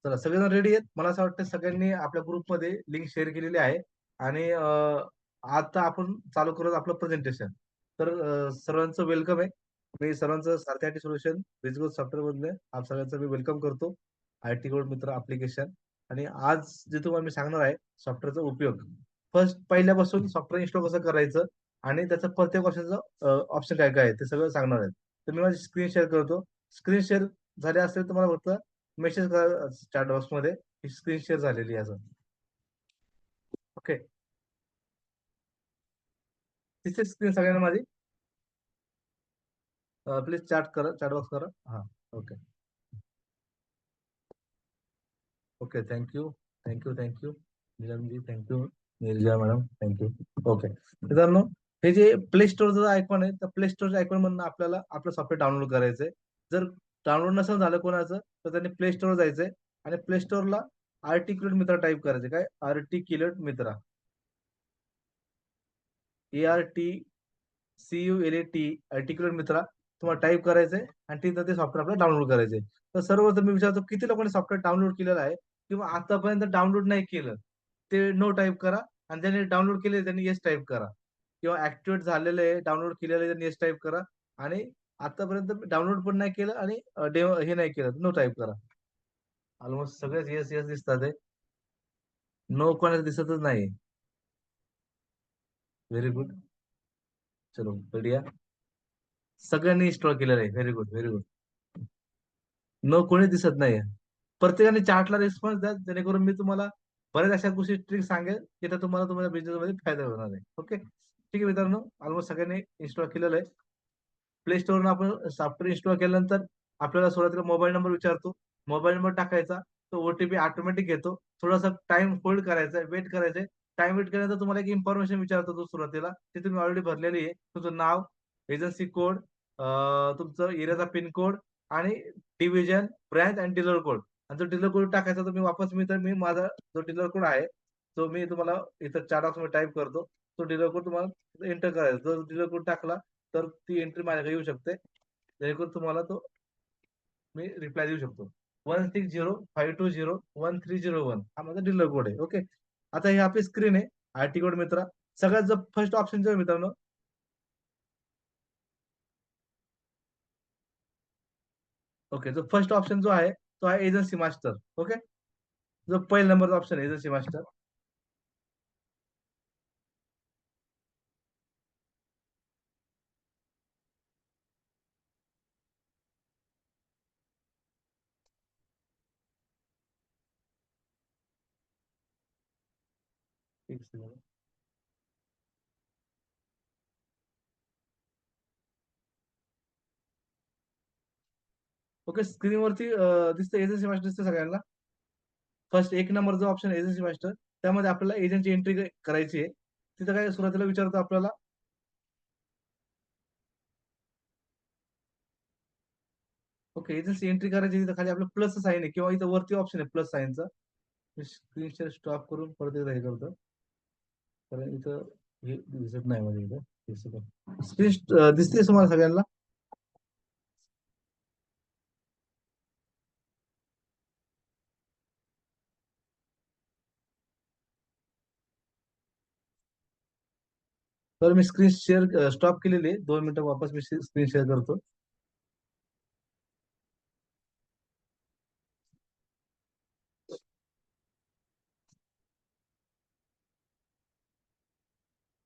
चला सगळेजण रेडी आहेत. मला असं वाटतं सगळ्यांनी आपल्या ग्रुपमध्ये लिंक शेअर केलेली आहे आणि आता आपण चालू करूया आपलं प्रेझेंटेशन. तर सर्वांचं वेलकम आहे. मी सर्वांचं सारथी आयटी सोल्युशन बिझनेस सॉफ्टवेअर मधले आप सगळ्यांचं मी वेलकम करतो. आयटी गोल्ड मित्र ऍप्लिकेशन. आणि आज जे तुम्हाला मी सांगणार आहे सॉफ्टवेअरचा उपयोग. पहिल्यापासून सॉफ्टवेअर इन्स्टॉल कसं करायचं आणि त्याचं प्रत्येक वर्षाचं ऑप्शन काय काय आहे ते सगळं सांगणार आहे. तर मी माझी स्क्रीन शेअर करतो. स्क्रीन शेअर झाले असेल तर मला फक्त मेसेज करा चॅट बॉक्स मध्ये स्क्रीन शेअर झालेली आहे. ओके. तिथे स्क्रीन सगळ्यांना माझी प्लीज चॅट बॉक्स करा. हा. Okay. Okay. Thank you. Thank you. Thank you. निलमजी thank you. Nirja madam thank you. Okay मित्रांनो, हे जे प्ले स्टोरचं आयकॉन आहे त्या प्ले स्टोरच्या आयकॉन मधून आपल्याला आपलं सॉफ्टवेअर डाउनलोड करायचंय. जर डाउनलोड नसेल झालं कोणाचं तर त्यांनी प्ले स्टोर जायचंय आणि प्ले स्टोरला आर्टिक्युलेट मित्रा टाईप करायचे. काय आर्टिक्युलेट मित्रा, ARTCULAT आर्टिक्युलेट मित्रा तुम्हाला टाईप करायचंय आणि तिथं ते सॉफ्टवेअर आपल्याला डाउनलोड करायचंय. तर सर्व तर मी विचारतो किती लोकांनी सॉफ्टवेअर डाउनलोड केलेलं आहे किंवा आतापर्यंत डाउनलोड नाही केलं ते नो टाईप करा आणि ज्यांनी डाउनलोड केले त्यांनी येस टाईप करा किंवा ऍक्टिव्हेट झालेलं आहे डाउनलोड केलेलं आहे त्यांनी येस टाईप करा आणि आतापर्यंत डाउनलोड पण नाही केलं आणि हे नाही केलं नो टाईप करा. ऑलमोस्ट सगळेच येस येस दिसतात आहे. नो कोणाचं दिसतच नाही. Very good. चलो बढिया. सगळ्यांनी इन्स्टॉल केलेलं आहे. Very good. Very good. न कोणी दिसत नाहीये. प्रत्येकाने चार्टला रिस्पॉन्स द्या जेणेकरून मी तुम्हाला बऱ्याच अशा गोष्टी ट्रिक सांगेल की त्या तुम्हाला तुमच्या बिझनेस मध्ये फायदा होणार आहे. ओके ठीक आहे मित्रांनो, ऑलमोस्ट सगळ्यांनी इन्स्टॉल केलेलं आहे. प्ले स्टोअरनं आपण सॉफ्टवेअर इन्स्टॉल केल्यानंतर आपल्याला सुरुवातीला मोबाईल नंबर विचारतो. मोबाईल नंबर टाकायचा, तो ओटीपी ऑटोमॅटिक येतो. थोडासा टाइम होल्ड करायचा, वेट करायचंय. टाइम वेट केल्यानंतर तुम्हाला एक इन्फॉर्मेशन विचारतो तो सुरुवातीला, ती तुम्ही ऑलरेडी भरलेली आहे. तुमचं नाव, एजन्सी कोड, तुमचं एरियाचा पिन कोड आणि डिव्हिजन, ब्रँच आणि डीलर कोड. आणि जो डीलर कोड टाकायचा तो मी माझा जो डीलर कोड आहे, तो मी तुम्हाला इथं चॅट बॉक्समध्ये टाइप करतो. तो डीलर कोड तुम्हाला एंटर करायचा. जो डीलर कोड टाकला तर ती एंट्री माझ्याकडे येऊ शकते. जेणेकरून तुम्हाला तो मी रिप्लाय देऊ शकतो. 1605201301 हा माझा डीलर कोड आहे. ओके. आता ही आपली स्क्रीन आहे आयटी कोड मित्रा. सगळ्यात जो फर्स्ट ऑप्शन जो आहे मित्रांनो, ओके, जो फर्स्ट ऑप्शन जो आहे तो आहे एजन्सी मास्टर. ओके. जो पहिला नंबरचा ऑप्शन आहे एजन्सी मास्टर. एक सेकंड. ओके. स्क्रीनवरती दिसतं एजन्सी मास्टर दिसतं सगळ्यांना. फर्स्ट एक नंबर जो ऑप्शन एजन्सी मास्टर त्यामध्ये आपल्याला एजंटची एंट्री करायची आहे. तिथं काय सुरुवातीला विचारतो आपल्याला. ओके. एजन्सी एंट्री करायची तिथं खाली आपलं प्लस साईन आहे किंवा इथं वरती ऑप्शन आहे प्लस साईनचा. स्क्रीन शेअर स्टॉप करून परत एकदा हे करतो कारण इथं हे दिसत नाही म्हणजे इथं स्क्रीन दिसते तुम्हाला सगळ्यांना. तर मी स्क्रीन शेअर स्टॉप केलेली आहे. 2 मिनिटं वापस मी स्क्रीन शेअर करतो.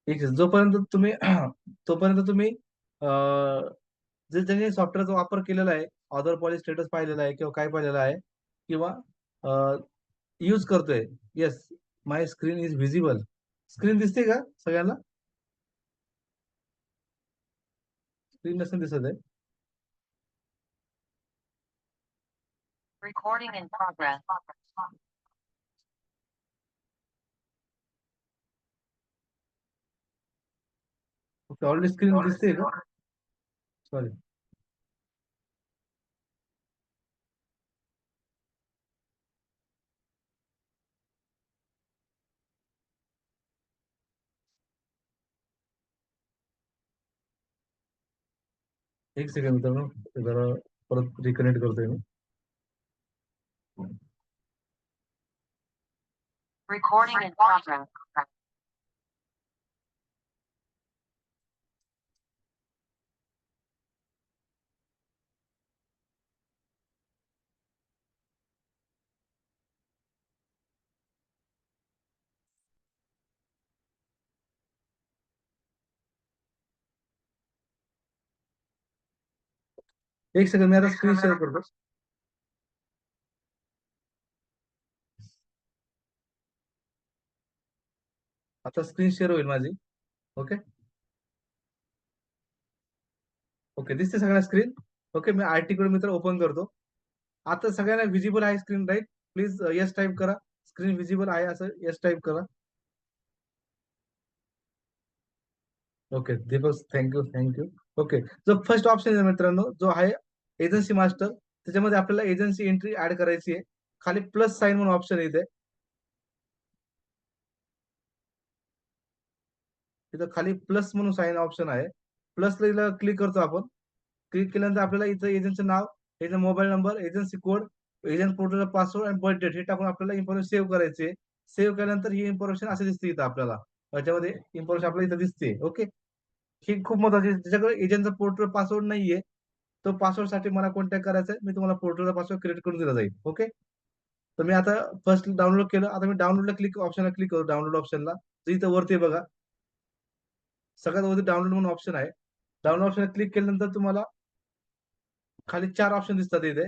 ठीक आहे. जोपर्यंत तुम्ही जे ज्यांनी सॉफ्टवेअरचा वापर केलेला आहे, ऑदर पॉलिश स्टेटस पाहिलेला आहे किंवा काय पाहिलेला आहे किंवा यूज करतोय. Yes, my screen is visible. Screen दिसते का सगळ्यांना? स्क्रीन नसेल दिसत आहे. Recording in progress. Okay. Already screen दिसते का? सॉरी. एक सेकंड मित्रांनो, जरा परत रिकनेक्ट करतोय मी. Recording in progress. एक सेकंड, मी आता स्क्रीन शेअर करतो. आता स्क्रीन शेअर होईल माझी. ओके ओके, दिसते सगळ्यांना स्क्रीन? ओके, मी आर्टिकल मित्र ओपन करतो. आता सगळ्यांना विजिबल आहे screen, right? Please yes type करा. स्क्रीन विजिबल आहे असं यस टाईप करा. Okay Deepak, thank you thank you. Okay, जो फर्स्ट ऑप्शन आहे मित्रांनो, जो आहे एजन्सी मास्टर, त्याच्यामध्ये आपल्याला एजन्सी एंट्री ऍड करायची आहे. खाली प्लस साइन म्हणून ऑप्शन येते. तिथं खाली प्लस म्हणून साइन ऑप्शन आहे. प्लसला क्लिक करतो आपण. क्लिक केल्यानंतर आपल्याला इथं एजंटचं नाव, agent mobile number, agency code, agent पोर्टलचा पासवर्ड आणि बर्थ डेट हे टाकून आपल्याला इन्फॉर्मेशन सेव्ह करायची आहे. सेव्ह केल्यानंतर ही इन्फॉर्मेशन असे दिसते इथं आपल्याला. याच्यामध्ये इन्फॉर्मेशन आपल्याला इथं दिसते. ओके, ही खूप महत्वाची. ज्याच्याकडे एजंटचा पोर्टल पासवर्ड नाहीये, तो पासवर्ड साठी मला कॉन्टॅक्ट करायचा आहे. मी तुम्हाला पोर्टलचा पासवर्ड क्रिएट करून दिला जाईल. ओके, तर मी आता फर्स्ट डाउनलोड केलं. आता मी डाउनलोडला ऑप्शनला क्लिक करू. डाउनलोड ऑप्शनला इथं वरती बघा, सगळ्यात वरती डाउनलोड म्हणून ऑप्शन आहे. डाउनलोड ऑप्शन क्लिक केल्यानंतर तुम्हाला खाली 4 ऑप्शन दिसतात इथे.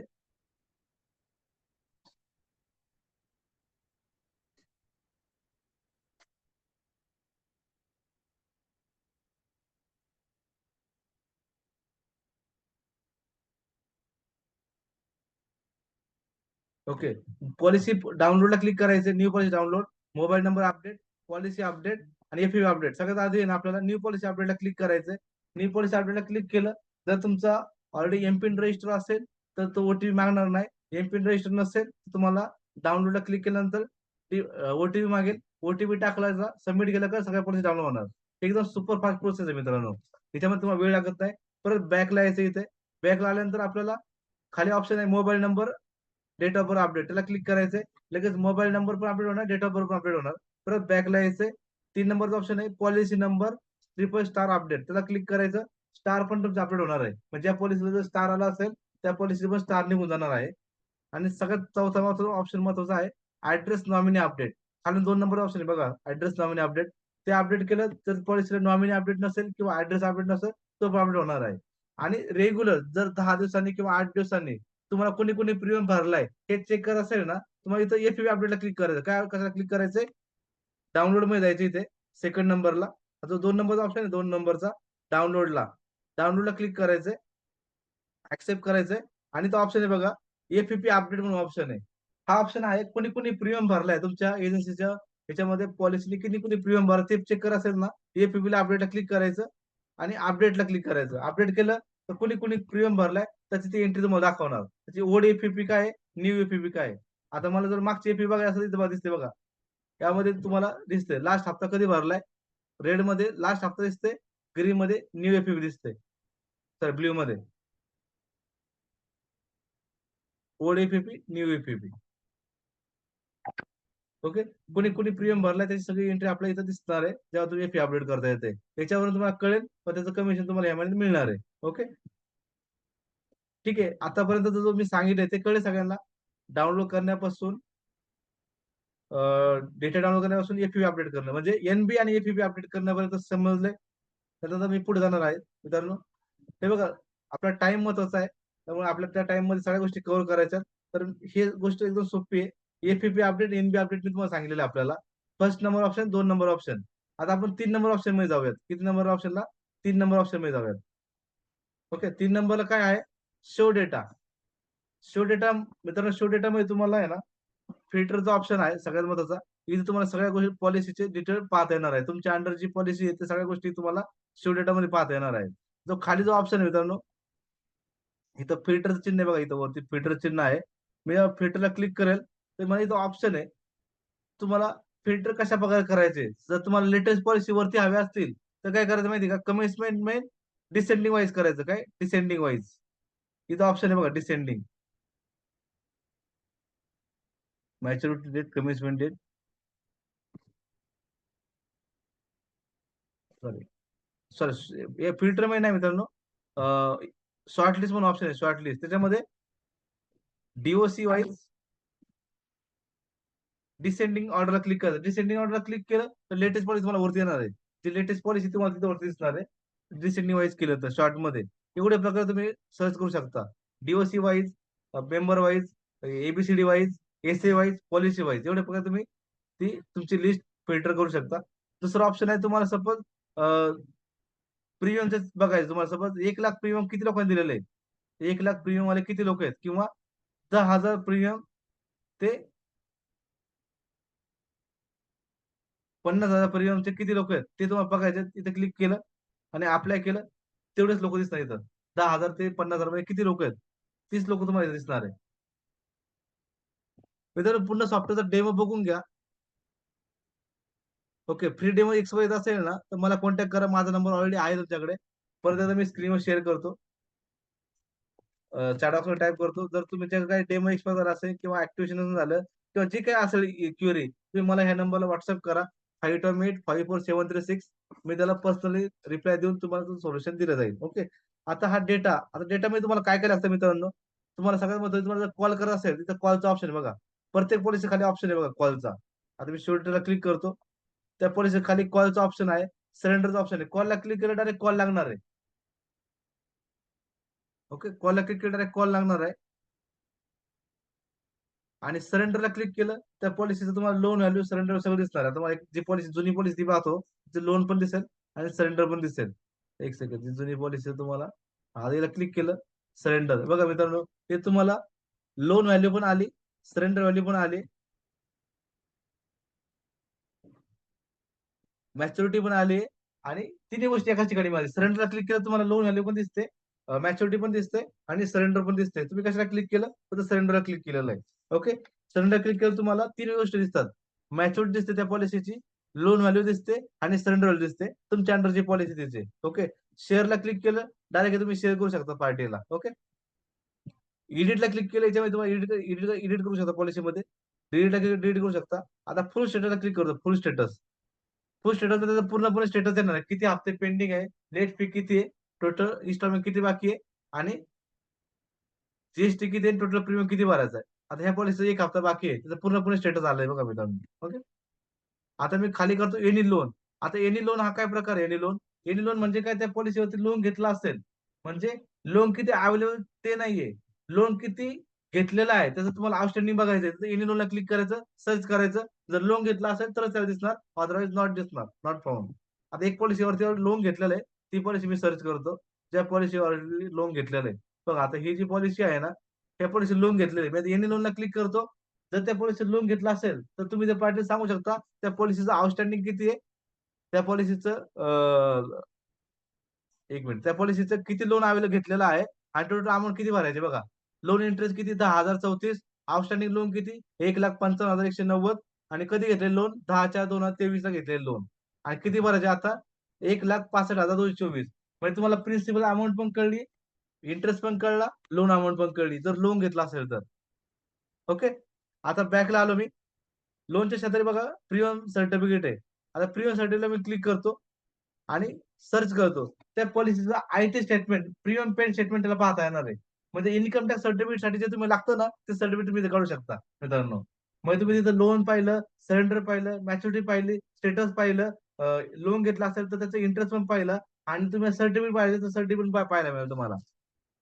ओके, पॉलिसी डाउनलोडला क्लिक करायचं. New policy download, mobile number update, policy update आणि एफयू अपडेट. सगळ्यात आधी आहे ना आपल्याला न्यू पॉलिसी अपडेटला क्लिक करायचंय. न्यू पॉलिसी अपडेटला क्लिक केलं, जर तुमचा ऑलरेडी एमपिन रजिस्टर असेल तर तो ओटीपी मागणार नाही. एमपिन रजिस्टर नसेल तर तुम्हाला डाउनलोडला क्लिक केल्यानंतर ओटीपी मागेल. ओटीपी टाकला, सबमिट केलं का सगळ्या पॉलिसी डाउनलोड होणार. एकदम सुपर फास्ट प्रोसेस आहे मित्रांनो. त्याच्यामध्ये तुम्हाला वेळ लागत नाही. परत बॅकला यायचं. इथे बॅकला आल्यानंतर आपल्याला खाली ऑप्शन आहे mobile number, date of birth update, त्याला क्लिक करायचंय. लगेच मोबाईल नंबर पण अपडेट होणार, डेट ऑफ बर्थ पण अपडेट होणार. परत बॅकला यायचंय. 3 नंबरचा ऑप्शन आहे policy number triple star update, त्याला क्लिक करायचं. स्टार पण तुमचं अपडेट होणार आहे. म्हणजे ज्या पॉलिसीला जर स्टार आला असेल त्या पॉलिसी पण स्टार निघून जाणार आहे. आणि सगळ्यात चौथा ऑप्शन महत्वाचा आहे ऍड्रेस नॉमिनी अपडेट. खाली 2 नंबर ऑप्शन आहे बघा, ऍड्रेस नॉमिनी अपडेट. ते अपडेट केलं तर पॉलिसीला नॉमिनी अपडेट नसेल किंवा ऍड्रेस अपडेट नसेल, तो पण अपडेट होणार आहे. आणि रेग्युलर जर 10 दिवसांनी किंवा 8 दिवसांनी तुम्हाला कोणी कोणी प्रीमियम भरलाय हे चेक करत असेल ना, तुम्हाला इथं एफबी अपडेटला क्लिक करायचं. काय कशाला क्लिक करायचंय? डाउनलोड मध्ये जायचं. इथे सेकंड नंबरला जो 2 नंबरचा ऑप्शन आहे, 2 नंबरचा डाउनलोडला, डाउनलोडला क्लिक करायचंय. ऍक्सेप्ट करायचंय. आणि तो ऑप्शन आहे बघा, एफपीपी अपडेट म्हणून ऑप्शन आहे. हा ऑप्शन आहे कोणी कोणी प्रीमियम भरलाय तुमच्या एजन्सीच्या ह्याच्यामध्ये, पॉलिसीने किती कोणी प्रीमियम भरला ते चेक करत असेल ना, एफपीपी ला अपडेटला क्लिक करायचं आणि अपडेटला क्लिक करायचं. अपडेट केलं तर कोणी कोणी प्रीमियम भरलाय त्याची ती एंट्री तुम्हाला दाखवणार. त्याची ओल्ड एफपीपी काय आहे, न्यू एफपीपी काय आहे. आता मला जर मागची एफपी बघायला असेल तर दिसते बघा, यामध्ये तुम्हाला दिसते लास्ट हप्ता कधी भरलाय. रेड मध्ये लास्ट हप्ता दिसते, ग्रीन मध्ये न्यू एफपीपी दिसते, सर ब्ल्यू मध्ये old FPP, new FPP. Okay, कोणी कोणी प्रीमियम भरलाय त्याची सगळी एंट्री आपल्या इथं दिसणार आहे जेव्हा तुम्ही फी अपडेट करता येते. त्याच्यावरून तुम्हाला कळेल पण त्याचं कमिशन तुम्हाला यामध्ये मिळणार आहे. ओके, ठीक आहे. आतापर्यंत जो मी सांगितलंय ते कळेल सगळ्यांना. डाउनलोड करण्यापासून, डेटा डाउनलोड करण्यापासून एफपी अपडेट करणं म्हणजे एनबी आणि एफपी अपडेट करण्यापर्यंत समजलंय. त्यानंतर मी पुढे जाणार आहे मित्रांनो. हे बघा, आपला टाइम महत्वाचा आहे, त्यामुळे आपल्या त्या टाइम मध्ये सगळ्या गोष्टी कव्हर करायच्या. तर ही गोष्ट एकदम सोपी आहे. एफपी अपडेट, एनबी अपडेट मी तुम्हाला सांगितलेलं आहे आपल्याला. First number option, 2 number option. आता आपण 3 नंबर ऑप्शन मध्ये जाऊयात. किती नंबर ऑप्शनला? 3 नंबर ऑप्शन मध्ये जाऊयात. ओके, 3 नंबरला काय आहे? Show data. शो डेटा मित्रांनो, शो डेटा मध्ये तुम्हाला आहे ना फिल्टरचा ऑप्शन आहे सगळ्यात महत्वाचा. इथे तुम्हाला सगळ्या गोष्टी पॉलिसीचे डिटेल पाहता येणार आहे. तुमच्या अंडर जी पॉलिसी आहे ते सगळ्या गोष्टी तुम्हाला शो डेटा मध्ये पाहता येणार आहे. जो खाली जो ऑप्शन आहे मित्रांनो, इथं फिल्टरचं चिन्ह आहे बघा, इथं वरती फिल्टर चिन्ह आहे. मी फिल्टरला क्लिक करेल तर मला इथं ऑप्शन आहे तुम्हाला फिल्टर कशा प्रकारे करायचे. जर तुम्हाला लेटेस्ट पॉलिसी वरती हवे असतील तर काय करायचं माहिती का, कमिटमेंट मेन डिसेंडिंग वाईज करायचं. काय डिसेंडिंग वाईज, इथं ऑप्शन आहे बघा descending, maturity date, commitment date. Sorry sorry filter मध्ये नाही मित्रांनो. शॉर्ट लिस्ट म्हणून ऑप्शन आहे, शॉर्ट लिस्ट. त्याच्यामध्ये डीओसी वाईज डिसेंडिंग ऑर्डरला क्लिक करायचं. डिसेंडिंग ऑर्डरला क्लिक केलं तर लेटेस्ट पॉलिसी तुम्हाला वरती येणार आहे. ती लेटेस्ट पॉलिसी तुम्हाला तिथे वरती दिसणार आहे. डिसेंडिंग वाईज केलं तर शॉर्ट मध्ये एवढे प्रकार तुम्ही सर्च करू शकता. DOC wise, member wise, ABCD wise, SA wise, policy wise एवढे प्रकार तुम्ही ती तुमची लिस्ट फिल्टर करू शकता. दुसरा ऑप्शन आहे तुम्हाला सपोज प्रीमियमच बघायचं. तुम्हाला सपोज 1,00,000 प्रीमियम किती लोकांनी दिलेलं आहे, 1,00,000 प्रीमियम वाले किती लोक आहेत, किंवा 10,000 प्रीमियम ते 50,000 प्रीमियमचे किती लोक आहेत ते तुम्हाला बघायचे. तिथे क्लिक केलं आणि अप्लाय केलं, तेवढेच लोक दिसणार इथं. 10,000 ते 50,000 मध्ये किती लोक आहेत, तीच लोक तुम्हाला इथे दिसणार आहे. मित्रांनो पूर्ण सॉफ्टवेअरचा डेमो बघून घ्या. ओके, फ्री डेमो एक्सपायर असेल ना तर मला कॉन्टॅक्ट करा. माझा नंबर ऑलरेडी आहे तुमच्याकडे. परत एकदा मी स्क्रीनवर शेअर करतो, चॅट बॉक्सवर टाईप करतो. जर तुमच्या काही डेमो एक्सपायर झाला असेल किंवा ऍक्टिव्हेशन झालं किंवा जे काही असेल क्युरी, तुम्ही मला ह्या नंबरला व्हॉट्सअप करा. 58854736. मी त्याला पर्सनली रिप्लाय देऊन तुम्हाला सोल्युशन दिलं जाईल. ओके. आता डेटामध्ये तुम्हाला काय काय लागतं मित्रांनो. तुम्हाला सगळ्यात महत्त्वाचं, तुम्हाला जर कॉल करायचा असेल तिथं कॉलचा ऑप्शन आहे बघा. प्रत्येक पॉलिसी खाली ऑप्शन आहे बघा कॉलचा. आता मी शेवटला क्लिक करतो. त्या पॉलिसी खाली कॉलचा ऑप्शन आहे, सरेंडरचा ऑप्शन आहे. कॉलला क्लिक केलं डायरेक्ट कॉल लागणार आहे. ओके, कॉलला क्लिक केलं डायरेक्ट कॉल लागणार आहे. आणि सरेंडरला क्लिक केलं त्या पॉलिसीचं तुम्हाला लोन व्हॅल्यू सरेंडर सगळं दिसणार आहे. तुम्हाला जी पॉलिसी जुनी पॉलिसी पाहतो तिथे लोन पण दिसेल आणि सरेंडर पण दिसेल. एक सेकंड, जी जुनी पॉलिसी तुम्हाला आधीला क्लिक केलं सरेंडर बघा मित्रांनो, ते तुम्हाला लोन व्हॅल्यू पण आली, सरेंडर व्हॅल्यू पण आली, मॅच्युरिटी पण आली आणि तिन्ही गोष्टी एकाच ठिकाणी मिळाली. सरेंडरला क्लिक केलं तुम्हाला लोन व्हॅल्यू पण दिसते, मॅच्युरिटी पण दिसते आणि सरेंडर पण दिसते. तुम्ही कशाला क्लिक केलं तर सरेंडरला क्लिक केलेलं आहे. ओके, सरेंडर क्लिक केलं तुम्हाला तीन गोष्टी दिसतात. मॅच्युरिटी दिसते त्या पॉलिसीची, लोन व्हॅल्यू दिसते आणि सरेंडर व्हॅल्यू दिसते. तुमच्या अंडरची पॉलिसी दिसते. ओके, शेअरला क्लिक केलं डायरेक्ट तुम्ही शेअर करू शकता पार्टीला. ओके, एडिटला क्लिक केलं याच्यामध्ये तुम्हाला एडिट करू शकता पॉलिसीमध्ये. डिलीटला डिलीट करू शकता. आता फुल स्टेटसला क्लिक करतो. फुल स्टेटस, फुल स्टेटस त्याचा पूर्णपणे स्टेटस येणार आहे. किती हप्ते पेंडिंग आहे, लेट फी किती आहे, टोटल इन्स्टॉलमेंट किती बाकी आहे आणि जीएसटी किती आहे, टोटल प्रीमियम किती भरायचा आहे. आता ह्या पॉलिसीचा एक हप्ता बाकी आहे, त्याचा पूर्णपणे स्टेटस आलाय बघा मित्रांनो. ओके, आता मी खाली करतो एनी लोन. आता एनी लोन हा काय प्रकार आहे. एनी लोन, एनी लोन म्हणजे काय, त्या पॉलिसीवरती लोन घेतला असेल म्हणजे लोन किती अवेलेबल ते नाहीये, लोन किती घेतलेला आहे त्याचं तुम्हाला आउटस्टँडिंग बघायचं आहे. एनी लोनला क्लिक करायचं, सर्च करायचं. जर लोन घेतला असेल तरच त्याला दिसणार, अदरवाईज नॉट दिसणार, नॉट फाउंड. आता एक पॉलिसीवरती लोन घेतलेलं आहे, ती पॉलिसी मी सर्च करतो ज्या पॉलिसीवर लोन घेतलेलं आहे. बघा आता ही जी पॉलिसी आहे ना, त्या पॉलिसी लोन घेतलेली आहे. एनी लोनला क्लिक करतो. जर त्या पॉलिसी लोन घेतला असेल तर तुम्ही त्या पार्टीला सांगू शकता त्या पॉलिसीचं आउटस्टँडिंग किती आहे, त्या पॉलिसीचं एक मिनिट, त्या पॉलिसीचं किती लोन अवेलेबल घेतलेलं आहे आणि टोटल अमाऊंट किती भरायचे बघा. लोन इंटरेस्ट किती, 10,034. आउटस्टँडिंग लोन किती, 1,55,190. आणि कधी घेतलेले लोन, 10/4/2023 ला घेतलेले लोन. आणि किती भरायचे आता, 1,65,224. म्हणजे तुम्हाला प्रिन्सिपल अमाऊंट पण कळली, इंटरेस्ट पण कळला, लोन अमाऊंट पण कळली जर लोन घेतला असेल तर. ओके, आता बॅकला आलो मी. लोनच्या शेजारी बघा प्रीमियम सर्टिफिकेट आहे. आता प्रीमियम सर्टिफिकेट मी क्लिक करतो आणि सर्च करतो. त्या पॉलिसीचा IT statement, premium paid statement त्याला पाहता येणार आहे. म्हणजे इन्कम टॅक्स सर्टिफिकेट साठी जे तुम्ही लागतं ना, ते सर्टिफिकेट तुम्ही काढू शकता मित्रांनो. म्हणजे तुम्ही तिथं लोन पाहिलं, सरेंडर पाहिलं, मॅच्युरिटी पाहिली, स्टेटस पाहिलं, लोन घेतला असेल तर त्याचं इंटरेस्ट पण पाहिलं आणि तुम्ही सर्टिफिकेट पाहिजे तर सर्टिफिकेट पाहायला मिळेल तुम्हाला.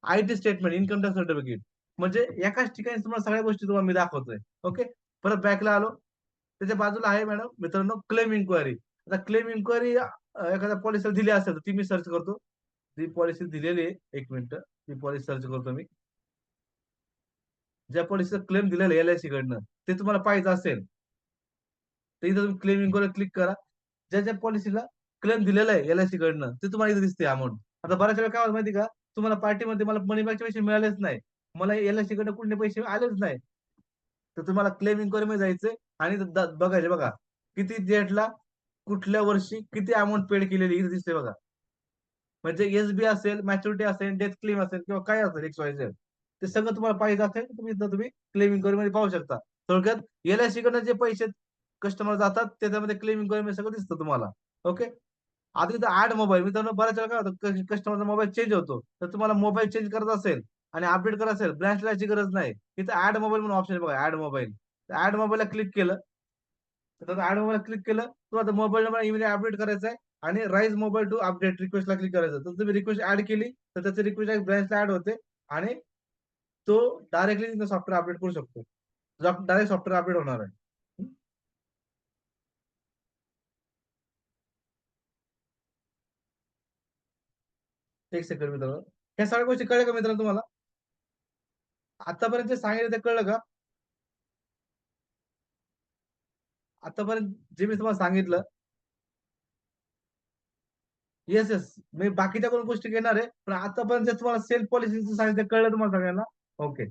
IT statement, income tax certificate, म्हणजे एकाच ठिकाणी तुम्हाला सगळ्या गोष्टी तुम्हाला मी दाखवतोय. ओके, परत बॅकला आलो. त्याच्या बाजूला आहे मॅडम मित्रांनो क्लेम इन्क्वायरी. आता क्लेम इन्क्वायरी एखाद्या पॉलिसीला दिली असेल तर ती मी सर्च करतो. जी पॉलिसी दिलेली आहे, एक मिनिट, ती पॉलिसी सर्च करतो मी. ज्या पॉलिसीचा क्लेम दिलेला आहे एलआयसी कडनं, ते तुम्हाला पाहिजे असेल तर इथं तुम्ही क्लेम इन्क्वायरी क्लिक करा. ज्या ज्या पॉलिसीला क्लेम दिलेला आहे एलआयसी कडनं ते तुम्हाला इथे दिसते अमाऊंट. आता बऱ्याच वेळा काय होतं माहिती का, तुम्हाला पार्टीमध्ये मला मनी बॅकचे पैसे मिळालेच नाही, मला एलआयसी कडनं कुठले पैसे आलेच नाही. तर तुम्हाला क्लेम इन्क्वायरी मध्ये जायचंय आणि बघायचे बघा किती डेटला, कुठल्या वर्षी किती अमाऊंट पेड केलेली इथे दिसते बघा. म्हणजे एसबी असेल, मॅच्युरिटी असेल, डेथ क्लेम असेल किंवा काय असेल एक्स वाय झेड, ते सगळं तुम्हाला पाहिजे असेल तुम्ही इथं तुम्ही क्लेम इन्क्वायरी मध्ये पाहू शकता. थोडक्यात एलआयसी कडनं जे पैसे कस्टमर जातात त्याच्यामध्ये क्लेम इन्क्वायरी मध्ये सगळं दिसतं तुम्हाला. ओके, आता तिथं ऍड मोबाईल मित्रांनो, बऱ्याच वेळा काय होतं, कस्टमरचा मोबाईल चेंज होतो, तर तुम्हाला मोबाईल चेंज करत असेल आणि अपडेट करत असेल, ब्रँच लावायची गरज नाही. तिथं ऍड मोबाईल म्हणून ऑप्शन आहे बघा, ऍड मोबाईल. ऍड मोबाईलला क्लिक केलं, तर ऍड मोबाईल क्लिक केलं, तुम्हाला मोबाईल नंबर ईमेल अपडेट करायचा आहे आणि राईज मोबाईल टू अपडेट रिक्वेस्टला क्लिक करायचं. तर तुम्ही रिक्वेस्ट ऍड केली, तर त्याची रिक्वेस्ट ब्रँचला ऍड होते आणि तो डायरेक्टली सॉफ्टवेअर अपडेट करू शकतो. डायरेक्ट सॉफ्टवेअर अपडेट होणार आहे. एक सेकंड मित्रांनो, ह्या सगळ्या गोष्टी कळल्या का मित्रांनो तुम्हाला? आतापर्यंत जे सांगितलं ते कळलं का? आतापर्यंत जे मी तुम्हाला सांगितलं. येस येस, मी बाकीच्या कोण गोष्टी घेणार आहे, पण आतापर्यंत जे तुम्हाला सेल्फ पॉलिसीचं सांगितलं ते कळलं तुम्हाला सगळ्यांना? ओके.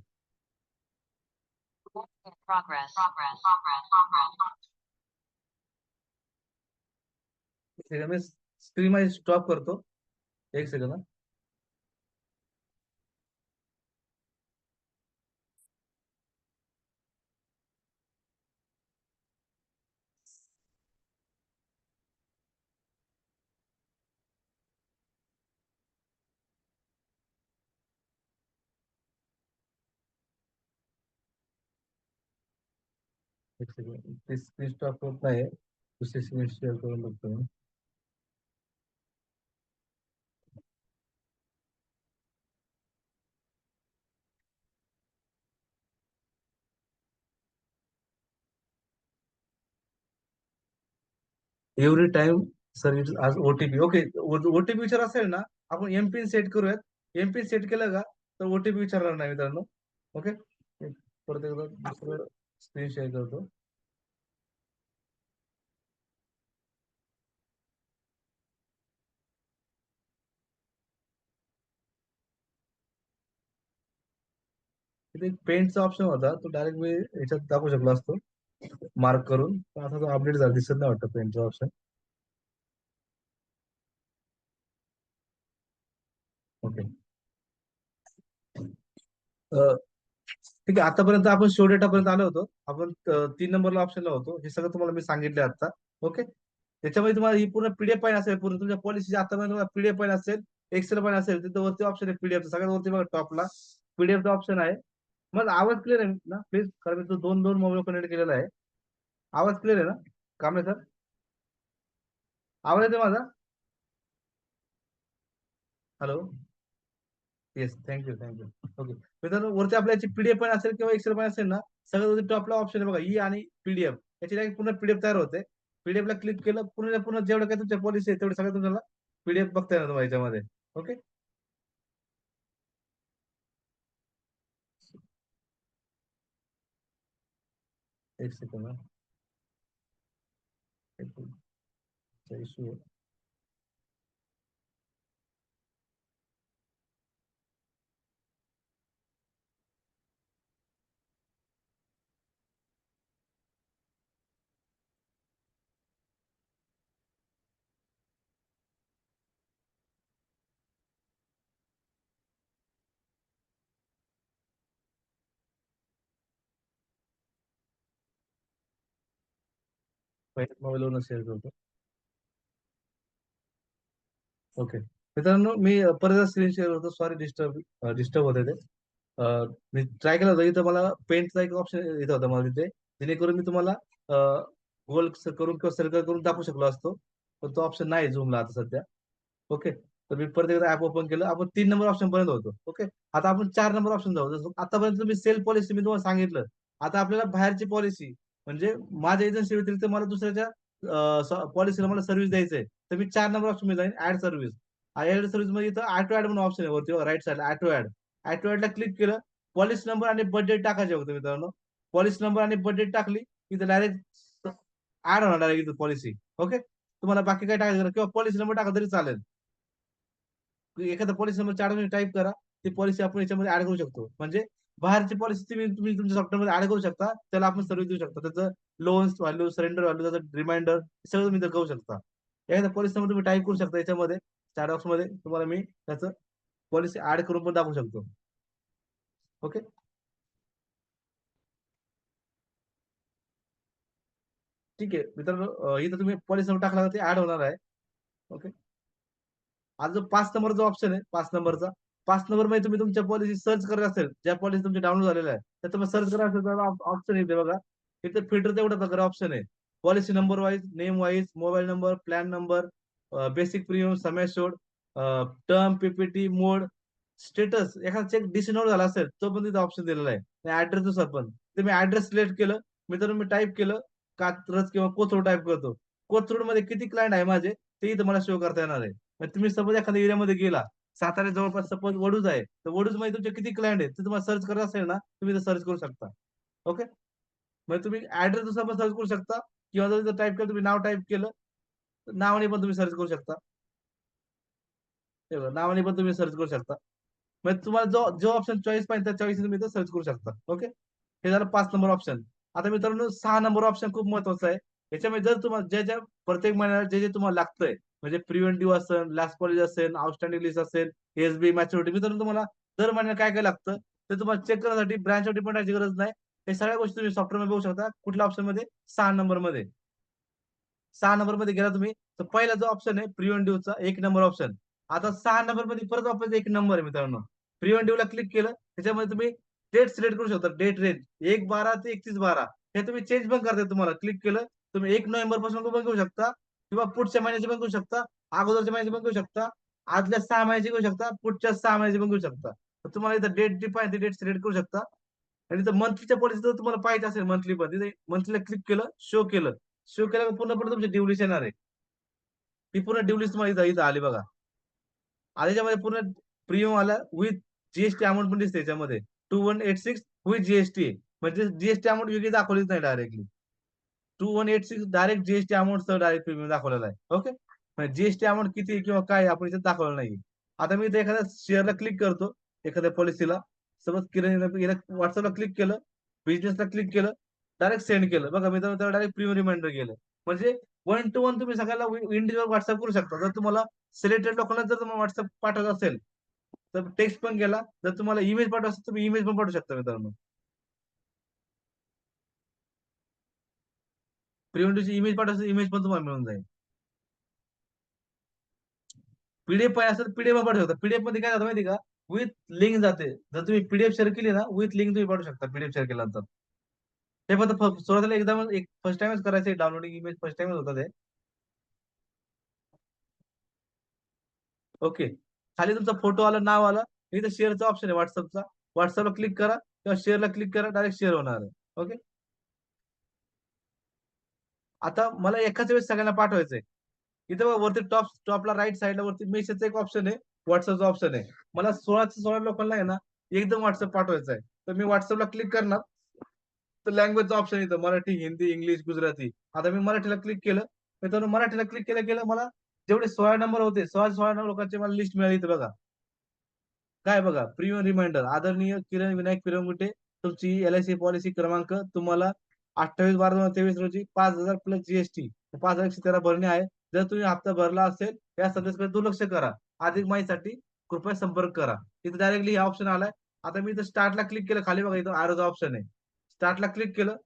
मी स्क्रीन मध्ये स्टॉप करतो. एक सेकंड. एक सेकंड, ते स्क्रीन स्टॉप होत नाही. दुसरी स्क्रीन शेअर करून बघतो मी. एव्हरी टाइम सर्व्हिस आज ओटीपी. ओके, ओटीपी विचार असेल ना, आपण एमपिन सेट करूयात. एमपिन सेट केलं का, तर ओटीपी विचारणार नाही मित्रांनो. ओके. परत एकदा दुसरं स्क्रीन शेअर करतो. तिथे एक पेंटचा ऑप्शन होता, तो डायरेक्ट मी याच्यात दाखवू शकलो असतो मार्क करून, पण आता तो अपडेट झाला, दिसत नाही वाटतं पेंटचा ऑप्शन. ओके. ठीक आहे, आतापर्यंत आपण शो डेटा पर्यंत आलो होतो. आपण 3 नंबरला ऑप्शनला होतो. हे सगळं तुम्हाला मी सांगितले आता. ओके. त्याच्यामध्ये तुम्हाला ही पूर्ण पीडीएफ फाईल असेल, पूर्ण तुमच्या पॉलिसीची आतापर्यंत तुम्हाला पीडीएफ फाईल असेल, एक्सेल फाईल असेल, तिथं वरती ऑप्शन आहे पीडीएफ, सगळ्यात वरती बघा टॉपला पीडीएफचा ऑप्शन आहे. मग आवाज क्लिअर आहे ना प्लीज? कारण मी तो दोन दोन मोबाईल कनेक्ट केलेला आहे. आवाज क्लिअर आहे ना कांबळे सर? आवाज येतो माझा? Hello. Yes, thank you thank you. Okay. मित्रांनो, वरती आपल्याची पीडीएफ पण असेल किंवा एक्सेल पण असेल ना, सगळं वरती टॉपला ऑप्शन आहे बघा, ई आणि पीडीएफ. याची डायरेक्ट पूर्ण पीडीएफ तयार होते. पीडीएफ ला क्लिक केलं, पूर्ण पूर्ण जेवढं काय तुमच्या पॉलिसी आहे तेवढं सगळं तुम्हाला पीडीएफ बघता येणार तुम्हाला याच्यामध्ये. ओके. एक सेकंड. इश्यू आहे. पहिले मोबाईलवरून शेअर करतो. ओके. मित्रांनो, मी परत स्क्रीन शेअर होतो. सॉरी, डिस्टर्ब डिस्टर्ब होते ते. मी ट्राय केलं होतं, इथं मला पेंटचा एक ऑप्शन येत होता मला तिथे, जेणेकरून मी तुम्हाला गोल करून किंवा सर्कल करून दाखवू शकलो असतो, पण तो ऑप्शन नाही झूमला आता सध्या. ओके. तर मी परत एकदा ऍप ओपन केलं, आपण 3 नंबर ऑप्शन पर्यंत होतो. ओके. आता आपण 4 नंबर ऑप्शन जाऊ. जसं आतापर्यंत मी सेल्फ पॉलिसी मी तुम्हाला सांगितलं. आता आपल्याला बाहेरची पॉलिसी, म्हणजे माझ्या एजन्सी व्यतिरिक्त मला दुसऱ्याच्या पॉलिसीला मला सर्व्हिस द्यायचंय, तर मी 4 नंबर ऑप्शन मी जाईन, ऍड सर्व्हिस. ऍड सर्व्हिस मध्ये इथं ऑटो ऍड म्हणून ऑप्शन आहे वरती राईट साईडला, ऑटो ऍड. ऑटो ऍडला क्लिक केलं, पॉलिसी नंबर आणि बजेट टाकायचे होते मित्रांनो. पॉलिसी नंबर आणि बजेट टाकली, इथं डायरेक्ट ऍड होणार डायरेक्ट इथं पॉलिसी. ओके. तुम्हाला बाकी काय टाकायचं नाही, किंवा पॉलिसी नंबर टाका तरी चालेल. एखादा पॉलिसी नंबर 4 टाईप करा, ती पॉलिसी आपण याच्यामध्ये ऍड करू शकतो. म्हणजे बाहेरची पॉलिसी तुम्ही तुमच्या सॉफ्टवेअरमध्ये ऍड करू शकता, त्याला आपण सर्व्हिस देऊ शकता. त्याचं लोन्स व्हॅल्यू, सरेंडर व्हॅल्यू, त्याचं रिमाइंडर सगळं तुम्ही करू शकता. एखादा पॉलिसी नंबर तुम्ही टाईप करू शकता याच्यामध्ये. चॅट बॉक्स मध्ये तुम्हाला मी त्याचं पॉलिसी ऍड करून पण दाखवू शकतो. ओके. ठीक आहे मित्रांनो, इथं तुम्ही पॉलिसी नंबर टाकला तर ते ऍड होणार आहे. ओके. आता जो 5 नंबरचा ऑप्शन आहे, 5 नंबरचा, 5 नंबर मध्ये तुम्ही तुमच्या पॉलिसी सर्च करत असेल, ज्या पॉलिसी तुमची डाउनलोड झालेल्या आहे, तर तुम्ही सर्च करा असेल तर ऑप्शन येते बघा. इथे फिल्टर तेवढा प्रकारे ऑप्शन आहे. Policy number wise, name wise, mobile number, plan number, basic premium, sum assured, term, PPT, mode, status. एखादा चेक डिसनोड झाला असेल तो पण तिथे ऑप्शन दिलेला आहे. ऍड्रेस नुसार पण तुम्ही ऍड्रेस सिलेक्ट केलं, मित्रांनो मी टाईप केलं कात्रज किंवा कोथरूड टाईप करतो. कोथरूड मध्ये किती क्लायंट आहे माझे ते इथं मला शो करता येणार आहे. मग तुम्ही सपोज एखाद्या एरियामध्ये गेला, सातारा जवळपास सपोज वडूज आहे, तर वडूज मध्ये तुमचे किती क्लायंट आहेत ते तुम्हाला सर्च करत असेल ना, तुम्ही सर्च करू शकता. ओके. मग तुम्ही ऍड्रेस नुसार पण सर्च करू शकता, किंवा जर टाईप केलं, तुम्ही नाव टाईप केलं, तर नावाने पण तुम्ही सर्च करू शकता. हे बघा, नावाने पण तुम्ही सर्च करू शकता. म्हणजे तुम्हाला जो जो ऑप्शन चॉईस पाहिजे त्या चॉईस तुम्ही सर्च करू शकता. ओके. हे झालं 5 नंबर ऑप्शन. आता मित्रांनो 6 नंबर ऑप्शन खूप महत्वाचा आहे. याच्यामध्ये जर तुम्हाला ज्या ज्या प्रत्येक महिन्याला जे जे तुम्हाला लागतंय, म्हणजे प्रिव्हेंटिव्ह असेल, लॅस्ट पॉलिसी असेल, आउटस्टँडिंग लिस्ट असेल, एसबी मॅच्युरिटी, मित्रांनो तुम्हाला दर महिन्याला काय काय लागतं ते तुम्हाला चेक करण्यासाठी ब्रँचवर डिपेंड राहायची गरज नाही. हे सगळ्या गोष्टी तुम्ही सॉफ्टवेअर बघू शकता. कुठल्या ऑप्शन मध्ये? 6 नंबर मध्ये. 6 नंबर मध्ये गेला तुम्ही, तर पहिला जो ऑप्शन आहे प्रिव्हेंटिव्हचा 1 नंबर ऑप्शन. आता 6 नंबर मध्ये परत वापस 1 नंबर आहे मित्रांनो. प्रिव्हेंटिव्हला क्लिक केलं, त्याच्यामध्ये तुम्ही डेट सिलेक्ट करू शकता. डेट रेंज 1/12 ते 31/12 हे तुम्ही चेंज पण करता. तुम्हाला क्लिक केलं तुम्ही 1 नोव्हेंबर पासून पण घेऊ शकता, किंवा पुढच्या महिन्याचे पण घेऊ शकता, अगोदरच्या महिन्याचे पण घेऊ शकता, आदल्या 6 महिन्याचे घेऊ शकता, पुढच्या 6 महिन्याचे पण घेऊ शकता. तर तुम्हाला इथं डेट जी पाहिजे डेट सिलेक्ट करू शकता. आणि इथं मंथलीच्या पॉलिसी जर तुम्हाला पाहिजे असेल मंथली पण, तिथे मंथलीला क्लिक केलं, शो केलं, शो केल्यावर पूर्णपणे तुमची ड्यू लिस्ट येणार आहे. ती पूर्ण ड्यू लिस्ट तुम्हाला इथं इथं आली बघा. आणि त्याच्यामध्ये पूर्ण प्रीमियम आला विथ जीएसटी अमाऊंट पण दिसते याच्यामध्ये. 2186 विथ जीएसटी. म्हणजे जीएसटी अमाऊंट वेगळी दाखवलीच नाही डायरेक्टली. 2186 डायरेक्ट जीएसटी अमाऊंट सह डायरेक्ट प्रीमियम दाखवलेला आहे. ओके. म्हणजे जीएसटी अमाऊंट किती किंवा काय आपण इथे दाखवलं नाही. आता मी इथे एखाद्या शेअरला क्लिक करतो, एखाद्या पॉलिसीला. समज किरण व्हॉट्सअपला क्लिक केलं, बिझनेसला क्लिक केलं, डायरेक्ट सेंड केलं. बघा मी त्याला डायरेक्ट प्रीमियम रिमाइंडर गेलं. म्हणजे 1 to 1 तुम्ही सगळ्याला इंडिव्हिज्युअल व्हॉट्सअप करू शकता. जर तुम्हाला सिलेक्टेड लोकांना जर तुम्हाला व्हॉट्सअप पाठवायचं असेल, तर टेक्स्ट पण गेला. जर तुम्हाला इमेज पाठवायचं असेल, तुम्ही इमेज पण पाठवू शकता मित्रांनो. प्रिव्हेंटिव्हची इमेज पाठवायची, इमेज पण तुम्हाला मिळून जाईल. पीडीएफ पाहिजे असेल पीडीएफ पाठवू शकता. पीडीएफ मध्ये काय जातं माहिती का, विथ लिंक जाते. जर तुम्ही पीडीएफ शेअर केली ना, विथ लिंक तुम्ही पाठवू शकता पीडीएफ शेअर केल्यानंतर. ते फक्त सुरुवातीला एकदम एक फर्स्ट टाइमच करायचं, डाउनलोडिंग इमेज फर्स्ट टाइमच होतं ते. ओके. खाली तुमचा फोटो आला, नाव आलं, इथं शेअरचा ऑप्शन आहे व्हॉट्सअपचा. व्हॉट्सअपला क्लिक करा किंवा शेअरला क्लिक करा, डायरेक्ट शेअर होणार आहे. ओके. आता मला एकाच वेळेस सगळ्यांना पाठवायचंय. इथे बघा वरती टॉपला राईट साईडला वरती मेसेजचा एक ऑप्शन आहे, व्हॉट्सअपचा ऑप्शन आहे. मला 16 लोकांना आहे ना एकदम व्हॉट्सअप पाठवायचं आहे. तर मी व्हॉट्सअपला क्लिक करणार, तर लँग्वेजचा ऑप्शन येतं मराठी, हिंदी, इंग्लिश, गुजराती. आता मी मराठीला क्लिक केलं. मित्रांनो मराठीला क्लिक केलं केलं मला जेवढे 16 नंबर होते, 16 लोकांची मला लिस्ट मिळाली इथं बघा. काय बघा, प्रीमियम रिमाइंडर आदरणीय किरण विनायक पिरंगुटे, तुमची एलआयसी पॉलिसी क्रमांक तुम्हाला 28/12/2023 रोजी 5,000 प्लस जीएसटी 5,113 भरणे आहे. जर तुम्ही हप्ता भरला असेल या सदस्याकडे दुर्लक्ष करा. अधिक माहितीसाठी कृपया संपर्क करा. इथे डायरेक्टली हा ऑप्शन आलाय. आता मी इथं स्टार्टला क्लिक केलं, खाली बघा इथं आरोचा ऑप्शन आहे. स्टार्टला क्लिक केलं,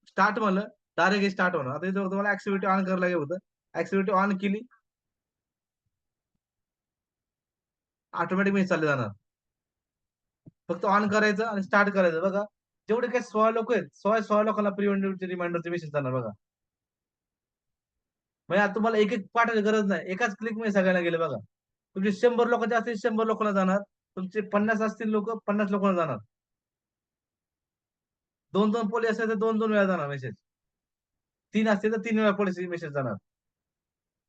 स्टार्ट म्हणलं, डायरेक्ट हे स्टार्ट होणार. आता इथं तुम्हाला ऍक्टिव्हिटी ऑन करायला लागेल होतं. ऍक्टिव्हिटी ऑन केली, ऑटोमॅटिक मेसेज चालले जाणार. फक्त ऑन करायचं आणि स्टार्ट करायचं बघा. जेवढे काही 16 लोक आहेत, 16 लोकांना प्रिव्हेंटिव्ह रिमाइंडरचे मेसेज जाणार बघा. म्हणजे आता तुम्हाला एक एक पाठवायची गरज नाही, एकाच क्लिक मध्ये सगळ्यांना गेले बघा. तुमचे 100 लोकांचे असतील 100 लोकांना जाणार, तुमचे 50 असतील लोक 50 लोकांना जाणार. 2-2 पोली असेल तर 2-2 वेळा जाणार मेसेज. 3 असतील तर 3 वेळा पॉलिसी मेसेज जाणार.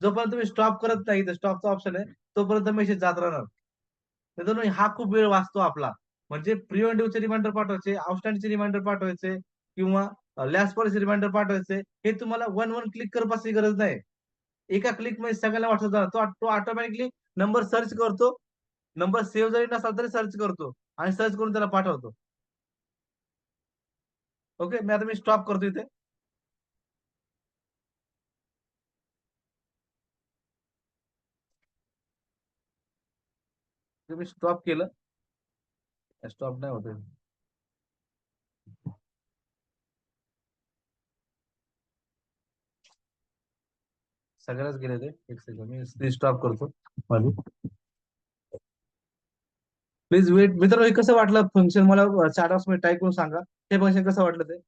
जोपर्यंत तुम्ही स्टॉप करत नाही, तर स्टॉपचा ऑप्शन आहे, तोपर्यंत मेसेज जात राहणार. त्याच्यामुळे हा खूप वेळ वाचतो आपला. म्हणजे प्रिव्हेंटिव्हचे रिमाइंडर पाठवायचे, आउटस्टँडिंगचे रिमाइंडर पाठवायचे, किंवा लॅस्ट पॉलिसी रिमाइंडर पाठवायचे, हे तुम्हाला वन वन क्लिक करत बसायची गरज नाही. एका क्लिक मध्ये सगळ्यांना व्हॉट्सअप जाणार. तो ऑटोमॅटिकली नंबर सर्च करतो. नंबर सेव्ह जरी नसला तरी सर्च करतो आणि सर्च करून त्याला पाठवतो. ओके. मी आता स्टॉप करतो इथे. तुम्ही स्टॉप केलं, स्टॉप नाही होत. सगळ्याच गेले ते. एक सेकंड मी स्क्रीन स्टॉप करतो माझी. Please wait. मित्रांनो, हे कसं वाटलं फंक्शन मला चॅट बॉक्स मध्ये टाईप करून सांगा. हे फंक्शन कसं वाटलं ते.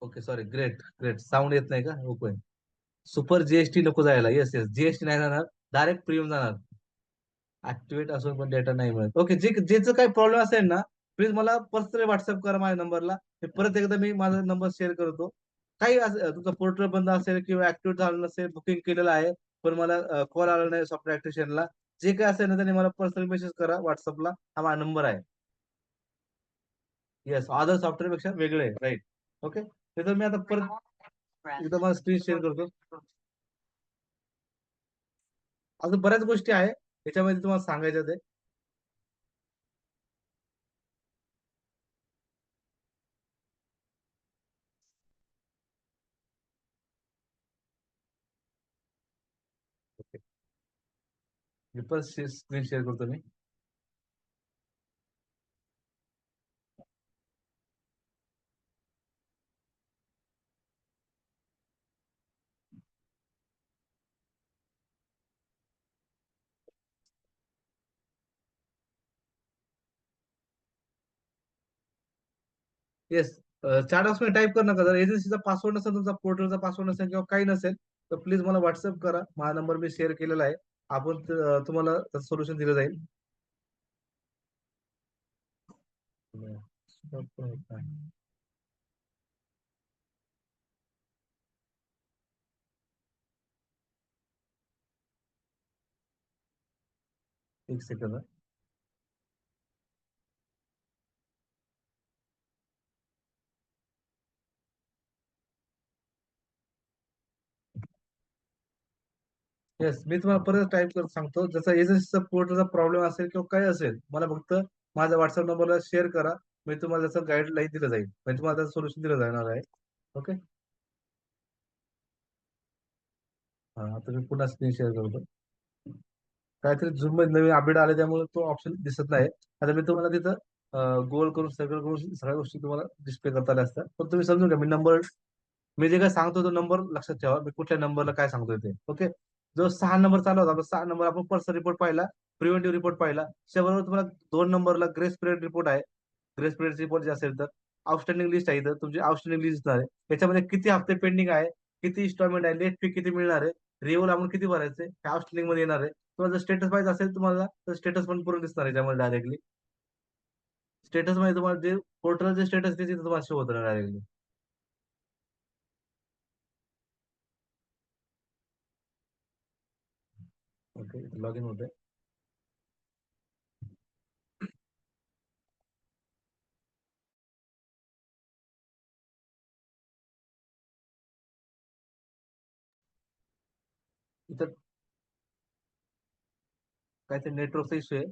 Okay, sorry. Great great. Sound येत नाही का? ओके. सुपर जीएसटी नको जायला. येस येस, जीएसटी नाही जाणार. डायरेक्ट प्रीमियम जाणार. ऍक्टिव्हेट असून पण डेटा नाही मिळत. ओके, जे ज्याचं काही प्रॉब्लेम असेल ना, प्लीज मला पर्सनली व्हॉट्सअप करा माझ्या नंबरला. परत एकदा मी माझा नंबर शेअर करतो. काही तुमचा पोर्टल बंद असेल किंवा ऍक्टिव्ह झालं नसेल, बुकिंग केलेलं आहे पण मला कॉल आला नाही सॉफ्टवेअर ऍक्टिव्हेशनला, जे काय असेल ना त्यांनी मला पर्सनल मेसेज करा व्हॉट्सअपला. हा माझा नंबर आहे. येस, अदर सॉफ्टवेअर पेक्षा वेगळे आहे, राईट. ओके. तर मी आता परत एकदा मला स्क्रीन शेअर करतो. अजून बऱ्याच गोष्टी आहे त्याच्यामध्ये तुम्हाला सांगायच्या ते. ओके. मी परत स्क्रीन शेअर करतो मी. येस. चॅट बॉक्स मध्ये टाईप कर नका. जर एजन्सीचा पासवर्ड नसेल, तुमचा पोर्टलचा पासवर्ड नसेल किंवा काही नसेल, तर प्लीज मला व्हॉट्सअप करा. माझा नंबर मी शेअर केलेला आहे. आपण तुम्हाला त्याचं सोल्युशन दिलं जाईल. एक सेकंद. येस, मी तुम्हाला परत टाईप करून सांगतो. जसा एजन्सीचा पोर्टलचा प्रॉब्लेम असेल किंवा काय असेल, मला फक्त माझ्या व्हॉट्सअप नंबरला शेअर करा. मी तुम्हाला त्याचं गाईडलाईन दिलं जाईल, म्हणजे तुम्हाला त्याचं सोल्युशन दिलं जाणार आहे. ओके. हा, आता मी पुन्हा स्क्रीन शेअर करतो. काहीतरी झूम मध्ये नवीन अपडेट आले त्यामुळे तो ऑप्शन दिसत नाही. आता मी तुम्हाला तिथं गोल करून सर्कल करून सगळ्या गोष्टी तुम्हाला डिस्प्ले करता आल्या असतात. पण तुम्ही समजून घ्या, मी जे काय सांगतो तो नंबर लक्षात ठेवा. मी कुठल्या नंबरला काय सांगतोय ते. ओके. जो 6 नंबर चालू होता, आपला 6 नंबर आपण पर्सनल रिपोर्ट पाहिला, प्रिव्हेंटिव्ह रिपोर्ट पाहिला. त्याबरोबर तुम्हाला 2 नंबरला ग्रेस पिरियड रिपोर्ट आहे. ग्रेस पिरियड रिपोर्ट जे असेल तर आउटस्टँडिंग लिस्ट आहे. इथं तुमची आउटस्टँडिंग लिस्ट दिसणार आहे. याच्यामध्ये किती हप्ते पेंडिंग आहे, किती इन्स्टॉलमेंट आहे, लेट फी किती मिळणार आहे, रिओल अमाऊंट किती भरायचे, हे आउटस्टँडिंग मध्ये येणार आहे. तुम्हाला जर स्टेटस पाहिजे असेल तुम्हाला, तर स्टेटस पण पूर्ण दिसणार आहे त्यामध्ये डायरेक्टली. स्टेटस मध्ये तुम्हाला जे पोर्टल जे स्टेटस दिसते ते तुम्हाला शो होतं डायरेक्टली. ओके, लॉग इन होते. इथं काहीतरी नेटवर्कचा इश्यू आहे.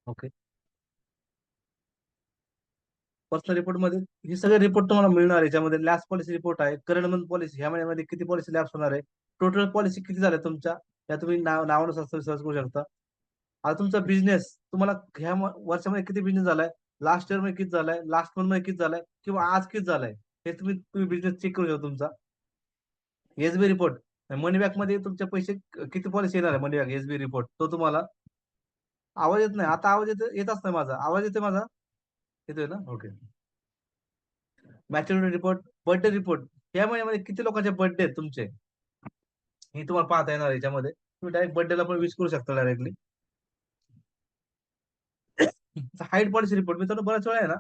ओके. पर्सनल रिपोर्ट मध्ये हे सगळे रिपोर्ट तुम्हाला मिळणार आहे. याच्यामध्ये लॅप्स पॉलिसी रिपोर्ट आहे, करंट मंथ पॉलिसी, ह्या महिन्यामध्ये किती पॉलिसी लॅप्स होणार आहे, टोटल पॉलिसी किती झाल्या तुमच्या, त्या तुम्ही नावानुसार सर्च करू शकता. आता तुमचा बिझनेस, तुम्हाला ह्या वर्षामध्ये किती बिझनेस झालाय, लास्ट इयर मध्ये किती झालाय, लास्ट मंथ मध्ये किती झालाय, किंवा आज किती झालाय, हे तुम्ही तुम्ही बिझनेस चेक करू शकता तुमचा. एसबी रिपोर्ट, मनी बॅक मध्ये तुमचे पैसे किती पॉलिसी येणार आहे, मनी बॅक एसबी रिपोर्ट तो तुम्हाला. आवाज येत नाही आता, आवाज येतच नाही माझा, आवाज येतोय माझा? येतोय ना, okay. Maturity report, birthday report, या महिन्यामध्ये किती लोकांचे बर्थडे आहेत तुमचे, हे तुम्हाला पाहता येणार आहे याच्यामध्ये. तुम्ही डायरेक्ट बर्थडेला पण विश करू शकता डायरेक्टली. हाईड पॉलिसी रिपोर्ट मित्रांनो, बऱ्याच वेळा आहे ना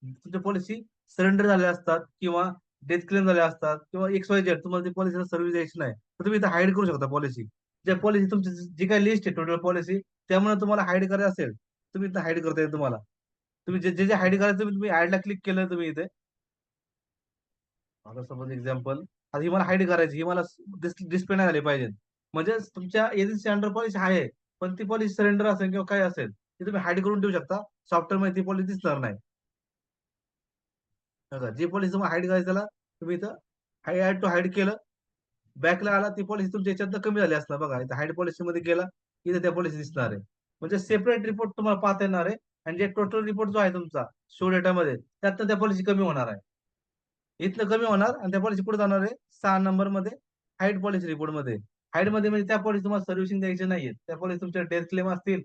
तुमच्या पॉलिसी सरेंडर झाल्या असतात किंवा डेथ क्लेम झाल्या असतात किंवा एक्स वाय झेड, तुम्हाला ती पॉलिसीला सर्व्हिस द्यायची नाही, तर तुम्ही इथं हाईड करू शकता पॉलिसी. ज्या पॉलिसी तुमची जी काही लिस्ट आहे टोटल पॉलिसी, त्यामुळे तुम्हाला हाईड करायचं असेल, तुम्ही इथं हाईड करता येईल तुम्हाला. तुम्ही जे जे हाईड करायचं तुम्ही तुम्ही ऍडला क्लिक केलं तुम्ही इथे. आता सपोज एक्झाम्पल, आता ही मला हाईड करायची, ही मला डिस्प्ले नाही झाली पाहिजे. म्हणजे तुमच्या एजन्सी अंडर पॉलिसी आहे, पण ती पॉलिसी सरेंडर असेल किंवा काय असेल, ती तुम्ही हाईड करून ठेवू शकता. सॉफ्टवेअर मध्ये ती पॉलिसी दिसणार नाही. बघा, जी पॉलिसी तुम्हाला हाईड करायची त्याला तुम्ही इथं ऍड टू हाईड केलं, बॅकला आला, ती पॉलिसी तुमच्या याच्यात कमी झाली असणार. बघा इथं हाईड पॉलिसी मध्ये गेला, इथे त्या पॉलिसी दिसणार आहे. म्हणजे सेपरेट रिपोर्ट तुम्हाला पाहता येणार आहे. आणि जे टोटल रिपोर्ट जो आहे तुमचा शो डेटामध्ये, त्यातनं त्या पॉलिसी कमी होणार आहे. इथनं कमी होणार आणि त्या पॉलिसी कुठे जाणार आहे, 6 नंबर मध्ये, हाईड पॉलिसी रिपोर्ट मध्ये. हाईड मध्ये म्हणजे त्या पॉलिसी तुम्हाला सर्व्हिसिंग द्यायची नाहीये, त्या पॉलिसी तुमच्या डेथ क्लेम असतील,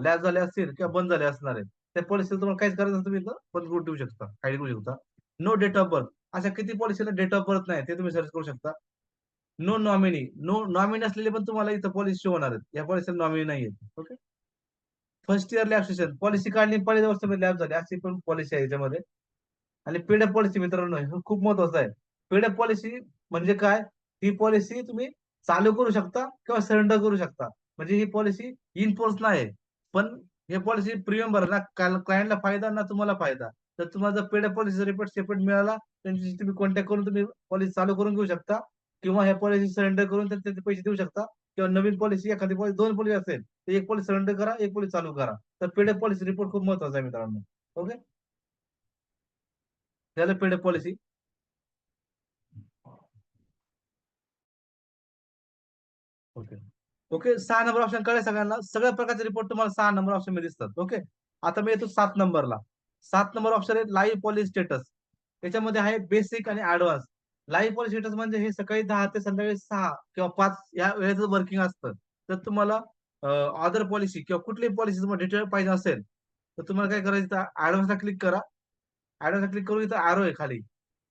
लॅब झाले असतील किंवा बंद झाले असणार आहे, त्या पॉलिसी तुम्हाला काहीच करायचं नसतं, तुम्ही इथं बंद करून ठेवू शकता, हाईड करू शकता. नो डेट ऑफ बर्थ, अशा किती पॉलिसीला डेट ऑफ बर्थ नाही ते तुम्ही सर्च करू शकता. नो नॉमिनी, नो नॉमिनी असलेले पण तुम्हाला इथं पॉलिसी शो होणार आहेत, या पॉलिसीला नॉमिनी नाहीये. Okay. First year lab session, policy काढली पहिल्या वर्षामध्ये लॅब झाली, अशी पण पॉलिसी आहे याच्यामध्ये. आणि पेड पॉलिसी मित्रांनो, हे खूप महत्वाचं आहे. पेड पॉलिसी म्हणजे काय, ही पॉलिसी तुम्ही चालू करू शकता किंवा सरेंडर करू शकता. म्हणजे ही पॉलिसी इनफोर्स नाही, पण हे पॉलिसी प्रीमियम भरला क्लायंटला फायदा ना तुम्हाला फायदा. तर तुम्हाला जर पेड पॉलिसीचा रिपोर्ट सेपरेट मिळाला, त्यांच्याशी तुम्ही कॉन्टॅक्ट करून तुम्ही पॉलिसी चालू करून घेऊ शकता, किंवा ह्या पॉलिसी सरेंडर करून त्याचे पैसे देऊ शकता. किंवा नवीन पॉलिसी, एखादी पॉलिसी, दोन पॉलिसी असेल तर एक पॉलिसी सरेंडर करा, एक पॉलिसी चालू करा. तर पेड पॉलिसी रिपोर्ट खूप महत्वाचा आहे मित्रांनो. ओके. त्याला paid policy. Okay. Okay, 6 number option कळले सगळ्यांना, सगळ्या प्रकारचे रिपोर्ट तुम्हाला 6 नंबर ऑप्शन मध्ये दिसतात. ओके. आता मी येतो 7 नंबरला. 7 नंबर ऑप्शन आहे लाईव्ह पॉलिसी स्टेटस. याच्यामध्ये आहे बेसिक आणि ऍडव्हान्स. लाईव्ह पॉलिसी स्टेटस म्हणजे हे सकाळी 10 ते संध्याकाळी 6 किंवा 5 या वेळेचं वर्किंग असतं. तर तुम्हाला अदर पॉलिसी किंवा कुठलीही पॉलिसी तुम्हाला डिटेल पाहिजे असेल, तर तुम्हाला काय करायचं, ऍडव्हान्सला क्लिक करा. ऍडव्हान्सला क्लिक करून इथं आरो आहे खाली,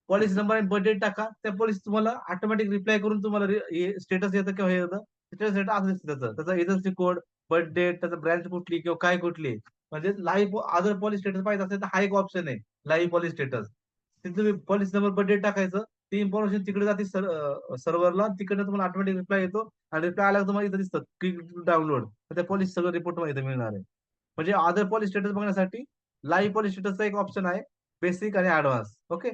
पॉलिसी नंबर आणि बर्थडे टाका, त्या पॉलिसी तुम्हाला ऑटोमॅटिक रिप्लाय करून तुम्हाला स्टेटस येतं किंवा हे येतं. स्टेटस येतं असं दिसतं त्याचं, त्याचा एजन्सी कोड, बर्थ डेट, त्याचा ब्रँच कुठली किंवा काय कुठली. म्हणजे लाईव्ह अदर पॉलिसी स्टेटस पाहिजे असेल तर हा एक ऑप्शन आहे, लाईव्ह पॉलिसी स्टेटस. तिथे तुम्ही पॉलिसी नंबर, बर्थडे टाकायचं, ती इन्फॉर्मेशन तिकडे जाते सर्व्हरला, तिकडे तुम्हाला ऑटोमॅटिक रिप्लाय येतो. आणि रिप्लाय आला तुम्हाला इथं दिसतं क्लिक डाउनलोड, तर त्या पॉलिसी सगळं रिपोर्ट तुम्हाला इथे मिळणार आहे. म्हणजे अदर पॉलिसी स्टेटस बघण्यासाठी लाईव्ह पॉलिसी स्टेटसचा एक ऑप्शन आहे, बेसिक आणि ऍडव्हान्स. ओके.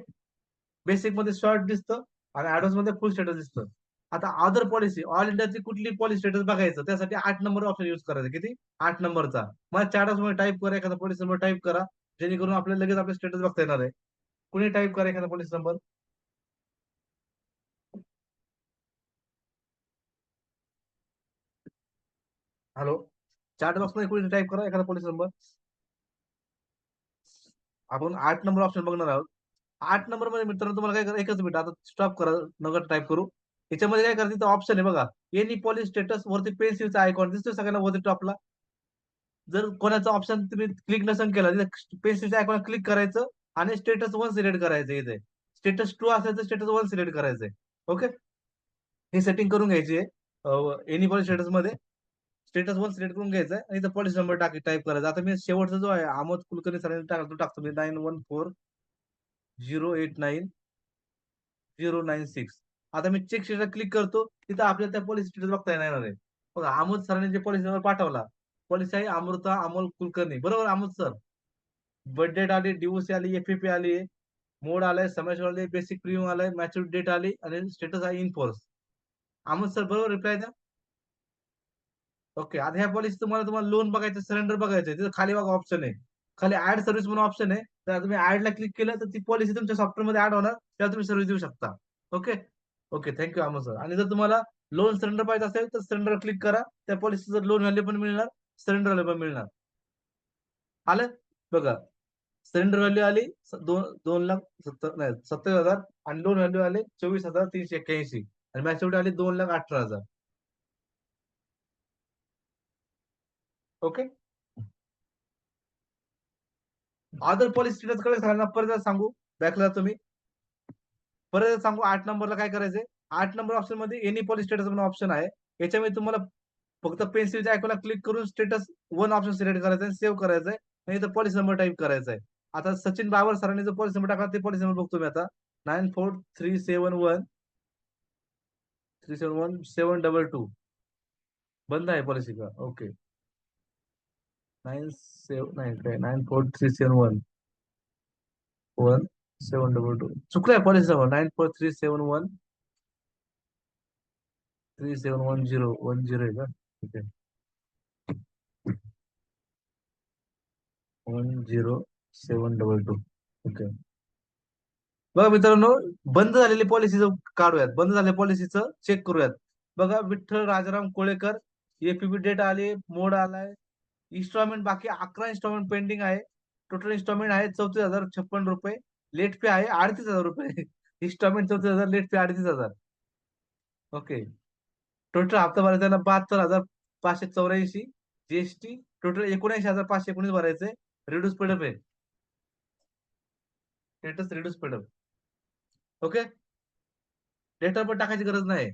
बेसिक मध्ये शॉर्ट दिसतं आणि ऍडव्हान्स मध्ये फुल स्टेटस दिसतं. आता अदर पॉलिसी, ऑल इंडियाची कुठली पॉलिसी स्टेटस बघायचं, त्यासाठी 8 नंबर ऑप्शन युज करायचं. किती? 8 नंबरचा. मला चार्टस मध्ये टाईप करा, एखादा पॉलिसी नंबर टाईप करा, जेणेकरून आपल्याला लगेच आपले स्टेटस बघता येणार आहे. कुणी टाईप करा एखादा policy number. Hello. Chart box मध्ये कुणी टाईप करा एखादा पॉलिसी नंबर. आपण 8 नंबर ऑप्शन बघणार आहोत. 8 नंबर मध्ये मित्रांनो तुम्हाला काय करा, एकच मिनिट आता स्टॉप करा, नगर टाईप करू. याच्यामध्ये काय करायचं, ऑप्शन आहे बघा, एनी पॉलिसी स्टेटस, वरती पेन्सिलचा आयकॉन दिसतोय सगळ्यांना वरती टॉपला. जर कोणाचा ऑप्शन तुम्ही क्लिक नसेल केला, पेन्सिलच्या आयकॉन क्लिक करायचं आणि स्टेटस 1 सिलेक्ट करायचं इथे. स्टेटस 2 असेल तर स्टेटस 1 सिलेक्ट करायचंय. ओके. हे सेटिंग करून घ्यायची आहे एनी पॉलिसी स्टेटस मध्ये. स्टेटस 1 सिलेक्ट करून घ्यायचं आहे आणि इथं पॉलिसी नंबर टाईप करायचा. आता मी शेवटचा जो आहे अमोद कुलकर्णी सरांनी टाकला तो टाकतो मी, 9140896096. आता मी चेक शीटला क्लिक करतो, तिथं आपल्याला त्या पॉलिसी स्टेटस बघता येणार आहे. बघा, अमोद सरांनी जे पॉलिसी नंबर पाठवला, पॉलिसी आहे अमृता अमोल कुलकर्णी, बरोबर अमोद सर. बर्थ डेट आली, डिवोर्स आली, एफपीपी आली, मोड आलाय, समय आले, बेसिक प्रीमियम आलाय, मॅच्युरिटी डेट आली आणि स्टेटस आहे इनफोर्स. अमोद सर बरोबर रिप्लाय द्या. ओके. आता ह्या पॉलिसी तुम्हाला तुम्हाला लोन बघायचं, सरेंडर बघायचं, तिथं खाली बघा ऑप्शन आहे, खाली ऍड सर्व्हिस म्हणून ऑप्शन आहे. तर तुम्ही ऍडला क्लिक केलं तर ती पॉलिसी तुमच्या सॉफ्टवेअर मध्ये ऍड होणार, त्याला तुम्ही सर्व्हिस देऊ शकता. Okay. Okay, thank you Amol sir. आणि जर तुम्हाला लोन सरेंडर पाहिजे असेल तर सरेंडर क्लिक करा, त्या पॉलिसीचं लोन व्हॅल्यू पण मिळणार, सरेंडर व्हॅल्यू पण मिळणार. आलं. बघा, सरेंडर व्हॅल्यू आली 2 लाख 70 हजार आणि लोन व्हॅल्यू आले 24,381 आणि मॅच्युरिटी आली 2,18,000. ओके. अदर पॉलिसी स्टेटस कडे सांगा परत सांगू. बॅकला तुम्ही परत सांगू 8 नंबरला काय करायचंय. 8 नंबर ऑप्शन मध्ये एनी पॉलिसी स्टेटस म्हणून ऑप्शन आहे. याच्यामध्ये तुम्हाला फक्त पेन्सिलच्या आयकॉनला क्लिक करून स्टेटस वन ऑप्शन सिलेक्ट करायचं आहे, सेव्ह करायचं आहे आणि इथं पॉलिसी नंबर टाईप करायचा आहे. आता सचिन बाबर सरांनी जो पॉलिसी नंबर टाकला ते पॉलिसी नंबर बघतो मी आता. 9437171722 बंद आहे पॉलिसी का? ओके. 9437171722 चुकलाय पॉलिसी नंबर 9437137110 आहे का? ठीक आहे. 10722. ओके. बघा मित्रांनो, बंद झालेली पॉलिसीचं काढूयात. बंद झालेल्या पॉलिसीचं चेक करूयात. बघा विठ्ठल राजाराम कोळेकर, एपीबी डेट आली, मोड आलाय. इन्स्टॉलमेंट बाकी 11 इन्स्टॉलमेंट पेंडिंग आहे. टोटल इन्स्टॉलमेंट आहे 34,056 रुपये. लेट पे आहे 38,000 रुपये. इन्स्टॉलमेंट 34,000, लेट पे 38,000. ओके. टोटल हप्ता भरायचा त्याला 72,584. GST total 79,519 भरायचंय. रिड्यूस पेडअप आहे. Status reduce paid up. Okay. Data पण टाकायची गरज नाही.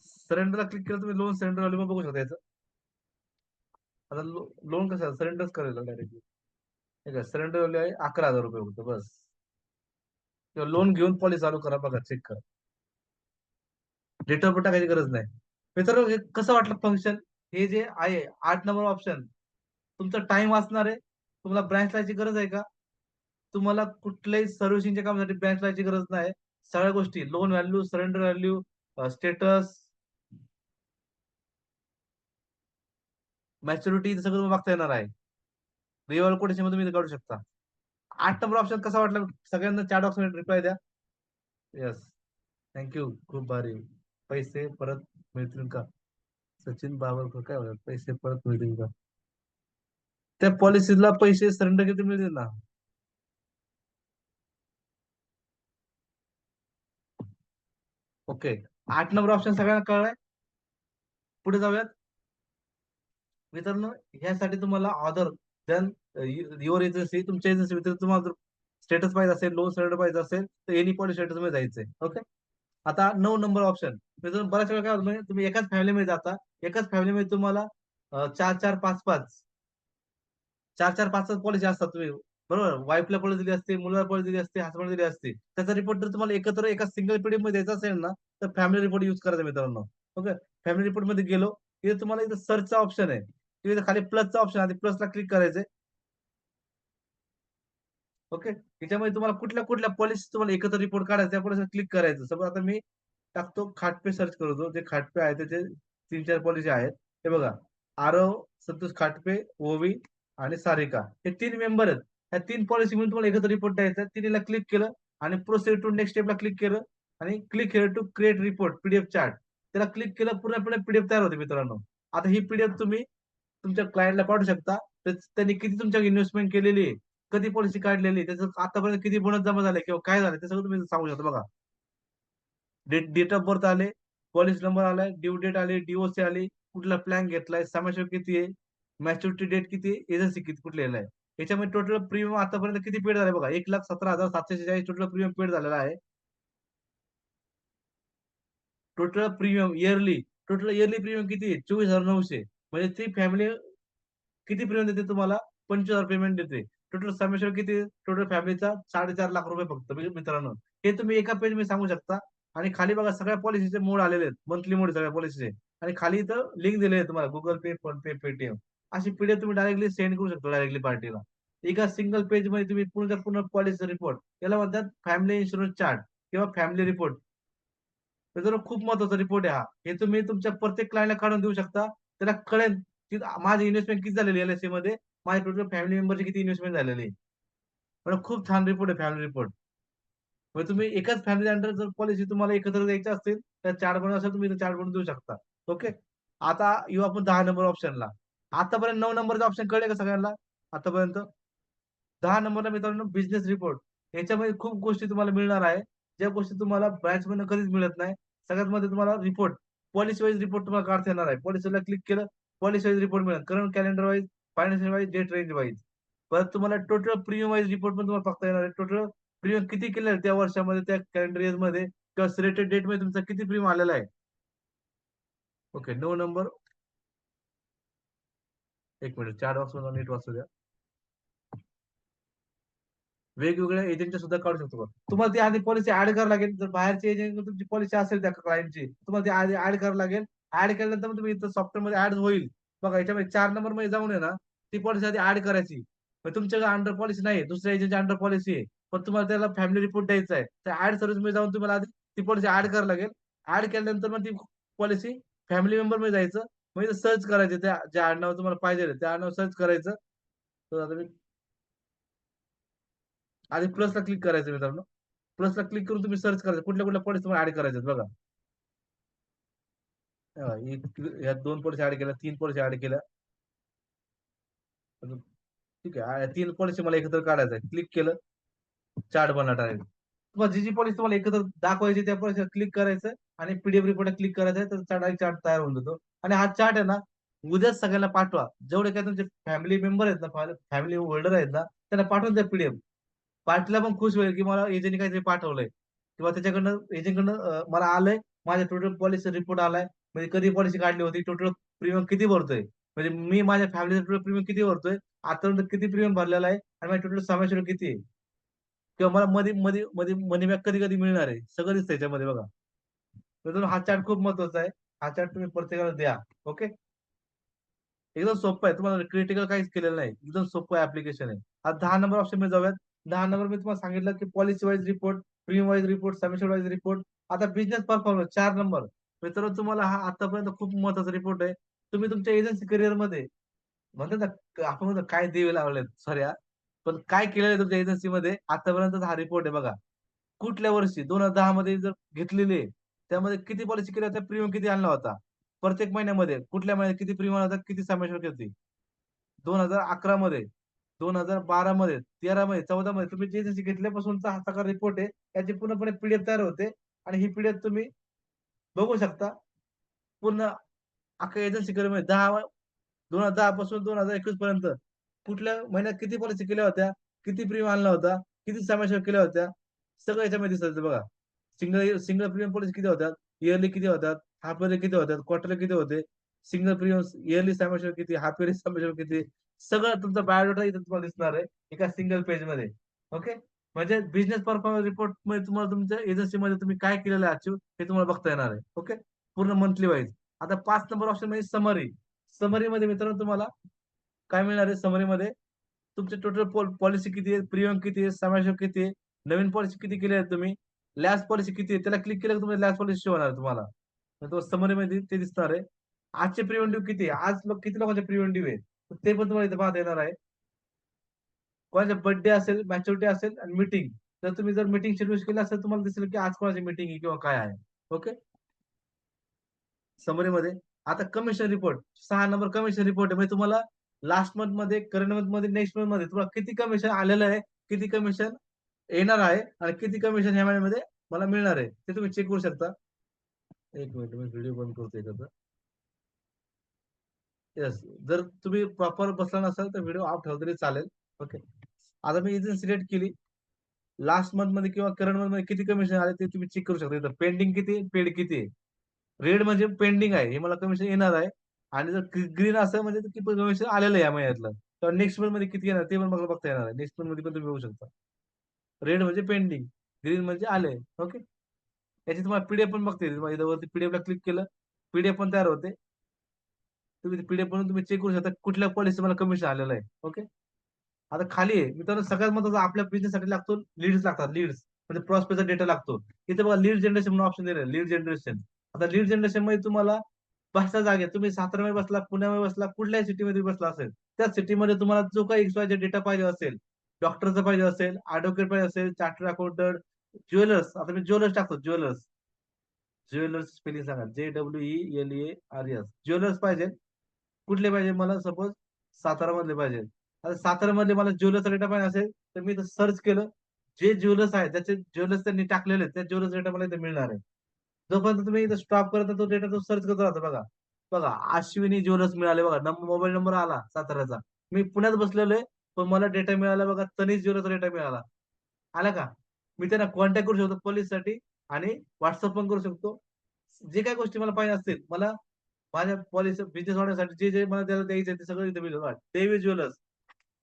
सरेंडरला क्लिक केलं तुम्ही लोन सरेंडर व्हॅल्यू बघू शकता याचं. आता लोन कसं सरेंडरच करायला डायरेक्टली. ठीक आहे. सरेंडर व्हॅल्यू आहे 11,000 रुपये होतं बस. किंवा लोन घेऊन पॉलिसी चालू करा बघा चेक करा. डेटा पण टाकायची गरज नाही. मित्रांनो हे कसं वाटलं फंक्शन. हे जे आहे 8 नंबर ऑप्शन तुमचा टाइम वाचणार आहे. तुम्हाला ब्रँच लायची गरज आहे का? तुम्हाला कुठल्याही सर्व्हिसिंगच्या कामासाठी ब्रँच लायची गरज नाही. सगळ्या गोष्टी loan value, surrender value, status, maturity सगळं तुम्हाला बघता येणार आहे. रिअल कोटेशन मध्ये तुम्ही काढू शकता. 8 नंबर ऑप्शन कसा वाटला सगळ्यांना 4 डॉक्युमेंट रिप्लाय द्या. येस. थँक्यू. खूप भारी. पैसे परत मिळतील का? सचिन बाबर काय होतात पैसे परत मिळतील का? त्या पॉलिसीला पैसे सरेंडर किती मिळतील ना. ओके. 8 नंबर ऑप्शन सगळ्यांना कळलाय. पुढे जाऊयात. मित्रांनो ह्यासाठी तुम्हाला ऑदर देन युअर एजन्सी तुमच्या एजन्सी मित्र तुम्हाला जर स्टेटस पाहिजे असेल, लोन सरेंडर पाहिजे असेल तर एनी पॉलिसी स्टेटस मध्ये जायचंय. ओके. आता 9 नंबर ऑप्शन मित्रांनो बऱ्याच वेळा काय होतं माहिती आहे, तुम्ही एकाच फॅमिलीमध्ये जाता. एकाच फॅमिलीमध्ये तुम्हाला 4-4, 5-5 पॉलिसी असतात तुम्ही बरोबर. वाईफला पॉलिसी दिली असते, मुलाला पॉलिसी दिली असते, हसबंड दिली असते. त्याचा रिपोर्ट जर तुम्हाला एकत्र एका सिंगल पीडीएफ मध्ये द्यायचा असेल ना तर फॅमिली रिपोर्ट युज करायचा मित्रांनो. ओके. फॅमिली रिपोर्ट मध्ये गेलो तिथे तुम्हाला इथं सर्चचा ऑप्शन आहे. तिथे खाली प्लसचा ऑप्शन आहे प्लसला क्लिक करायचंय. ओके. त्याच्यामध्ये तुम्हाला कुठल्या कुठल्या पॉलिसी तुम्हाला एकत्र रिपोर्ट काढायचा त्या पॉलिसी क्लिक करायचं. सपोज आता मी टाकतो खाटपे सर्च करतो. जे खाटपे आहे त्याचे 3-4 पॉलिसी आहेत. हे बघा आरव, संतोष खाटपे, ओवी आणि सारिका हे 3 मेंबर आहेत. ह्या 3 पॉलिसी म्हणून तुम्हाला एकत्र रिपोर्ट द्यायचा. तिन्हीला क्लिक केलं आणि प्रोसेड टू नेक्स्ट स्टेपला क्लिक केलं आणि click here to create report PDF chart त्याला क्लिक केलं पूर्णपणे पीडीएफ तयार होते मित्रांनो. आता ही पीडीएफ तुम्ही तुमच्या क्लायंटला पाठवू शकता. तर त्यांनी किती तुमच्या इन्व्हेस्टमेंट केलेली आहे, कधी पॉलिसी काढलेली आहे, त्याचं आतापर्यंत किती बोनस जमा झाले किंवा काय झालं ते सगळं तुम्ही सांगू शकता. बघा डेट ऑफ बर्थ आले, पॉलिसी नंबर आलाय, ड्यू डेट आली, डीओसी आली, कुठला प्लॅन घेतलाय, समावेश किती आहे, मॅच्युरिटी डेट किती आहे, एजन्सी किती कुठली आहे. याच्यामध्ये टोटल प्रीमियम आतापर्यंत किती पेड झाले बघा 1,17,746 टोटल प्रीमियम पेड झालेला आहे. Total premium yearly total yearly premium किती आहे 24,900. म्हणजे ती फॅमिली किती प्रीमियम देते तुम्हाला 25,000 पेमेंट देते. टोटल समेशन किती टोटल फॅमिलीचा 4.5 लाख रुपये फक्त मित्रांनो. हे तुम्ही एका पेज मध्ये सांगू शकता. आणि खाली बघा सगळ्या पॉलिसीचे मोड आलेले आहेत. मंथली मोड सगळ्या पॉलिसीचे आणि खाली इथं लिंक दिले आहे तुम्हाला गुगल पे, फोन पे, पेटीएम. अशी पीडीएफ तुम्ही डायरेक्टली सेंड करू शकता डायरेक्टली पार्टीला. एका सिंगल पेज मध्ये तुम्ही पूर्ण पॉलिसी रिपोर्ट याला म्हणतात फॅमिली इन्शुरन्स चार्ट किंवा फॅमिली रिपोर्ट. त्याचा खूप महत्वाचा रिपोर्ट आहे हा. हे तुम्ही तुमच्या प्रत्येक क्लायंटला काढून देऊ शकता. त्याला कळेल की माझी इन्व्हेस्टमेंट किती झालेली एलआयसी मध्ये, माझ्या टोटल फॅमिली मेंबरची किती इन्व्हेस्टमेंट झालेली आहे. पण खूप छान रिपोर्ट आहे फॅमिली रिपोर्ट. म्हणजे तुम्ही एकाच फॅमिली अंडर जर पॉलिसी तुम्हाला एकत्र द्यायची असतील तर चार्ट बनवून असेल तुम्ही चार्ट बनवून देऊ शकता. ओके. आता येऊ आपण 10 नंबर ऑप्शनला. आतापर्यंत 9 नंबरचे ऑप्शन कळले का सगळ्यांना? आतापर्यंत. 10 नंबरला मित्रांनो बिझनेस रिपोर्ट. याच्यामध्ये खूप गोष्टी तुम्हाला मिळणार आहे. ज्या गोष्टी तुम्हाला ब्रँचमधनं कधीच मिळत नाही. सगळ्यात मध्ये तुम्हाला रिपोर्ट, पॉलिसी वाईज रिपोर्ट तुम्हाला काढता येणार आहे. पॉलिसीला क्लिक केलं, पॉलिसी वाईज रिपोर्ट मिळेल. Current calendar wise, financial wise, date range wise. परत तुम्हाला टोटल प्रीमियम वाईज रिपोर्ट पण तुम्हाला बघता येणार आहे. टोटल प्रीमियम किती केलेलं आहे त्या वर्षामध्ये, त्या कॅलेंडर इयरमध्ये किंवा सिलेक्टेड डेटमध्ये तुमचा किती प्रीमियम आलेला आहे. Okay, 9 number. एक मिनिट, चार बॉक्स नीट वाचू द्या. वेगवेगळ्या एजंटच्या सुद्धा काढू शकतो. तुम्हाला ती आधी पॉलिसी ऍड करावी लागेल. जर बाहेरची एजंट तुमची पॉलिसी असेल त्या क्लायंटची, तुम्हाला ती आधी ऍड करावी लागेल. ऍड केल्यानंतर मग तुम्ही इथं सॉफ्टवेअर मध्ये ऍड होईल. बघा याच्यामध्ये 4 नंबर मध्ये जाऊन आहे ना, ती पॉलिसी आधी ऍड करायची. मग तुमच्याकडे अंडर पॉलिसी नाही, दुसऱ्या एजंटच्या अंडर पॉलिसी आहे, पण तुम्हाला त्याला फॅमिली रिपोर्ट द्यायचा आहे, तर ऍड सर्व्हिस मध्ये जाऊन तुम्हाला आधी ती पॉलिसी ऍड करावी लागेल. ऍड केल्यानंतर मग ती पॉलिसी फॅमिली मेंबर मध्ये जायचं. मग इथं सर्च करायचं, त्या ज्या आडनाव तुम्हाला पाहिजे त्या आडनाव सर्च करायचं. तर आता मी आधी प्लसला क्लिक करायचं मित्रांनो. प्लसला क्लिक करून तुम्ही सर्च करायचं कुठल्या कुठल्या पॉलिसी तुम्हाला ऍड करायच्यात बघा. या 2 पॉलिसी ऍड केल्या, 3 पॉलिसी ऍड केल्या. अजून ठीक आहे, 3 पॉलिसी मला एकत्र काढायचं आहे. क्लिक केलं, चार्ट बनला डायरेक्ट. तुम्हाला जी पॉलिसी तुम्हाला एकत्र दाखवायची त्या पॉलिसी क्लिक करायचं आणि पीडीएफ रिपोर्ट क्लिक करायचं आहे, तर चार्ट तयार होऊन जातो. आणि हा चार्ट आहे ना, उद्याच सगळ्यांना पाठवा. जेवढे काय तुमचे फॅमिली मेंबर आहेत ना, फॅमिली होल्डर आहेत ना, त्यांना पाठवून द्या पीडीएफ. पार्टीला पण खुश होईल की मला एजंटने काहीतरी पाठवलंय किंवा त्याच्याकडनं एजंटकडनं मला आलंय, माझ्या टोटल पॉलिसी रिपोर्ट आलाय, म्हणजे कधी पॉलिसी काढली होती, टोटल प्रीमियम किती भरतोय, म्हणजे मी माझ्या फॅमिलीचा टोटल प्रीमियम किती भरतोय, आतापर्यंत किती प्रीमियम भरलेला आहे आणि माझ्या टोटल समावेश किती आहे, किंवा मला मध्ये मध्ये मध्ये मनी बॅक कधी कधी मिळणार आहे, सगळं दिसतं याच्यामध्ये बघा. तर हा चार्ट खूप महत्वाचा आहे. हा चार्ट तुम्ही प्रत्येकाला द्या. ओके, एकदम सोपं आहे. तुम्हाला क्रिटिकल काहीच केलेलं नाही. एकदम सोपं ऍप्लिकेशन आहे. आता 10 नंबर ऑप्शन मध्ये जाऊयात. 10 नंबर मी तुम्हाला सांगितलं की policy wise report, premium wise report, submission wise report. आता बिझनेस परफॉर्मन्स 4 नंबर. मित्रांनो तुम्हाला हा आतापर्यंत खूप महत्वाचा रिपोर्ट आहे. तुम्ही तुमच्या एजन्सी करिअर मध्ये म्हणतात ना, आपण म्हणतो काय दिवे लावलेत, सॉरी, पण काय केलेलं आहे तुमच्या एजन्सीमध्ये आतापर्यंत हा रिपोर्ट आहे बघा. कुठल्या वर्षी 2010 मध्ये जर घेतलेली आहे, त्यामध्ये किती पॉलिसी केल्या होत्या, प्रीमियम किती आणला होता, प्रत्येक महिन्यामध्ये कुठल्या महिन्यात किती प्रीमियम होता, किती समावेश होती. 2011 मध्ये, 2012 मध्ये, 13 मध्ये, 14 मध्ये तुम्ही जे जसे घेतल्यापासूनचा हा सगळा रिपोर्ट आहे. याची पूर्णपणे पीडीएफ तयार होते आणि ही पीडीएफ तुम्ही बघू शकता. पूर्ण अख्खा एजन्सी मध्ये 2010 पासून 2021 पर्यंत कुठल्या महिन्यात किती पॉलिसी केल्या होत्या, किती प्रीमियम आणला होता, किती समावेश केल्या होत्या, सगळं याच्यामध्ये दिसतं बघा. सिंगल सिंगल प्रीमियम पॉलिसी किती होतात, इयरली किती होतात, हाफ इयरली किती होतात, क्वार्टरली किती होते, सिंगल प्रीमियम इयरली समावेश किती, हाफ इयरली समावेश किती, सगळं तुमचा बायोडाटा इथं तुम्हाला दिसणार आहे एका सिंगल पेज मध्ये. ओके, म्हणजे बिझनेस परफॉर्मन्स रिपोर्ट मध्ये तुम्हाला तुमच्या एजन्सीमध्ये तुम्ही काय केलेलं आहे अचीव हे तुम्हाला बघता येणार आहे. ओके, पूर्ण मंथली वाईज. आता 5 नंबर ऑप्शन म्हणजे समरी. समरी मध्ये मित्रांनो तुम्हाला काय मिळणार आहे, समरी मध्ये तुमचे टोटल पॉलिसी किती आहे, प्रीमियम किती आहे, समावेश किती आहे, नवीन पॉलिसी किती केली आहे तुम्ही, लॅस्ट पॉलिसी किती आहे, त्याला क्लिक केलं की तुम्हाला लॅस्ट पॉलिसी शो होणार आहे तुम्हाला. तो समरी मध्ये ते दिसणार आहे. आजचे प्रिव्हेंटिव्ह किती आहे, आज लोक किती लोकांचे प्रिव्हेंटिव्ह आहे, तर ते पण तुम्हाला इथे पाहता येणार आहे. कोणाचा बर्थडे असेल, मॅच्युरिटी असेल आणि मीटिंग. तर तुम्ही जर मीटिंग शेड्यूल केलं असेल, तुम्हाला दिसेल की आज कोणाची मीटिंग आहे किंवा काय आहे. ओके, समरीमध्ये. आता commission report, 6 number commission report आहे, म्हणजे तुम्हाला लास्ट मंथ मध्ये, करंट मंथ मध्ये, नेक्स्ट मंथ मध्ये तुम्हाला किती कमिशन आलेलं आहे, किती कमिशन येणार आहे आणि किती कमिशन ह्या महिन्यामध्ये मला मिळणार आहे, ते तुम्ही चेक करू शकता. एक मिनिट, मी व्हिडिओ बंद करतो याचा. येस, जर तुम्ही प्रॉपर बसला नसाल तर व्हिडिओ ऑफ ठेवला तरी चालेल. ओके, आता मी इथे सिलेक्ट केली. लास्ट मंथ मध्ये किंवा करंट मंथ मध्ये किती कमिशन आले ते तुम्ही चेक करू शकता. इथं पेंडिंग किती, पेड किती आहे. रेड म्हणजे पेंडिंग आहे, हे मला कमिशन येणार आहे. आणि जर ग्रीन असं म्हणजे किती कमिशन आलेलं आहे या महिन्यातलं, तर नेक्स्ट मंथ मध्ये किती येणार ते पण मला बघता येणार आहे. नेक्स्ट मंथ मध्ये पण तुम्ही बघू शकता. रेड म्हणजे पेंडिंग, ग्रीन म्हणजे आले. ओके, याची तुम्हाला पीडीएफ पण बघता येईल. तुम्हाला इथं वरती पीडीएफ ला क्लिक केलं, पीडीएफ पण तयार होते. तुम्ही पीडीएफ म्हणून तुम्ही चेक करू शकता कुठल्या पॉलिसी मला कमिशन आलेलं आहे. ओके, आता खाली आहे मित्रांनो, सगळ्यात महत्त्वाचं आपल्या बिझनेस साठी लागतो लीड्स, लागतात लीड्स, म्हणजे प्रॉस्पेक्टचा डेटा लागतो. इथे बघा लीड जनरेशन म्हणून ऑप्शन दिलेलं आहे, लीड जनरेशन. आता लीड जनरेशन मध्ये तुम्हाला बसल्या जागेत, तुम्ही सातारामध्ये बसला, पुण्यामध्ये बसला, कुठल्याही सिटीमध्ये बसला असेल, त्या सिटीमध्ये तुम्हाला जो काही एक्सवायझेड डेटा पाहिजे असेल, डॉक्टरचा पाहिजे असेल, ऍडव्होकेट पाहिजे असेल, चार्टर्ड अकाउंटंट, ज्वेलर्स, आता मी ज्वेलर्स टाकतो, ज्वेलर्स, ज्वेलर्स स्पेलिंग सांगा, JEELERS, ज्वेलर्स पाहिजे. कुठले पाहिजे मला, सपोज सातारा मधले पाहिजे. आता साताऱ्यामध्ये मला ज्वेलर्स डेटा पाहिजे असेल तर मी इथं सर्च केलं, जे ज्वेलर्स आहेत त्याचे ज्वेलर्स त्यांनी टाकलेले आहेत, त्या ज्वेलर्स डेटा मला इथे मिळणार आहे. जोपर्यंत तुम्ही इथं स्टॉप करता तो डेटा तो सर्च करत राहतो बघा. बघा अश्विनी ज्वेलर्स मिळाले बघा, मोबाईल नंबर आला साताऱ्याचा. मी पुण्यात बसलेलो आहे, पण मला डेटा मिळाला बघा, तनिष ज्वेलर्सचा डेटा मिळाला. आला का? मी त्यांना कॉन्टॅक्ट करू शकतो पोलिससाठी आणि व्हॉट्सअप पण करू शकतो. जे काही गोष्टी मला पाहिजे असतील, मला माझ्या पॉलिसी बिझनेस वाढवण्यासाठी जे मला त्याला द्यायचं ते सगळं इथे मिळेल बघा. देवी ज्वेलर्स.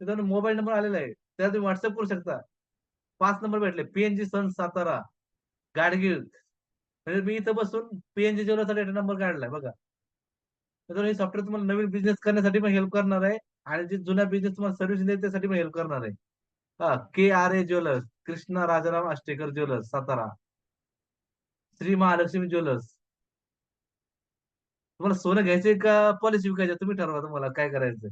त्याचा मोबाईल नंबर आलेला आहे. त्याला तुम्ही व्हॉट्सअप करू शकता. 5 नंबर भेटले. पी सन सातारा, गाडगीळ. म्हणजे मी इथं बसून पी ज्वेलर्सचा डेटा नंबर काढलाय बघा. तर हे सॉफ्टवेअर तुम्हाला नवीन बिझनेस करण्यासाठी पण हेल्प करणार आहे आणि जे जुन्या बिझनेस तुम्हाला सर्व्हिस देईल त्यासाठी पण हेल्प करणार आहे. हां, KRA jewellers, Krishna Rajaram Ashtekar jewellers, Satara. Shri Mahalakshmi jewellers. तुम्हाला सोनं घ्यायचंय का पॉलिसी विकायची तुम्ही ठरवा तुम्हाला काय करायचंय.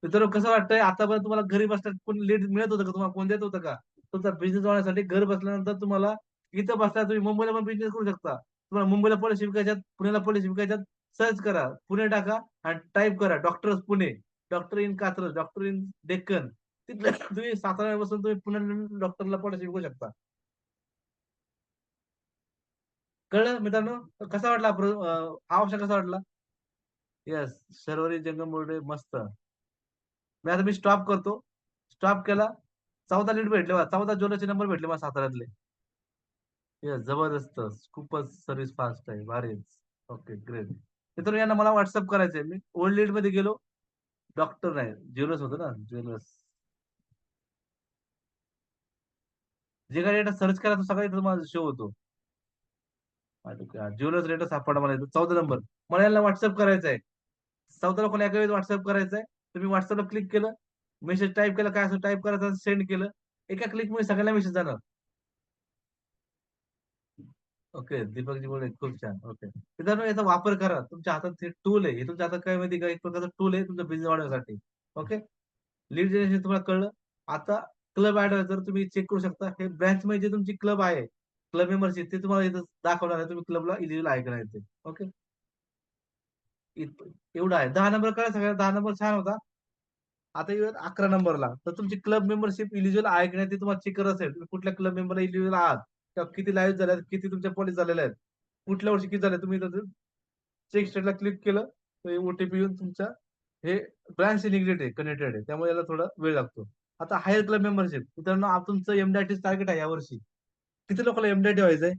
मित्रांनो कसं वाटतंय आतापर्यंत तुम्हाला घरी बसल्या कोण लीड मिळत होतं का तुम्हाला कोण देत होतं का? तुमचा बिझनेस वाढवण्यासाठी घर बसल्यानंतर तुम्हाला इथं बसल्या तुम्ही मुंबईला पण बिझनेस करू शकता. तुम्हाला मुंबईला पॉलिसी विकायच्यात, पुण्याला पॉलिसी विकायच्यात, सर्च करा. पुणे टाका आणि टाइप करा doctors Pune, doctor in Katraj, doctor in Deccan. तिथल्या तुम्ही साताऱ्याला बसून तुम्ही पुण्याला डॉक्टरला पॉलिसी विकू शकता. कळलं मित्रांनो? तर कसा वाटला हा ऑप्शन कसा वाटला? येस, शर्वरी जंगम बोर्डे मस्त. मी स्टॉप करतो. स्टॉप केला. 14 लीड भेटले मला. 14 जोनाचे नंबर भेटले मला साताऱ्यातले. येस, जबरदस्त. खूपच सर्व्हिस फास्ट आहे. भारीच. Okay, great. मित्रांनो यांना मला WhatsApp करायचंय. मी ओल्ड लीडमध्ये गेलो. डॉक्टर नाही, ज्वेलर्स होतं ना, ज्वेलर्स. जे काही डेटा सर्च करा तो सगळा इथं तुम्हाला शो होतो. ज्वेलर्स डेटा सापडला मला इथं 14 नंबर. मला यांना WhatsApp करायचा आहे. 14 लोकांना एका वेळेस WhatsApp करायचा आहे. तर मी WhatsAppला क्लिक केलं. मेसेज टाइप केला, काय असं टाइप करायचं सेंड केलं. एका क्लिकमध्ये सगळ्यांना मेसेज जाणार. ओके. दीपकजी बोलले, खूप छान. ओके. मित्रांनो याचा वापर करा. तुमच्या हातात हे टूल आहे. हे तुमच्या हातात काय माहिती आहे का? एक प्रकारचं टूल आहे तुमचा बिझनेस वाढवण्यासाठी. ओके. लीड जनरेशन तुम्हाला कळलं. आता क्लब ॲडवायझर तुम्ही चेक करू शकता. हे ब्रँचमध्ये जे तुमची क्लब आहे, क्लब मेंबरशिप ते तुम्हाला इथं दाखवणार आहे. तुम्ही क्लबला एलिजिबल आहे का नाही ते. ओके. एवढं आहे. 10 नंबर कळला सगळ्यांना 10 नंबर छान होता. आता येऊयात 11 नंबरला. तर तुमची क्लब मेंबरशिप एलिजिबल आहे की नाही ते तुम्हाला चेक करायचं आहे. तुम्ही कुठल्या क्लब मेंबरला एलिजिबल आहात. किंवा किती लाईव्ह झाल्यात, किती तुमच्या पॉलिसी झालेल्या आहेत. कुठल्या वर्षी किती झाले तुम्ही इथं चेक स्टेटला क्लिक केलं, तर ओटीपी येऊन तुमच्या हे ब्रांच निगडीड आहे, कनेक्टेड आहे. त्यामुळे याला थोडा वेळ लागतो. आता हायर क्लब मेंबरशिप मित्रांनो तुमचं एमडीआयटी टार्गेट आहे यावर्षी. किती लोकांना एमडीआयटी व्हायचंय?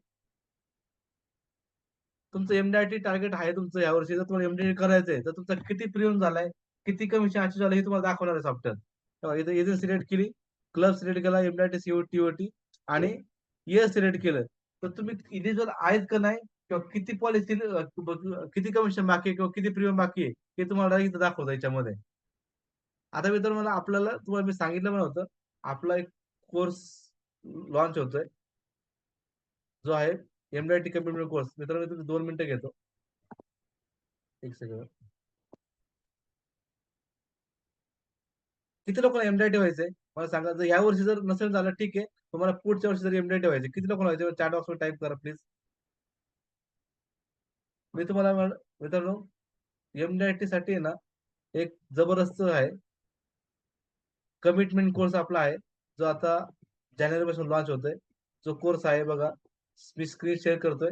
तुमचं एमडीआयटी टार्गेट आहे तुमचं यावर्षी जर तुम्हाला एमडीआयटी करायचंय तर तुमचा किती प्रीमियम झालाय, किती कमिशन अचीव्ह झालं हे तुम्हाला दाखवणार आहे सॉफ्टवेअर. तेव्हा इथे एजन्सी सिलेक्ट केली, क्लब सिलेक्ट केला, एमडीआयटी सीओटी आणि इयर सिलेक्ट केलं. तर तुम्ही इलिजिबल आहेत का नाही किंवा किती पॉलिसी किती कमिशन बाकी आहे किंवा किती प्रीमियम बाकी आहे हे तुम्हाला इथं दाखवतं याच्यामध्ये. आता मित्रांनो मला आपल्याला तुम्हाला मी सांगितलं पण होतं, आपला एक कोर्स लॉन्च होतोय, जो आहे एमडीआयटी कम्प्युटर कोर्स. मित्रांनो तुम्ही 2 मिनिटं घेतो. एक सेकंड. किती लोकांना एमडीआयटी व्हायचंय? मला सांगा. जर यावर्षी जर नसेल झालं ठीक आहे. तुम्हाला पुढच्या वर्षी जर एमडीआयटी व्हायचं किती लोकांना व्हायचं चॅट बॉक्सवर टाइप करा प्लीज. मी तुम्हाला मित्रांनो एमडीआयटी साठी आहे ना, एक जबरदस्त आहे कमिटमेंट कोर्स आपला आहे, जो आता जानेवारीपासून लॉन्च होतोय. जो कोर्स आहे बघा, मी स्क्रीन शेअर करतोय.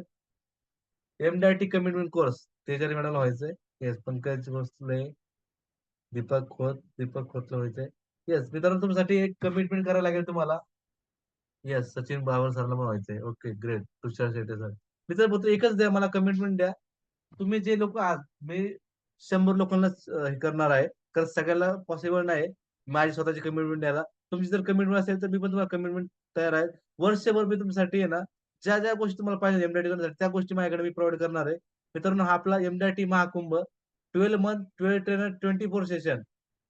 एमडीआयटी कमिटमेंट कोर्स तेजारी मॅडमला व्हायचंय. येस, पंकज भोसले, दीपक खोतला व्हायचंय. येस, मित्रांनो तुमच्यासाठी एक कमिटमेंट करायला लागेल तुम्हाला. येस, सचिन बाबर सरला पण व्हायचंय. Okay, great. Tushar Shetty sir. मित्र फक्त एकच द्या मला कमिटमेंट द्या. तुम्ही जे लोक आहात मी 100 लोकांना हे करणार आहे. कारण सगळ्याला पॉसिबल नाही माझी स्वतःची कमिटमेंट द्यायला. तुमची जर कमिटमेंट असेल तर मी पण तुम्हाला कमिटमेंट तयार आहे. वर्षभर मी तुमच्यासाठी आहे ना, ज्या ज्या गोष्टी तुम्हाला पाहिजे एमडीआयटी करण्यासाठी त्या गोष्टी माझ्याकडे मी प्रोव्हाइड करणार आहे. मित्रांनो हा आपला MDIT Mahakumbh 12 month 12 trainer 24 session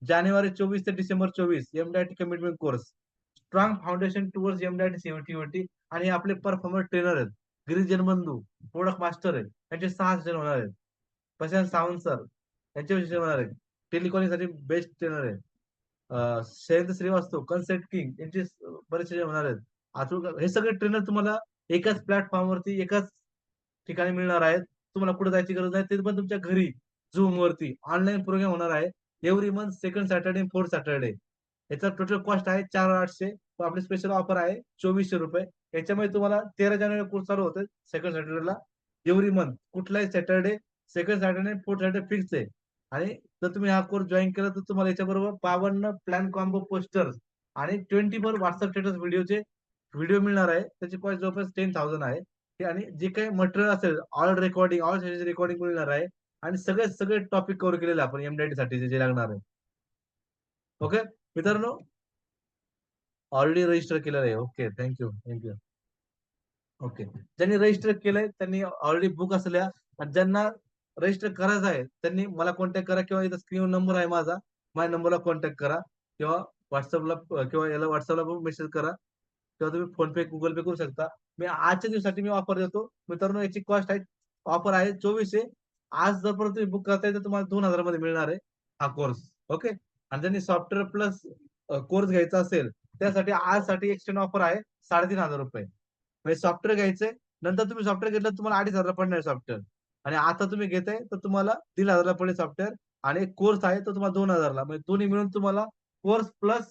जानेवारी 24 ते डिसेंबर 24 MDIT commitment course strong foundation towards MDIT COT आणि हे आपले परफॉर्मर ट्रेनर आहेत. गिरीश जनबंधू प्रोडक्ट मास्टर आहे. त्यांचे 6 सेशन होणार आहेत. प्रशांत सावंत सर यांचे विषय होणार आहेत. टेलिकॉलिंग साठी बेस्ट ट्रेनर आहे. शैलेंद्र श्रीवास्तव कन्सेप्ट किंग यांचे बरेचसे होणार आहेत. हे सगळे ट्रेनर तुम्हाला एकाच प्लॅटफॉर्मवरती एकाच ठिकाणी मिळणार आहेत. तुम्हाला कुठे जायची गरज नाही. ते पण तुमच्या घरी झूम वरती ऑनलाईन प्रोग्राम होणार आहे. Every month second Saturday fourth Saturday. याचा टोटल कॉस्ट आहे 4,800. आपली स्पेशल ऑफर आहे 2400 रुपये. याच्यामध्ये तुम्हाला 13 जानेवारी कोर्स चालू होते सेकंड सॅटर्डेला. एव्हरी मंथ कुठलाही Saturday, second Saturday fourth Saturday fix आहे. आणि जर तुम्ही हा कोर्स जॉईन केला तर तुम्हाला याच्याबरोबर 52 प्लॅन कॉम्बो पोस्टर आणि 24 व्हॉट्सअप स्टेटस व्हिडिओचे व्हिडिओ मिळणार आहे. त्याची कॉस्ट जवळपास 10,000 आहे. आणि जे काही मटेरियल असेल ऑल रेकॉर्डिंग, ऑल सेशनची रेकॉर्डिंग मिळणार आहे. आणि सगळे सगळे टॉपिक कव्हर केलेले आपण एमडीआयटी साठी जे लागणार आहे. ओके मित्रांनो, ऑलरेडी रजिस्टर केलेलं आहे. Okay, thank you thank you. ओके, ज्यांनी रजिस्टर केलंय त्यांनी ऑलरेडी बुक असल्या, आणि ज्यांना रजिस्टर करायचं आहे त्यांनी मला कॉन्टॅक्ट करा, किंवा इथं स्क्रीन नंबर आहे माझ्या नंबरला कॉन्टॅक्ट करा, किंवा व्हॉट्सअपला किंवा याला व्हॉट्सअपला पण मेसेज करा, किंवा तुम्ही फोन पे गुगल पे करू शकता. मी आजच्या दिवसासाठी मी ऑफर देतो मित्रांनो. याची कॉस्ट आहे, ऑफर आहे 2400. आज जर तुम्ही बुक करताय तर तुम्हाला 2000 मध्ये मिळणार आहे हा कोर्स. ओके, आणि ज्यांनी सॉफ्टवेअर प्लस कोर्स घ्यायचा असेल त्यासाठी आजसाठी एक्सटेंड ऑफर आहे 3500 रुपये. म्हणजे सॉफ्टवेअर घ्यायचंय, नंतर तुम्ही सॉफ्टवेअर घेतलं तुम्हाला 2,500 पडणार सॉफ्टवेअर. आणि आता तुम्ही घेताय तर तुम्हाला 1,500 पडेल सॉफ्टवेअर. आणि कोर्स आहे तर तुम्हाला 2,000ला, म्हणजे दोन्ही मिळून तुम्हाला कोर्स प्लस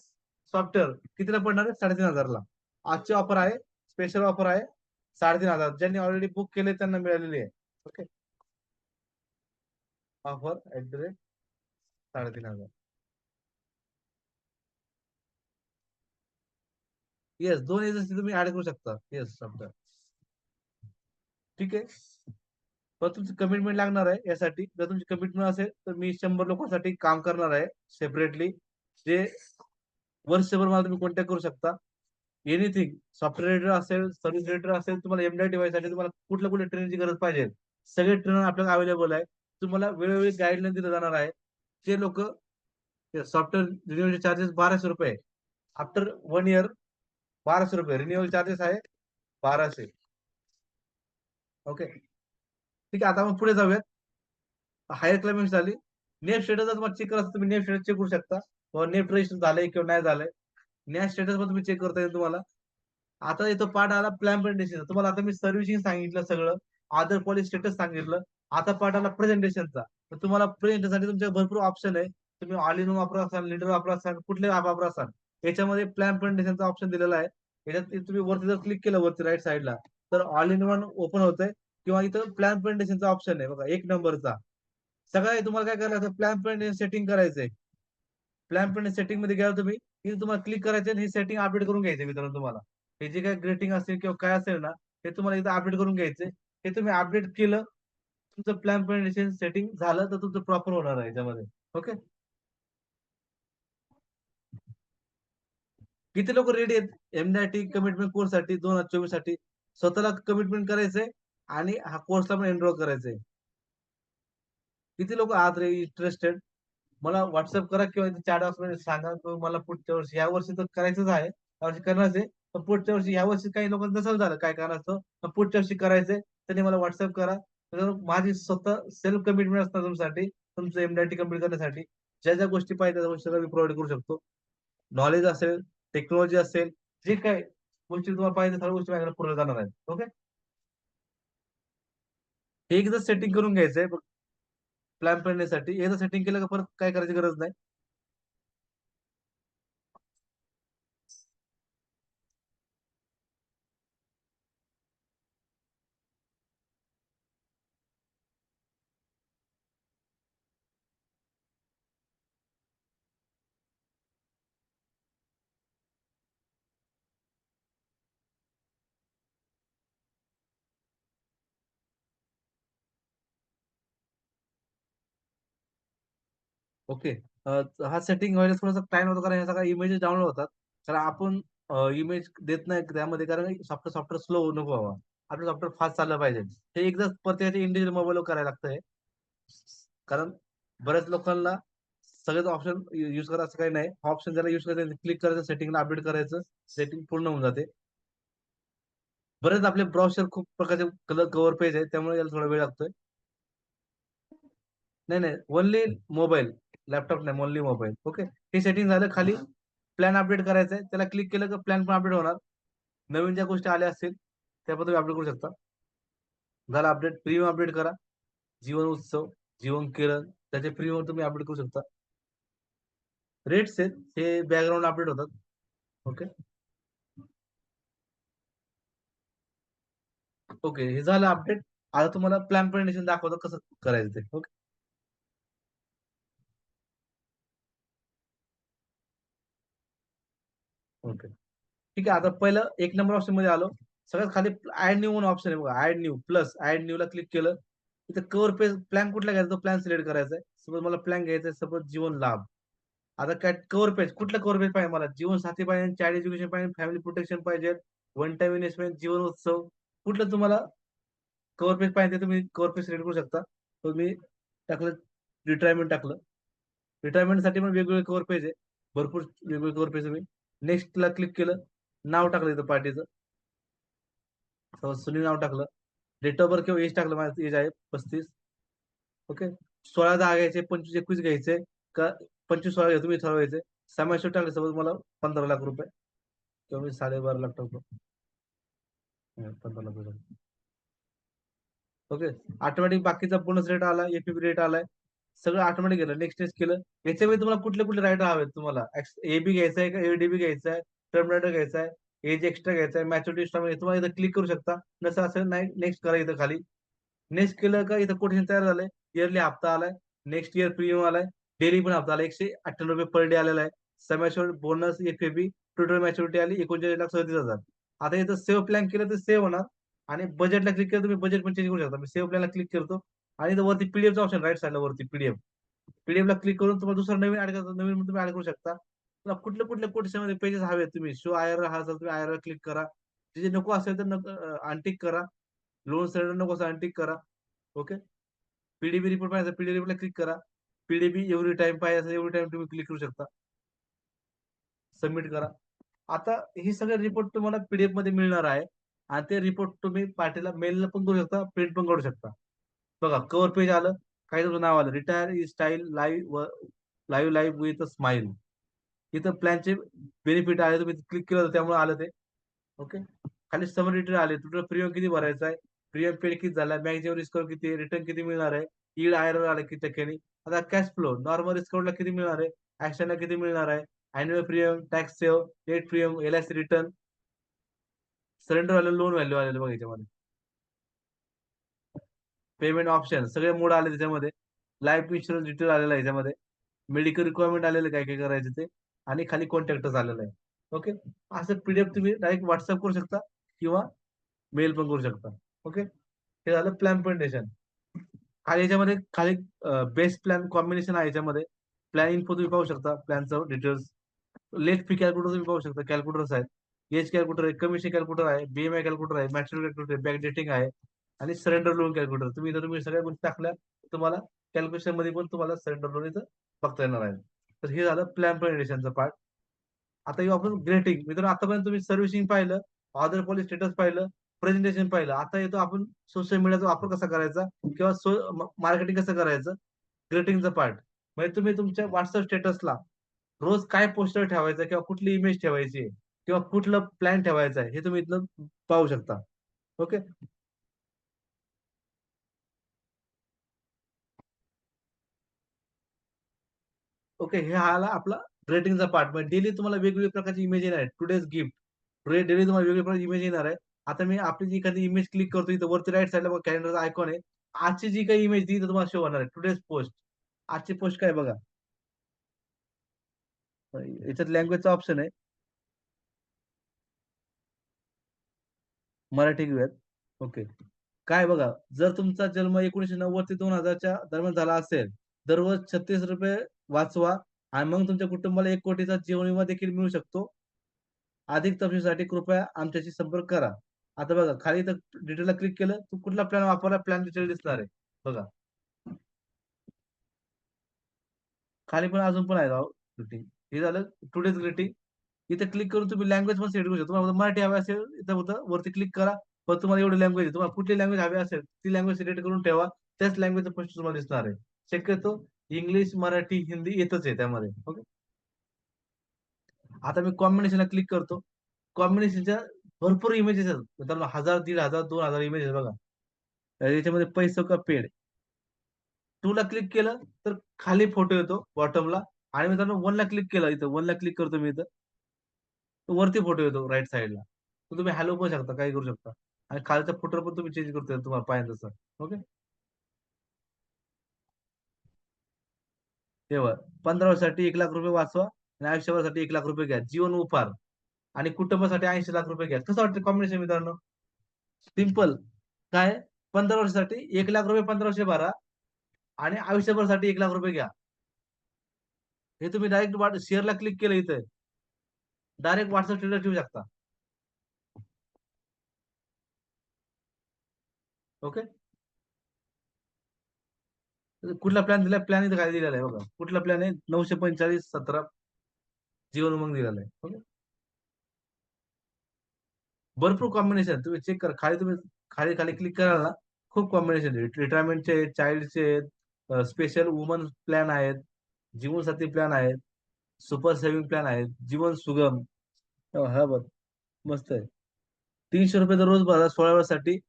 सॉफ्टवेअर कितीला पडणार आहे? 3,500ला. आजची ऑफर आहे, स्पेशल ऑफर आहे 3,500. ज्यांनी ऑलरेडी बुक केले त्यांना मिळालेली आहे. Okay, offer @ 3,500. येस, दोन एजन्सी तुम्ही ऍड करू शकता. Yes, software. ठीक आहे. पण तुमची कमिटमेंट लागणार आहे यासाठी. जर तुमची कमिटमेंट असेल तर मी 100 लोकांसाठी काम करणार आहे सेपरेटली, जे वर्षभर मला तुम्ही कॉन्टॅक्ट करू शकता. एनिथिंग, सॉफ्टवेअर एडिटर असेल, सर्व्हिस एडिटर असेल, तुम्हाला एमडीआय डिव्हाइससाठी तुम्हाला कुठल्या कुठल्या ट्रेनिंगची गरज पाहिजे, सगळे ट्रेनर आपल्याला अवेलेबल आहे. तुम्हाला वेळोवेळी गाईडलाईन दिलं जाणार आहे. जे लोक सॉफ्टवेअर रिन्युअल चार्जेस 1,200 रुपये. आफ्टर 1 इयर 1,200 रुपये रिन्युअल चार्जेस आहे, 1,200. ओके, ठीक आहे. आता आपण पुढे जाऊयात. हायर क्लायमेट झाली. नेट स्टेटस तुम्हाला चेक करायचं, तुम्ही नेट स्टेटस चेक करू शकता, नेट रजिस्टर झालंय किंवा नाही झालंय. नेट स्टेटस पण तुम्ही चेक करता येईल तुम्हाला. आता येतो पार्ट आला प्लॅन प्रेझेंटेशन. तुम्हाला आता मी सर्व्हिसिंग सांगितलं सगळं, आधार पॉलिसी स्टेटस सांगितलं. आता पार्ट आला प्रेझेंटेशनचा. तर तुम्हाला प्रेझेंटेशनसाठी तुमचे भरपूर ऑप्शन आहे. तुम्ही ऑल इन वापरा असाल, लीडर वापरा असाल, कुठले ऍप वापरा असाल, याच्यामध्ये प्लॅन प्रेझेंटेशनचा ऑप्शन दिलेला आहे. याच्यात तुम्ही वरती जर क्लिक केलं वरती राईट साईडला, तर ऑल इन वन ओपन होतंय. किंवा इथं प्लॅन प्रेझेंटेशनचा ऑप्शन आहे बघा, 1 नंबरचा. सगळं तुम्हाला काय करायचं, प्लॅन प्रेझेंटेशन सेटिंग करायचंय. प्लॅन प्रेझेंटेशन सेटिंग मध्ये गेला तुम्ही, इथे तुम्हाला क्लिक करायचं आणि ही सेटिंग अपडेट करून घ्यायचे मित्रांनो. तुम्हाला हे जे काही ग्रेटिंग असेल किंवा काय असेल ना, हे तुम्हाला इथं अपडेट करून घ्यायचे. हे तुम्ही अपडेट केलं, तुमचं प्लॅन प्रेझेंटेशन सेटिंग झालं तर तुमचं प्रॉपर होणार आहे याच्यामध्ये. ओके, किती लोक रेडी आहेत एमडीआयटी कमिटमेंट कोर्स साठी 2024 साठी? स्वतःला कमिटमेंट करायचंय आणि हा कोर्सला पण एनरोल करायचंय. किती लोक आहात रे इंटरेस्टेड? मला व्हॉट्सअप करा किंवा चॅट बॉक्स मध्ये सांगा की मला पुढच्या वर्षी, या वर्षी तर करायचंच आहे, या वर्षी करणारच आहे. पण पुढच्या वर्षी, या वर्षी काही लोकांचं नसेल झालं काय कारणास्तव, पण पुढच्या वर्षी करायचंय, त्यांनी मला व्हॉट्सअप करा. तर माझी स्वतः सेल्फ कमिटमेंट असणार तुमच्यासाठी, तुमचं एमडीआयटी कम्प्लीट करण्यासाठी. ज्या ज्या गोष्टी पाहिजे त्या गोष्टी मी प्रोव्हाइड करू शकतो. नॉलेज असेल, टेक्नॉलॉजी असेल, जे काय गोष्टी तुम्हाला पाहिजे सर्व गोष्टी माझ्याकडे पुरवल्या जाणार आहेत. ओके, हे एकदा सेटिंग करून घ्यायचंय प्लॅन करण्यासाठी. एकदा सेटिंग केलं का परत काय करायची गरज नाही. ओके, हा सेटिंग व्हायला थोडासा टाइम होतो, कारण ह्या सगळ्या इमेजेस डाउनलोड होतात. तर आपण इमेज देत नाही त्यामध्ये, कारण सॉफ्टवेअर सॉफ्टवेअर स्लो नको व्हावा. आपलं सॉफ्टवेअर फास्ट चाललं पाहिजे. हे एकदा प्रत्येकाच्या इंडिव्हिज्युअल मोबाईलवर करायला लागतंय. कारण बऱ्याच लोकांना सगळेच ऑप्शन युज करा असं काही नाही. ऑप्शन ज्याला युज करायचं क्लिक करायचं, सेटिंगला अपडेट करायचं, सेटिंग पूर्ण होऊन जाते. बरेच आपले ब्राउझर खूप प्रकारचे कलर कव्हर पेज आहे, त्यामुळे याला थोडा वेळ लागतोय. नाही नाही, ओनली मोबाईल, लॅपटॉप नाही, ओनली मोबाईल. ओके, हे सेटिंग झालं. खाली प्लॅन अपडेट करायचा आहे, त्याला क्लिक केलं तर प्लॅन पण अपडेट होणार. नवीन ज्या गोष्टी आल्या असतील त्या पण तुम्ही अपडेट करू शकता. झालं अपडेट, प्रीमियम अपडेट करा. जीवन उत्सव, जीवन किरण, त्याचे प्रीमियम तुम्ही अपडेट करू शकता. रेट्स आहेत हे बॅकग्राऊंड अपडेट होतात. ओके. ओके, हे झालं अपडेट. आता तुम्हाला प्लॅन प्रेझेंटेशन दाखवतो कसं करायचं ते. ओके. ओके, ठीक आहे. आता पहिलं एक नंबर ऑप्शन मध्ये आलो. सगळ्यात खाली ऍड न्यू म्हणून ऑप्शन आहे बघा, add new plus add new ला क्लिक केलं. इथं कव्हर पेज प्लॅन कुठला घ्यायचा, तो प्लॅन सिलेक्ट करायचा आहे. सपोज मला प्लॅन घ्यायचा आहे, सपोज जीवन लाभ. आता काय कव्हर पेज, कुठलं कव्हर पेज पाहिजे मला, जीवन साथी पाहिजे, चाइल्ड एज्युकेशन पाहिजे, फॅमिली प्रोटेक्शन पाहिजे, वन टाइम इन्व्हेस्टमेंट, जीवन उत्सव, कुठलं तुम्हाला कव्हर पेज पाहिजे ते तुम्ही कव्हर पेज सिलेक्ट करू शकता. तर मी टाकलं रिटायरमेंट टाकलं. रिटायरमेंटसाठी पण वेगवेगळे कव्हर पेज आहे, भरपूर वेगवेगळे कव्हर पेज. तुम्ही नेक्स्टला क्लिक केलं, नाव टाकलं इथं पार्टीचं. सुनील नाव टाकलं. डेट ऑफ बर्थ किंवा एज टाकलं, माझं एज आहे 35. ओके. 16/10 घ्यायचे, 25/21 घ्यायचे का 25/16 घ्या, तुम्ही ठरवायचे. समावेश टाकले सपोज मला 15 लाख रुपये, किंवा मी 12.5 लाख टाकतो. 15 लाख रुपये. ओके. ऑटोमॅटिक बाकीचा बोनस रेट आला, एपीपी रेट आलाय, सगळं ऑटोमॅटिक गेलं. नेक्स्ट नेक्स्ट केलं. याच्यामध्ये तुम्हाला कुठले कुठले रायटर हवेत, तुम्हाला एबी घ्यायचा आहे का एडीबी घ्यायचा आहे, टर्म रायटर घ्यायचा आहे, एज एक्स्ट्रा घ्यायचा आहे, मॅच्युरिटी स्टॉक, तुम्हाला इथं क्लिक करू शकता. नसं असेल नाही, नेक्स्ट करा इथं खाली. नेक्स्ट केलं का इथं कोटेशन तयार झालंय. इयरली हप्ता आलाय, नेक्स्ट इयर प्रीमियम आलाय, डेली पण हप्ता आला, 198 रुपये पर डे आलेला आहे. समॅश्योर बोनस एफएबी, टोटल मॅच्युरिटी आली 39,37,000. आता इथं सेव्ह प्लॅन केलं तर सेव्ह होणार. आणि बजेटला क्लिक केलं, तुम्ही बजेट पण चेंज करू शकता. मी सेव्ह प्लॅनला क्लिक करतो, आणि इथं वरती पीडीएफचा ऑप्शन, राईट साईडला वरती पीडीएफ. पीडीएफ ला क्लिक करून तुम्हाला दुसरा नवीन ऍड करता, नवीन तुम्ही ऍड करू शकता. तुला कुठल्या कुठल्या कोटेशन मध्ये पेजेस हवे तुम्ही, शो आयर हा असेल तुम्ही आयर क्लिक करा. जे नको असेल तर अनटिक करा. लोन सरेंडर नको असं अनटिक करा. ओके. पीडीबी रिपोर्ट पाहिजे, पीडीबी रिपोर्टला क्लिक करा. पीडीबी एव्हरी टाइम पाहिजे असेल एव्हरी टाइम तुम्ही क्लिक करू शकता. सबमिट करा. आता ही सगळे रिपोर्ट तुम्हाला पीडीएफ मध्ये मिळणार आहे. आणि ते रिपोर्ट तुम्ही पार्टीला मेलला पण करू शकता, प्रिंट पण करू शकता. बघा, कव्हर पेज आलं, काही तुमचं नाव आलं, retire is style live, live live with smile. इथं प्लॅनचे बेनिफिट आले, तुम्ही क्लिक केलं तर त्यामुळे आलं ते. ओके. खाली समरी डिटेल आले, तुझं प्रीमियम किती भरायचं आहे, प्रीमियम पेड किती झाला, बँकच्या रिस्क किती, रिटर्न किती मिळणार आहे, ईड आयर आले किती टक्क्यांनी. आता कॅश फ्लो नॉर्मल रिस्कला किती मिळणार आहे, ऍक्शनला किती मिळणार आहे, annual premium, tax save, net premium, LIC return, surrender value, loan value आलेलं बघा याच्यामध्ये. पेमेंट ऑप्शन सगळे मोड आले त्याच्यामध्ये. लाईफ इन्शुरन्स डिटेल आलेला आहे याच्यामध्ये. मेडिकल रिक्वायरमेंट आलेलं काय काय करायचं ते. आणि खाली कॉन्टॅक्टच आलेलं आहे. ओके. असं पीडीएफ तुम्ही डायरेक्ट व्हॉट्सअप करू शकता, किंवा मेल पण करू शकता. ओके. हे झालं प्लॅन प्रेझेंटेशन. खाली याच्यामध्ये खाली बेस्ट प्लॅन कॉम्बिनेशन आहे याच्यामध्ये. प्लॅन इन्फो तुम्ही पाहू शकता, प्लॅनचं डिटेल्स. लेट फी कॅल्क्युलेटर तुम्ही पाहू शकता, कॅल्क्युलेटर्स आहेत. एज कॅल्क्युलेटर आहे, कमिशन कॅल्क्युलेटर आहे, बीएमआय कॅल्क्युलेटर आहे, मॅच्युअल कॅल्क्युलेटर आहे, बॅक डेटिंग आहे, आणि सरेंडर लोन कॅल्क्युलेटर. तुम्ही इथं तुम्ही सगळ्या गोष्टी टाकल्या, तुम्हाला कॅल्क्युलेशन मध्ये पण तुम्हाला सरेंडर लोन इथं बघता येणार आहे. तर हे झालं प्लॅन प्रेझेंटेशनचं पार्ट. आता येऊ आपण ग्रेटिंग. मित्रांनो, आतापर्यंत तुम्ही सर्व्हिसिंग पाहिलं, ऑर्डर पॉलिसी स्टेटस पाहिलं, प्रेझेंटेशन पाहिलं. आता येतो आपण सोशल मीडियाचा वापर कसा करायचा, किंवा मार्केटिंग कसं करायचं, ग्रेटिंगचा पार्ट. म्हणजे तुम्ही तुमच्या व्हॉट्सअप स्टेटसला रोज काय पोस्टर ठेवायचं, किंवा कुठली इमेज ठेवायची, किंवा कुठलं प्लॅन ठेवायचं आहे, हे तुम्ही इथलं पाहू शकता. ओके. ओके, हे हा आला आपला रेटिंगचा पार्ट. म्हणजे डेली तुम्हाला वेगवेगळ्या प्रकारची इमेज येणार आहे. टुडेज गिफ्ट, टुडे डेली तुम्हाला वेगवेगळ्या प्रकारची इमेज येणार आहे. आता मी आपली जी एखादी इमेज क्लिक करतो, इथं वरती राईट साईडला बघा कॅलेंडरचा आयकॉन आहे. आजची जी काही इमेज ती इथं तुम्हाला शो होणार आहे, टुडेज पोस्ट. आजची पोस्ट काय बघा, याच्यात लँग्वेजचा ऑप्शन आहे, मराठी घेऊयात. ओके. काय बघा, जर तुमचा जन्म 1990 ते 2000च्या दरम्यान झाला असेल, दररोज 36 रुपये वाचवा, आणि मग तुमच्या कुटुंबाला 1 कोटीचा जीवन विमा देखील मिळू शकतो. अधिक तपशीलसाठी कृपया आमच्याशी संपर्क करा. आता बघा, खाली तर डिटेलला क्लिक केलं, तू कुठला प्लॅन वापरला, प्लॅन डिटेल दिसणार आहे बघा. खाली पण अजून पण आहे राव ग्रीटिंग. हे झालं टुडेज ग्रीटिंग. इथे क्लिक करून तुम्ही लँग्वेज पण सेट करू शकता. तुम्हाला मराठी हवी असेल, इथं होतं वरती क्लिक करा. पण तुम्हाला एवढी लँग्वेज आहे, तुम्हाला कुठली लँग्वेज हवी असेल ती लँग्वेज सिलेक्ट करून ठेवा. त्याच लँग्वेजचं पोस्ट तुम्हाला दिसणार आहे. शक्यतो इंग्लिश, मराठी, हिंदी येतच आहे त्यामध्ये. ओके. आता मी कॉम्बिनेशनला क्लिक करतो. कॉम्बिनेशनच्या भरपूर इमेजेस आहेत. मित्रांनो, 1000, 1500, 2000 इमेजेस बघा. याच्यामध्ये पैसे का पेड. टू ला क्लिक केलं तर खाली फोटो येतो बॉटमला. आणि मित्रांनो वनला क्लिक केलं, इथं वनला क्लिक करतो मी इथं, तर वरती फोटो येतो राईट साईडला. तर तुम्ही हॅलो पण शकता, काही करू शकता. आणि खालचा फुटर पण तुम्ही चेंज करता तुम्हाला पाहिजे तसं. ओके. तेव्हा 15 वर्षासाठी 1,00,000 रुपये वाचवा आणि आयुष्यभरासाठी 1,00,000 रुपये घ्या. जीवन उपहार आणि कुटुंबासाठी 80,00,000 रुपये घ्या. कसं वाटतं कॉम्बिनेशन मित्रांनो? सिंपल. काय 15 वर्षासाठी 1,00,000 रुपये 1500 भरा आणि आयुष्यभरासाठी 1,00,000 रुपये घ्या. हे तुम्ही डायरेक्ट शेअरला क्लिक केलं इथं. डायरेक्ट WhatsApp स्टेटस ठेवू शकता. ओके. कुठला प्लॅन दिलाय? प्लॅन इथं काय दिलेला आहे बघा. कुठला प्लॅन आहे? 945 17 जीवन उमंग दिलेला आहे. ओके. भरपूर कॉम्बिनेशन तुम्ही चेक करा. खाली तुम्ही खाली खाली क्लिक कराल ना, खूप कॉम्बिनेशन आहे. रिटायरमेंटचे आहेत, चाइल्डचे आहेत, स्पेशल वुमन प्लॅन आहेत, जीवनसाथी प्लॅन आहेत, सुपर सेव्हिंग प्लॅन आहेत, जीवन सुगम. हा बघ मस्त आहे. 300 रुपये दररोज भरा 16 वर्षासाठी,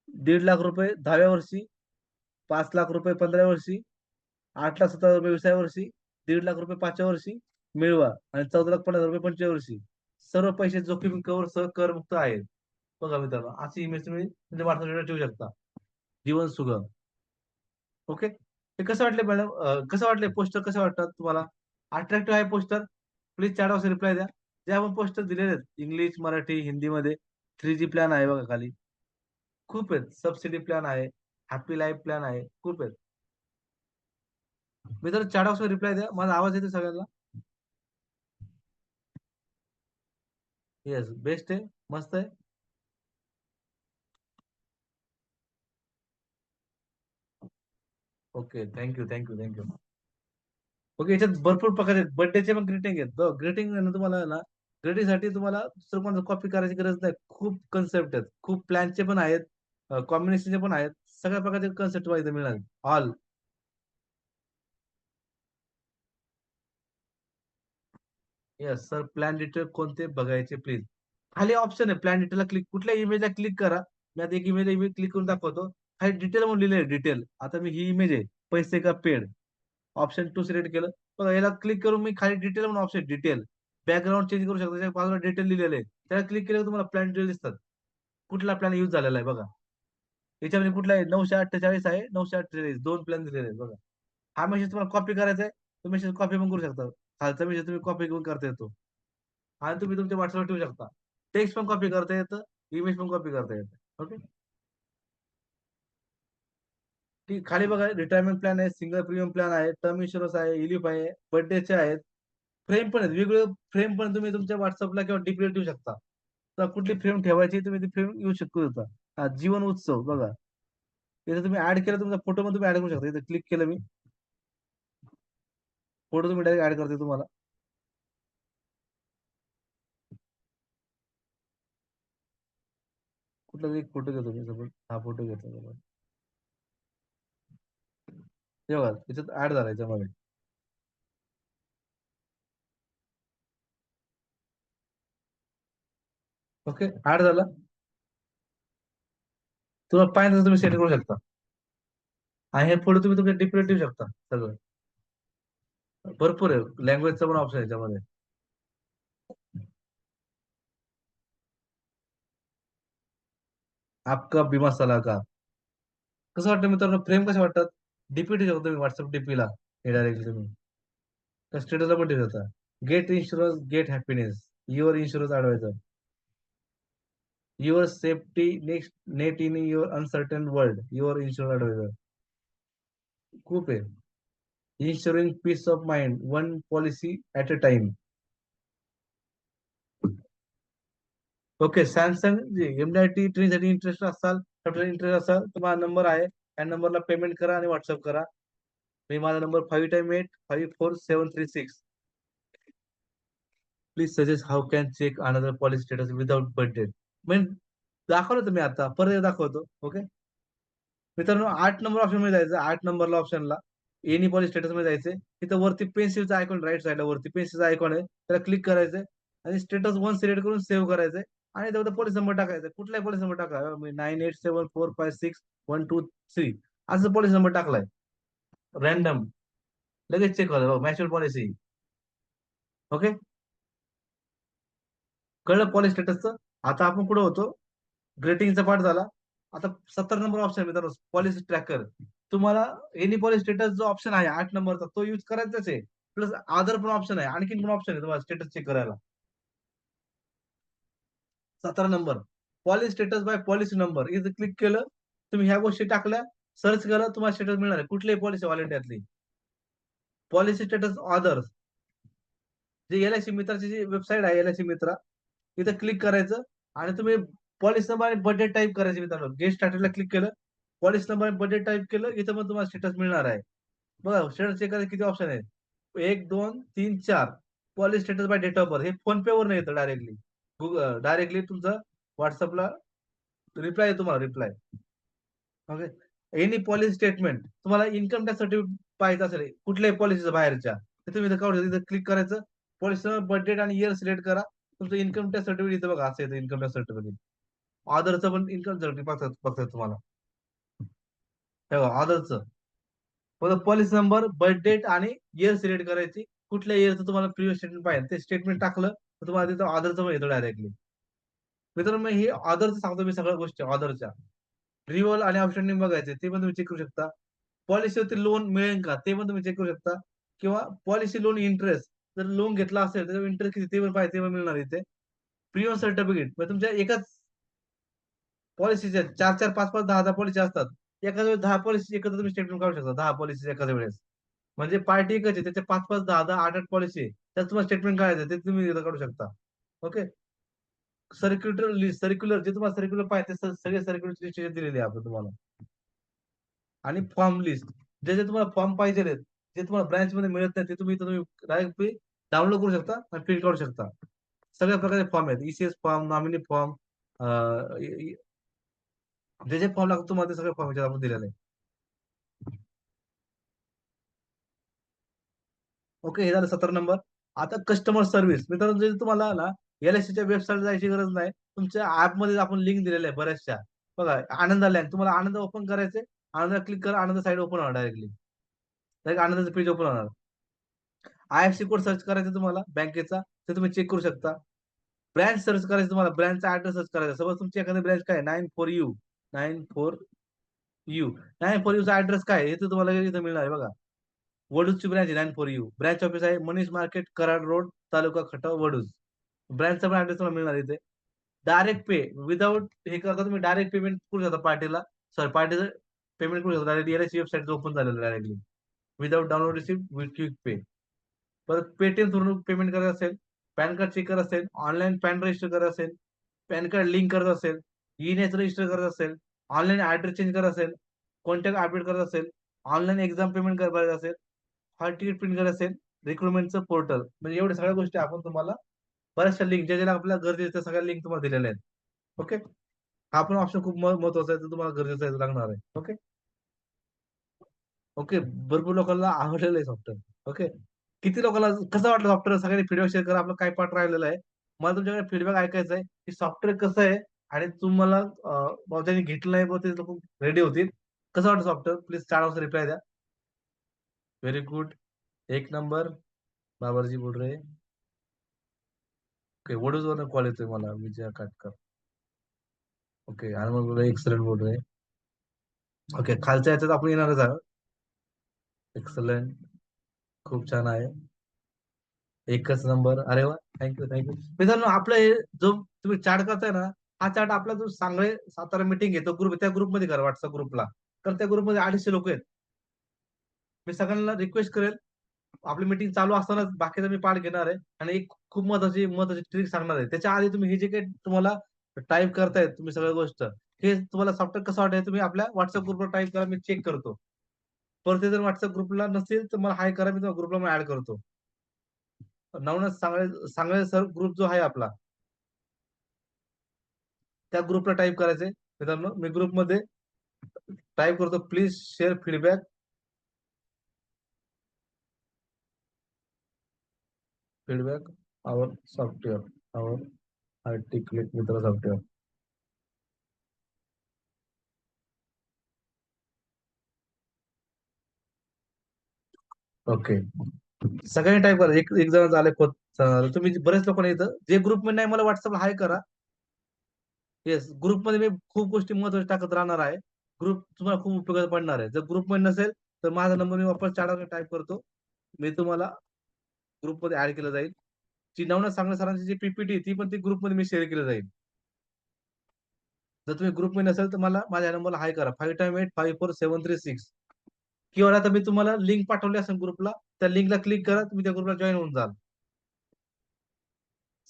1,50,000 रुपये 10व्या वर्षी, 5,00,000 रुपये 15व्या वर्षी, 8,70,000 रुपये 20व्या वर्षी, 1,50,000 रुपये 5व्या वर्षी मिळवा आणि 14,50,000 रुपये 25व्या वर्षी. सर्व पैसे जोखीम कव्हर सह करमुक्त आहेत. बघा मित्रांनो, अशी इमेज तुम्ही म्हणजे व्हॉट्सअपवर ठेवू शकता. जीवन सुगम. ओके. हे कसं वाटलं मॅडम? कसं वाटलं पोस्टर कसं वाटतात तुम्हाला? अट्रॅक्टिव्ह आहे poster? Please chat box reply द्या. जे आपण पोस्टर दिलेले आहेत इंग्लिश, मराठी, हिंदीमध्ये 3G प्लॅन आहे बघा खाली. खूप आहेत. सबसिडी प्लॅन आहे, हॅपी लाईफ प्लॅन आहे. खूप आहेत. मी तर चॅट बॉक्सवर रिप्लाय द्या. माझा आवाज येतो सगळ्यांना? येस, बेस्ट आहे. मस्त आहे. Okay. Thank you, thank you, thank you. Okay. याच्यात भरपूर प्रकार आहेत. बर्थडेचे पण ग्रीटिंग आहेत. ग्रीटिंग आहे ना तुम्हाला ना, ग्रीटिंगसाठी तुम्हाला दुसरं कोणाचं कॉपी करायची गरज नाही. खूप कन्सेप्ट आहेत. खूप प्लॅनचे पण आहेत, कॉम्बिनेशनचे पण आहेत. सगळ्या प्रकारचे कन्सेप्ट तुम्हाला इथे मिळणार. All. Yes sir. Plan detail कोणते बघायचे प्लीज. खाली ऑप्शन आहे प्लॅन डिटेलला क्लिक, कुठल्या इमेजला क्लिक करा. मी आता एक इमेज क्लिक करून दाखवतो. खाली डिटेल म्हणून लिहिलंय डिटेल. आता मी ही इमेज आहे, पैसे का पेड, ऑप्शन 2 सिलेक्ट केलं. बघा याला क्लिक करून मी खाली डिटेल म्हणून ऑप्शन डिटेल, बॅकग्राऊंड चेंज करू शकतो. त्याच्या बाजूला डिटेल लिहिलेलं आहे. त्याला क्लिक केलं तुम्हाला प्लॅन डिटेल दिसतात. कुठला प्लॅन यूज झालेला आहे बघा. याच्यामध्ये कुठला आहे? 948 आहे, 948 दोन प्लॅन दिलेले आहेत बघा. हा मेसेज तुम्हाला कॉपी करायचा आहे, तो मेसेज कॉपी पण करू शकता. खालचा मेसेज तुम्ही कॉपी करून करता येतो आणि तुम्ही तुमच्या व्हॉट्सअपवर ठेवू शकता. टेक्स्ट पण कॉपी करता येतं, इमेज पण कॉपी करता येतं. ओके. ठीक. खाली बघा रिटायरमेंट प्लॅन आहे, सिंगल प्रीमियम प्लॅन आहे, टर्म इन्शुरन्स आहे, इलिफ आहे, बर्थडेचे आहेत, फ्रेम पण आहेत. वेगवेगळे फ्रेम पण तुम्ही तुमच्या व्हॉट्सअपला किंवा डीपीला ठेवू शकता. तर कुठली फ्रेम ठेवायची तुम्ही ती फ्रेम येऊ शकतो होता. हा जीवन उत्सव बघा. इथे तुम्ही ऍड केलं, तुमचा फोटो पण तुम्ही ऍड करू शकता. इथे क्लिक केलं मी, फोटो तुम्ही डायरेक्ट ऍड करते तुम्हाला. कुठला तरी एक फोटो घेतो मी सोबत. हा फोटो घेतो सोबत. हे बघा त्याच्यात ऍड झाला याच्यामध्ये. ओके. ऍड झाला. तुम्हाला पाहिजे तसं तुम्ही सेट करू शकता. आणि हे फोटो तुम्ही तुमच्या डीपीला ठेवू शकता सगळं. भरपूर आहे. लँग्वेजचा पण ऑप्शन आहे याच्यामध्ये. आपका बीमा सलाहकार. कसं वाटतं मित्रांनो? फ्रेम कसे वाटतात? डीपी ठेवू शकता तुम्ही व्हॉट्सअप डीपीला. हे डायरेक्टली तुम्ही स्टेटसला पण ठेवू शकता. Get insurance, get happiness, your insurance adviser, your safety next net in your uncertain world, your insurance adviser. खूप आहे. Insuring peace of mind, one policy at a time. Okay. Samsung MIT ट्रेनसाठी interest असाल, software interest असाल तर माझा number आहे. या नंबरला पेमेंट करा आणि व्हॉट्सअप करा. मी माझा number 58854736. Please suggest how can check another policy status without birthday. म्हणजे दाखवलं तुम्ही आता, परत एकदा दाखवतो. ओके. मित्रांनो 8 नंबर ऑप्शन मध्ये जायचं. 8 नंबरला ऑप्शनला एनी पॉलिसी स्टेटस मध्ये जायचंय. तिथं वरती पेन्सिलचा आयकॉन, राईट साईडला वरती पेन्सिलचा आयकॉन आहे, त्याला क्लिक करायचंय आणि स्टेटस वन सिलेक्ट करून सेव्ह करायचंय आणि तेवढा पॉलिसी नंबर टाकायचा. कुठलाही पॉलिसी नंबर टाका. मी 98745612 3 असं पॉलिसी नंबर टाकलाय रॅन्डम. लगेच चेक करा मॅच्युअर पॉलिसी. ओके, कळलं पॉलिसी स्टेटसचं. आता आपण पुढे होतो, ग्रेटिंगचा पार्ट झाला. आता 17 नंबर ऑप्शन आहे मित्रांनो, पॉलिसी ट्रॅकर. तुम्हाला एनी पॉलिसी स्टेटस जो ऑप्शन आहे 8 नंबरचा, तो यूज करायचाच आहे. प्लस अदर पण ऑप्शन आहे, आणखीन पण ऑप्शन आहे तुम्हाला स्टेटस चेक करायला. 17 number, policy status bye policy number, इथं क्लिक केलं, तुम्ही ह्या गोष्टी टाकल्या, सर्च केलं, तुम्हाला स्टेटस मिळणार आहे कुठल्याही पॉलिसी वॉलेंटियातली. पॉलिसी स्टेटस ऑदर्स, जे एल-आय-सी मित्राची जी वेबसाईट आहे एल-आय-सी मित्रा, तिथं क्लिक करायचं आणि तुम्ही पॉलिसी नंबर आणि बजेट टाईप करायचे मित्रांनो. गेट स्टार्टरला क्लिक केलं, पॉलिसी नंबर आणि बजेट टाईप केलं, इथं पण तुम्हाला स्टेटस मिळणार आहे. बघा स्टेटस चेक करायचे किती ऑप्शन आहेत. 1, 2, 3, 4. Policy status by date of birth, हे फोन पे वर नाही येतं डायरेक्टली. डायरेक्टली तुमचं व्हॉट्सअपला रिप्लाय आहे, तुम्हाला reply. Okay. Any policy statement, तुम्हाला इन्कम टॅक्स सर्टिफिकेट पाहिजे असेल कुठल्याही पॉलिसीच्या बाहेरच्या, तर तुम्ही इथं काढू शकता. इथं क्लिक करायचं, पॉलिसी बजेट आणि इयर सिलेक्ट करा. तुमचं इन्कम टॅक्स सर्टिफिकेट इथं बघा, असं येतं इन्कम टॅक्स सर्टिफिकेट. ऑदरचं पण इन्कम सर्टिफिकेट बघतात बघतात तुम्हाला. हे बघा ऑदरचं, फक्त पॉलिसी नंबर, बर्थ डेट आणि इयर सिलेक्ट करायची. कुठल्या इयरचं तुम्हाला प्रिव्हियस स्टेटमेंट पाहिजे ते स्टेटमेंट टाकलं, तर तुम्हाला तिथं ऑदरचं पण येतं डायरेक्टली. मित्रांनो हे ऑदरचं सांगतो मी सगळ्या गोष्टी ऑदरच्या. रिवॉल आणि ऑप्शन बघायचे, ते पण तुम्ही चेक करू शकता. पॉलिसीवरती लोन मिळेल का ते पण तुम्ही चेक करू शकता. किंवा पॉलिसी लोन इंटरेस्ट, जर लोन घेतला असेल त्याच्यावर इंटरेस्ट किती ते पण पाहिजे, ते पण मिळणार इथे. प्रीमियम सर्टिफिकेट, म्हणजे तुमच्या एकाच पॉलिसीच्या 4-4, 5-5, 10-10 पॉलिसी असतात. एखाद्या वेळेस 10 पॉलिसी एकत्र तुम्ही स्टेटमेंट काढू शकता. 10 पॉलिसी एखाद्या वेळेस. म्हणजे पार्टी एकच आहे, त्याच्या 5-5, 10-10, 8-8 पॉलिसी आहे. त्यात तुम्हाला स्टेटमेंट काढायचं ते तुम्ही इथं काढू शकता. ओके. सर्क्युलर लिस्ट, सर्क्युलर जे तुम्हाला सर्क्युलर पाहिजे ते सगळे सर्क्युलर लिस्ट दिलेली आहे आपण तुम्हाला. आणि फॉर्म लिस्ट, जे जे तुम्हाला फॉर्म पाहिजे आहेत, जे तुम्हाला ब्रँच मध्ये मिळत नाही, ते तुम्ही डायरेक्ट डाउनलोड करू शकता आणि प्रिंट काढू शकता. सगळ्या प्रकारचे फॉर्म आहेत, ईसीएस फॉर्म, नॉमिनी फॉर्म, जे जे फॉर्म लागतो तुम्हाला ते सगळे फॉर्म आपण दिलेले आहे. ओके, हे झालं 17 नंबर. आता कस्टमर सर्व्हिस मित्रांनो, जे तुम्हाला ना एल-आय-सीच्या वेबसाईट जायची गरज नाही. तुमच्या ऍपमध्ये आपण लिंक दिलेल्या आहे बऱ्याचशा. बघा आनंद लँड, तुम्हाला आनंद ओपन करायचे, आनंद क्लिक करा, आनंद साईड ओपन होणार डायरेक्टली. डायरेक्ट आनंदाचं पेज ओपन होणार. आय-एफ-सी कोड सर्च करायचा तुम्हाला बँकेचा, ते तुम्ही चेक करू शकता. ब्रँच सर्च करायचं तुम्हाला, ब्रँचचा ऍड्रेस सर्च करायचा. सपोज तुमची एखादी ब्रँच काय 94U, 94U, 94Uचा ऍड्रेस काय आहे? हे तर तुम्हाला इथं मिळणार आहे बघा. वडूजची ब्रँच आहे 94U. ब्रँच ऑफिस आहे मनीष मार्केट, कराड रोड, तालुका खटाव, वडूज. ब्रँचचा पण ऍड्रेस तुम्हाला मिळणार इथे. डायरेक्ट पे विदाऊट हे करता तुम्ही डायरेक्ट पेमेंट करू शकता पार्टीला. सॉरी, पार्टीचं पेमेंट करू शकता डायरेक्ट, एल-आय-सी वेबसाईट ओपन झालेलं directly. Without download receipt with quick pay. परत पेटीएम थ्रू पेमेंट करायचं असेल, पॅन कार्ड चेक करायचं असेल, ऑनलाईन पॅन रजिस्टर करायचं असेल, पॅन कार्ड लिंक करायचं असेल, ई-नेच रजिस्टर करायचं असेल, ऑनलाईन ऍड्रेस चेंज करायचा असेल, कॉन्टॅक्ट अपडेट करायचा असेल, ऑनलाईन एक्झाम पेमेंट करायचं असेल, हॉल तिकीट प्रिंट करायचं असेल, रिक्रुटमेंटचं पोर्टल, म्हणजे एवढ्या सगळ्या गोष्टी आपण तुम्हाला बऱ्याचशा लिंक, ज्या ज्याला आपल्याला गरजेच्या सगळ्या लिंक तुम्हाला दिलेल्या आहेत. ओके. हा पण ऑप्शन खूप महत्वाचा आहे, तो तुम्हाला गरजेचा आहे, लागणार आहे. ओके. ओके. भरपूर लोकांना आवडलेलं आहे सॉफ्टवेअर. ओके. किती लोकांना कसं वाटलं सॉफ्टवेअर, सगळ्यांनी फीडबॅक शेअर करा. आपलं काय पार्ट राहिलेलं आहे. मला तुमच्याकडे फीडबॅक ऐकायचा आहे, की सॉफ्टवेअर कसं आहे आणि तुम्हाला बाबा त्यांनी घेतलं नाही, पण ते लोक रेडी होतील. कसं वाटतं सॉफ्टवेअर? प्लीज चार वाजता रिप्लाय द्या. Very good. एक नंबर. बाबरजी बोल रहे. ओके. वडूजवरून कॉल येतोय मला, विजया काटकर. ओके. आणि मग बोल एक्सलंट बोल रहे. ओके. खालच्या याच्यात आपण येणारच आहोत. एक्सलंट. खूप छान आहे. एकच नंबर. अरे वा, थँक्यू थँक्यू. मित्रांनो, आपलं हे जो तुम्ही चार्ट करताय ना, हा चार्ट आपला जो सांगळे सातारा मीटिंग घेतो ग्रुप, त्या ग्रुपमध्ये करा, व्हॉट्सअप ग्रुपला. तर त्या ग्रुपमध्ये 250 लोक आहेत. मी सगळ्यांना रिक्वेस्ट करेल, आपली मीटिंग चालू असतानाच बाकीचा मी पार्ट घेणार आहे आणि एक खूप महत्वाची महत्वाची ट्रिक सांगणार आहे. त्याच्या आधी तुम्ही हे जे काही तुम्हाला टाईप करतायत तुम्ही सगळ्या गोष्ट, हे तुम्हाला सॉफ्टवेअर कसं वाटतं तुम्ही आपल्या व्हॉट्सअप ग्रुपवर टाईप करा, मी चेक करतो. परत ते जर व्हॉट्सअप ग्रुपला नसेल तर मला हाय करा, मी तुम्हाला ग्रुपला ऍड करतो. नवनाथ सांगळे सांगळे सर ग्रुप जो आहे आपला, त्या ग्रुपला टाईप करायचंय. मित्रांनो, मी ग्रुपमध्ये टाईप करतो, please share feedback. Feedback our software, our articulate मित्र सॉफ्टवेअर. ओके. सगळ्यांनी टाईप करा. एक एक जण झाले तुम्ही बरेच लोकांना येतं. जे ग्रुपमध्ये नाही मला WhatsAppला हाय करा. येस, ग्रुपमध्ये मी खूप गोष्टी महत्त्वाच्या टाकत राहणार आहे. ग्रुप तुम्हाला खूप उपयोगात पडणार आहे. जर ग्रुपमध्ये नसेल, तर माझा नंबर मी वापस चॅटवर टाइप करतो. मी तुम्हाला ग्रुपमध्ये ॲड केलं जाईल. जी नवनाथ सांगणे सरांची जी पी-पी-टी ती पण ती ग्रुपमध्ये मी शेअर केलं जाईल. जर तुम्ही ग्रुपमध्ये नसेल, तर मला माझ्या नंबरला हाय करा. 58854736 किंवा आता मी तुम्हाला लिंक पाठवली असेल ग्रुपला, त्या लिंकला क्लिक करा. तुम्ही त्या ग्रुपला जॉइन होऊन जाल.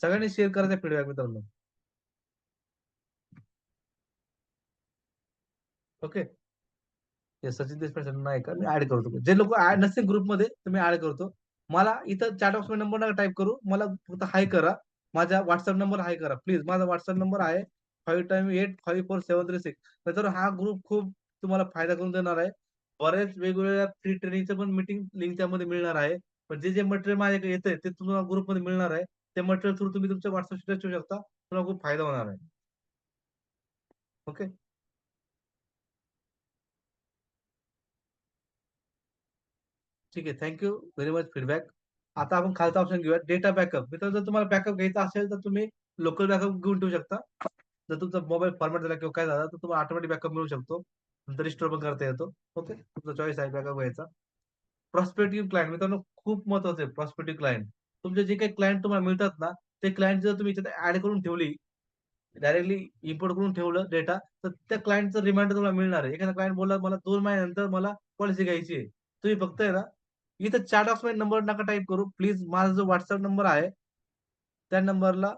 सगळ्यांनी शेअर करायचा फीडबॅक मित्रांनो. ओके. ते सचिन देशपांडे सर नाही का? मी ॲड करतो. जे लोक ॲड नसतील ग्रुपमध्ये तर मी ॲड करतो. मला इथं चॅट बॉक्समध्ये नंबर नका टाइप करू. मला फक्त हाय करा. माझ्या WhatsApp नंबर हाय करा. प्लीज माझा WhatsApp नंबर आहे 58854736. तर हा ग्रुप खूप तुम्हाला फायदा करून देणार आहे. बरेच वेगवेगळ्या फ्री ट्रेनिंगचं पण मीटिंग लिंक त्यामध्ये मिळणार आहे. पण जे मटेरियल माझ्याकडे येतंय ते तुम्हाला ग्रुपमध्ये मिळणार आहे. त्या मटेरियल थ्रू तुम्ही तुमच्या WhatsApp स्टेटस ठेवू शकता. तुम्हाला खूप फायदा होणार आहे. ओके. ठीक आहे. Thank very much feedback. आता आपण खालचा ऑप्शन घेऊया डेटा बॅकअप. मित्रांनो जर तुम्हाला बॅकअप घ्यायचा असेल तर तुम्ही लोकल बॅकअप घेऊन ठेवू शकता. जर तुमचा मोबाईल फॉर्मॅट झाला किंवा काय झालं तर तुम्हाला ऑटोमॅटिक बॅकअप मिळू शकतो. नंतर रिस्टोर पण करता येतो. ओके. तुमचा चॉईस आहे बॅकअप घ्यायचा. प्रॉस्पेक्टिव्ह क्लायंट मित्रांनो खूप महत्वाचं आहे प्रॉस्पेक्टिव्ह क्लायंट. तुमचे जे काही क्लायंट तुम्हाला मिळतात ना, ते क्लायंट जर तुम्ही त्याच्यात ॲड करून ठेवली, डायरेक्टली इम्पोर्ट करून ठेवलं डेटा, तर त्या क्लायंटचं रिमाइंडर तुम्हाला मिळणार आहे. एखादा क्लायंट बोलला, "मला 2 महिन्यानंतर मला पॉलिसी घ्यायची आहे." तुम्ही फक्त आहे ना, इथं चॅट बॉक्समध्ये नंबर नका टाइप करू. प्लीज माझा जो WhatsApp नंबर आहे, त्या नंबरला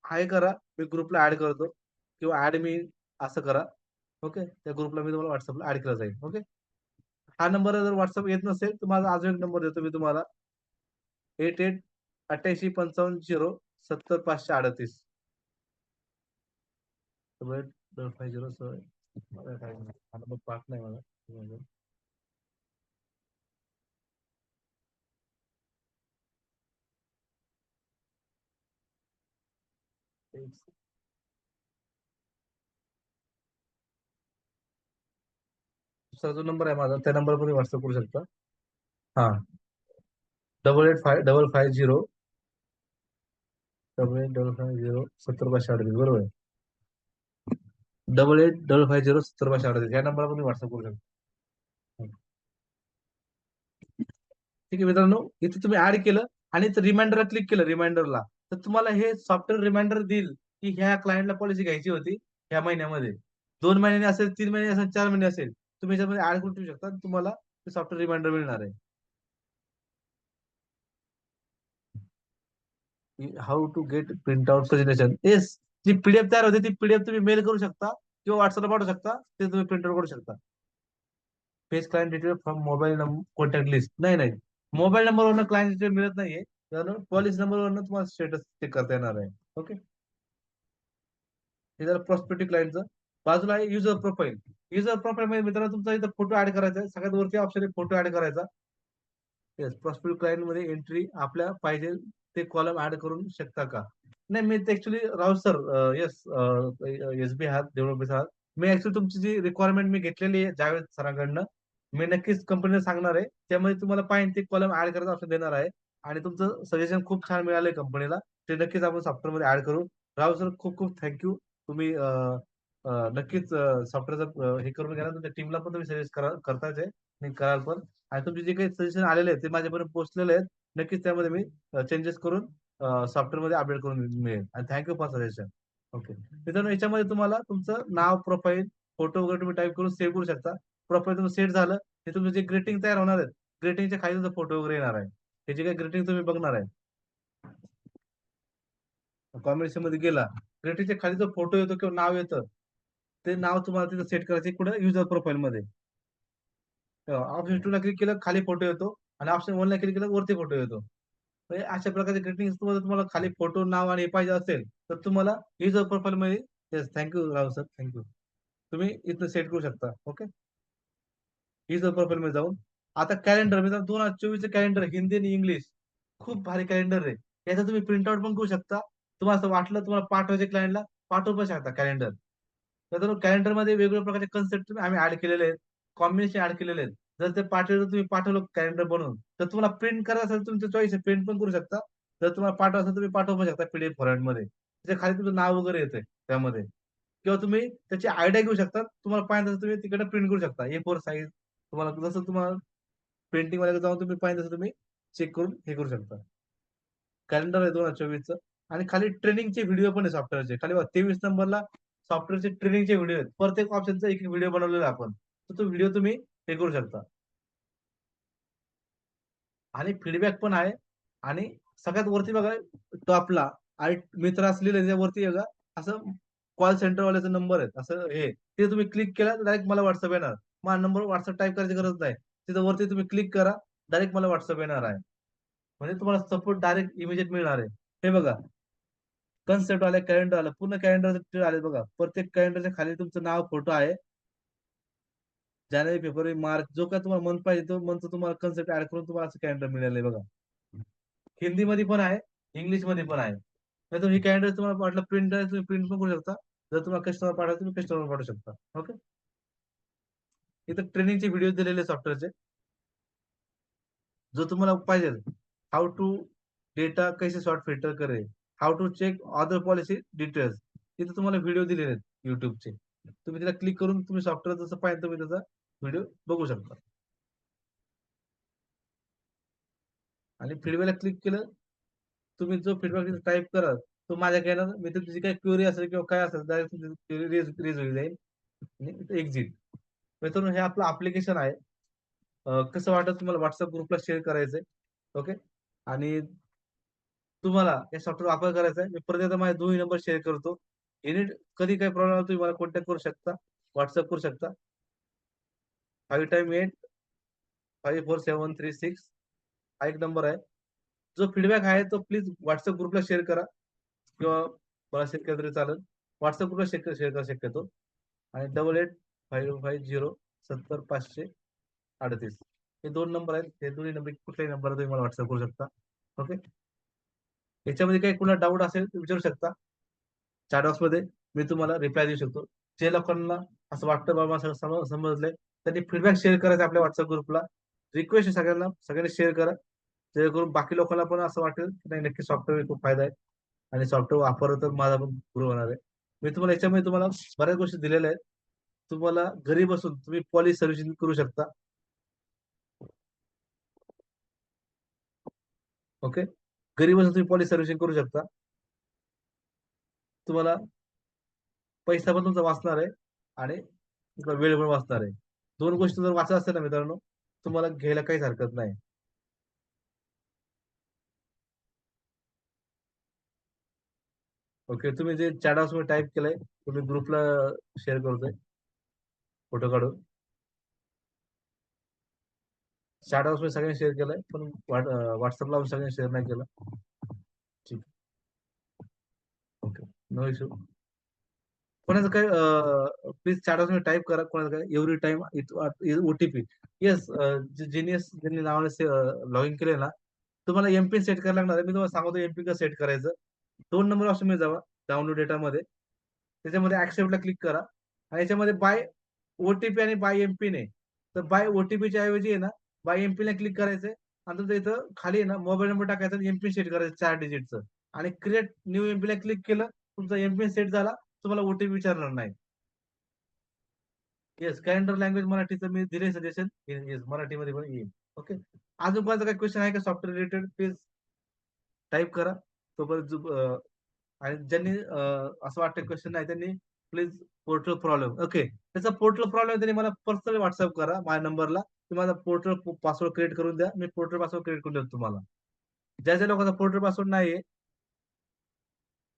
हाय करा. मी ग्रुपला ॲड करतो किंवा ॲड मी असं करा. ओके. त्या ग्रुपला मी तुम्हाला WhatsAppला ॲड केलं जाईल. ओके. हा नंबर जर WhatsApp येत नसेल, तर माझा अजून एक नंबर देतो मी तुम्हाला 888550 750 मला काय नाही. हा नंबर पाठ नाही मला. दुसरा जो नंबर आहे माझा, त्या नंबरवर तुम्ही WhatsApp करू शकता. हां. 885505 8855070538 बरोबर आहे. 8855070538 या नंबरवर तुम्ही WhatsApp करू शकता. हं. ठीक आहे मित्रांनो, इथे तुम्ही ॲड केलं आणि इथं रिमाइंडरला क्लिक केलं रिमाइंडरला, तर तुम्हाला हे सॉफ्टवेअर रिमाइंडर देईल, की ह्या क्लायंटला पॉलिसी घ्यायची होती ह्या महिन्यामध्ये. 2 महिन्यांनी असेल, 3 महिने असेल, 4 महिने असेल. तुम्ही याच्यामध्ये ॲड करून ठेवू शकता. तुम्हाला ते सॉफ्टवेअर रिमाइंडर मिळणार आहे. How to get print out presentation. Yes, G P तयार होते ती पी तुम्ही मेल करू शकता किंवा WhatsAppला पाठवू शकता. ते तुम्ही प्रिंट आउट करू शकता. Face client detail from mobile contact list. नाही, नाही. मोबाईल नंबरवरून क्लायंट डिटेल मिळत नाहीये. तर पॉलिसी नंबरवरून तुम्हाला स्टेटस चेक करता येणार आहे. ओके. हे झालं प्रॉस्पेक्टिव्ह क्लायंटचं. बाजूला आहे युजर प्रोफाईल. युजर प्रोफाईलमध्ये मित्रांनो तुमचा इथं फोटो ॲड करायचा आहे. सगळ्यात वरती ऑप्शन आहे फोटो ॲड करायचा. येस, प्रॉस्पेक्टिव्ह क्लायंटमध्ये एंट्री आपल्या पाहिजे ते कॉलम ॲड करू शकता का? नाही, मी ते ॲक्चुअली राहुल सर येस एस-बी आहात, डेव्हलपर्स आहात. मी ॲक्चुअली तुमची जी रिक्वायरमेंट मी घेतलेली आहे जावेद सरांकडनं, मी नक्कीच कंपनीला सांगणार आहे. त्यामध्ये तुम्हाला पाहिजे ते कॉलम ॲड करायचा ऑप्शन देणार आहे आणि तुमचं सजेशन खूप छान मिळालंय कंपनीला. ते नक्कीच आपण सॉफ्टवेअरमध्ये ॲड करू. राहुल सर खूप खूप थँक यू. तुम्ही नक्कीच सॉफ्टवेअरचं हे करून घ्या ना, तुमच्या टीमला पण तुम्ही सजेस्ट करताच आहे आणि कराल पण. आणि तुमचे जे काही सजेशन आलेले आहेत ते माझ्यापर्यंत पोहोचलेले आहेत. नक्कीच त्यामध्ये मी चेंजेस करून सॉफ्टवेअरमध्ये अपडेट करून मिळेल आणि thank you for suggestion. Okay. मित्रांनो याच्यामध्ये तुम्हाला तुमचं नाव, प्रोफाईल, फोटो वगैरे तुम्ही टाइप करून सेव्ह करू शकता. प्रोफाईल तुमचं सेट झालं, हे तुमचं जे ग्रीटिंग तयार होणार आहेत, ग्रीटिंगच्या खाली तुमचा फोटो वगैरे येणार आहे. हे जे काही ग्रीटिंग तुम्ही बघणार आहे, कॉम्बिनेशनमध्ये गेला, ग्रीटिंगच्या खाली जो फोटो येतो किंवा नाव येतं, ते नाव तुम्हाला तिथं सेट करायचं कुठं युजर प्रोफाईलमध्ये. ऑप्शन 2 ला क्लिक केलं खाली फोटो येतो आणि ऑप्शन 1 ला क्लिक केलं वरती फोटो येतो. म्हणजे अशा प्रकारचे ग्रीटिंग्स तुम्हाला खाली फोटो, नाव आणि हे पाहिजे असेल, तर तुम्हाला युजर प्रोफाईलमध्ये yes thank you Rao sir, thank you. तुम्ही इथं सेट करू शकता. ओके. युजर प्रोफाईलमध्ये जाऊन आता कॅलेंडर मित्रांनो 2024 कॅलेंडर हिंदी आणि इंग्लिश खूप भारी कॅलेंडर आहे. याचा तुम्ही प्रिंट आउट पण करू शकता. तुम्हाला असं वाटलं तुम्हाला पाठवायचे क्लायंटला, पाठवू पण शकता कॅलेंडर. तर कॅलेंडरमध्ये वेगवेगळ्या प्रकारचे कन्सेप्ट आम्ही ॲड केलेले आहेत. कॉम्बिनेशन ॲड केलेले आहेत. जर ते पाठवलं तुम्ही पाठवलं कॅलेंडर बनवून, तर तुम्हाला प्रिंट करायचं असेल तुमचं चॉईस आहे, प्रिंट पण करू शकता. जर तुम्हाला पाठवायचं असेल तुम्ही पाठवू पण शकता पीडीएफ फॉर्मॅटमध्ये. त्याच्या खाली तुमचं नाव वगैरे येतंय त्यामध्ये. किंवा तुम्ही त्याची आयडिया घेऊ शकता. तुम्हाला पाहिजे तसं तुम्ही तिकडे प्रिंट करू शकता. A4 साइज तुम्हाला जसं तुम्हाला प्रिंटिंगवाल्याकडे जाऊन तुम्ही पाहिजे तसं तुम्ही चेक करून हे करू शकता. कॅलेंडर आहे 2024चं आणि खाली ट्रेनिंगचे व्हिडिओ पण आहे सॉफ्टवेअरचे. खाली बघा 23 नंबरला सॉफ्टवेअरचे ट्रेनिंगचे व्हिडिओ आहेत. प्रत्येक ऑप्शनचा एक व्हिडिओ बनवलेला आहे आपण. तर तो व्हिडिओ तुम्ही हे करू शकता. आणि फीडबॅक पण आहे आणि सगळ्यात वरती बघा टॉपला आणि मित्र असलेले त्याच्यावरती बघा असं कॉल सेंटरवाल्याचा नंबर आहे. असं हे ते तुम्ही क्लिक केला तर डायरेक्ट मला WhatsApp येणार. माझा नंबर WhatsApp टाइप करायची गरज नाही. तिथं वरती तुम्ही क्लिक करा, डायरेक्ट मला WhatsApp येणार आहे. म्हणजे तुम्हाला सपोर्ट डायरेक्ट इमिजिएट मिळणार आहे. हे बघा कन्सेप्ट आलं, कॅलेंडर आलं, पूर्ण कॅलेंडर आले बघा. प्रत्येक कॅलेंडरच्या खाली तुमचं नाव, फोटो आहे. जानेवारी, फेब्रुवारी, मार्च जो काय तुम्हाला मंथ पाहिजे तो मंथचं तुम्हाला कन्सेप्ट ऍड करून तुम्हाला असं कॅलेंडर मिळालं आहे बघा. हिंदीमध्ये पण आहे, इंग्लिशमध्ये पण आहे. नाही तुम्ही कॅलेंडर तुम्हाला वाटलं प्रिंट आहे, तुम्ही प्रिंट पण करू शकता. जर तुम्हाला कस्टमर पाठवायचं तुम्ही कस्टमर पाठवू शकता. ओके. इथं ट्रेनिंगचे व्हिडिओ दिलेले सॉफ्टवेअरचे. जो तुम्हाला पाहिजे हाऊ टू डेटा कैसे सॉर्ट फिल्टर करे, how to check other policy details, तिथे तुम्हाला व्हिडिओ दिलेले आहेत युट्यूबचे. तुम्ही तिला क्लिक करून तुम्ही सॉफ्टवेअर जसं पाहिजे तुम्ही त्याचा व्हिडिओ बघू शकता. आणि फीडबॅकला क्लिक केलं, तुम्ही जो फीडबॅक टाईप करा तो माझ्या येणार. मी तुमची काही क्वेरी असेल किंवा काय असेल डायरेक्ट तुमची रेज होईल जाईल आणि एक्झिट. मित्रांनो हे आपलं ऍप्लिकेशन आहे. कसं वाटत तुम्हाला व्हॉट्सअप ग्रुपला शेअर करायचंय. ओके. आणि तुम्हाला हे सॉफ्टवेअर वापर करायचा आहे. मी परत एकदा माझे दोन्ही नंबर शेअर करतो. एनी कधी काही प्रॉब्लेम आला तुम्ही मला कॉन्टॅक्ट करू शकता. WhatsApp करू शकता. 58854736 हा एक नंबर आहे. जो फीडबॅक आहे तो प्लीज WhatsApp ग्रुपला शेअर करा किंवा मला शेअर केलं तरी चालेल. WhatsApp ग्रुपला शेअर शेअर करा शक्यतो. आणि 885050 538. हे 2 नंबर आहेत. हे दोन्ही नंबर कुठल्याही नंबरला तुम्ही मला WhatsApp करू शकता. ओके. याच्यामध्ये काही कुणाला डाऊट असेल तर विचारू शकता. चॅट बॉक्समध्ये मी तुम्हाला रिप्लाय देऊ शकतो. जे लोकांना असं वाटतं बाबा समजलंय त्यांनी फीडबॅक शेअर करायचा आपल्या WhatsApp ग्रुपला. रिक्वेस्ट आहे सगळ्यांना, सगळ्यांनी शेअर करा. जेणेकरून बाकी लोकांना पण असं वाटेल की नाही नक्की सॉफ्टवेअर खूप फायदा आहे आणि सॉफ्टवेअर वापरलं तर माझा पण ग्रो होणार आहे. मी तुम्हाला याच्यामध्ये तुम्हाला बऱ्याच गोष्टी दिलेल्या आहेत. तुम्हाला घरी बसून तुम्ही पॉलिश सर्व्हिसिंग करू शकता. ओके. घरी बसून तुम्ही पॉलिश सर्व्हिसिंग करू शकता. तुम्हाला पैसा पण तुमचा वाचणार आहे आणि तुमचा वेळ पण वाचणार आहे. 2 गोष्टी जर वाचत असतील ना मित्रांनो, तुम्हाला घ्यायला काहीच हरकत नाही. ओके. तुम्ही जे चॅट बॉक्समध्ये टाइप केलंय, तुम्ही ग्रुपला शेअर करतोय फोटो काढून. चॅट बॉक्समध्ये सगळ्यांनी शेअर केलंय, पण WhatsAppला सगळ्यांनी शेअर नाही केलं. ठीक. ओके. No issue. कोणाचं काय प्लीज चॅट बॉक्समध्ये टाइप करा कोणाचं काय every time OTP. Yes genius ज्यांनी नावाने लॉग इन केले ना, तुम्हाला एम-पिन सेट करायला लागणार आहे. मी तुम्हाला सांगतो एम-पिन कसं सेट करायचं. 2 नंबर ऑप्शनमध्ये जावा, डाउनलोड डेटामध्ये. त्याच्यामध्ये ॲक्सेप्टला क्लिक करा आणि याच्यामध्ये बाय ओ-टी-पी आणि बाय एम-पिन आहे. तर बाय ओ-टी-पीच्या ऐवजी आहे ना, बाय एम-पिनला क्लिक करायचंय आणि तुमच्या इथं खाली आहे ना, मोबाईल नंबर टाकायचा आणि एम-पिन सेट करायचं 4 डिजिटचं आणि क्रिएट न्यू एम-पिनला क्लिक केलं, तुमचा एम-पिन सेट झाला, तुम्हाला ओ-टी-पी विचारणार नाही. येस, कॅलेंडर लँग्वेज मराठीचं मी दिले सजेशन. येस, मराठीमध्ये पण येईल. ओके. अजून कोणाचा काही क्वेश्चन आहे का सॉफ्टवेअर रिलेटेड प्लीज टाइप करा. तोपर्यंत आणि ज्यांनी असं वाटतं क्वेश्चन नाही त्यांनी प्लीज पोर्टल प्रॉब्लेम ओके त्याचा पोर्टल प्रॉब्लेम त्यांनी मला पर्सनली व्हॉट्सअप करा माझ्या नंबरला. तुम्ही माझा पोर्टल पासवर्ड क्रिएट करून द्या. मी पोर्टल पासवर्ड क्रिएट करून देतो तुम्हाला. ज्या ज्या लोकांचा पोर्टल पासवर्ड नाहीये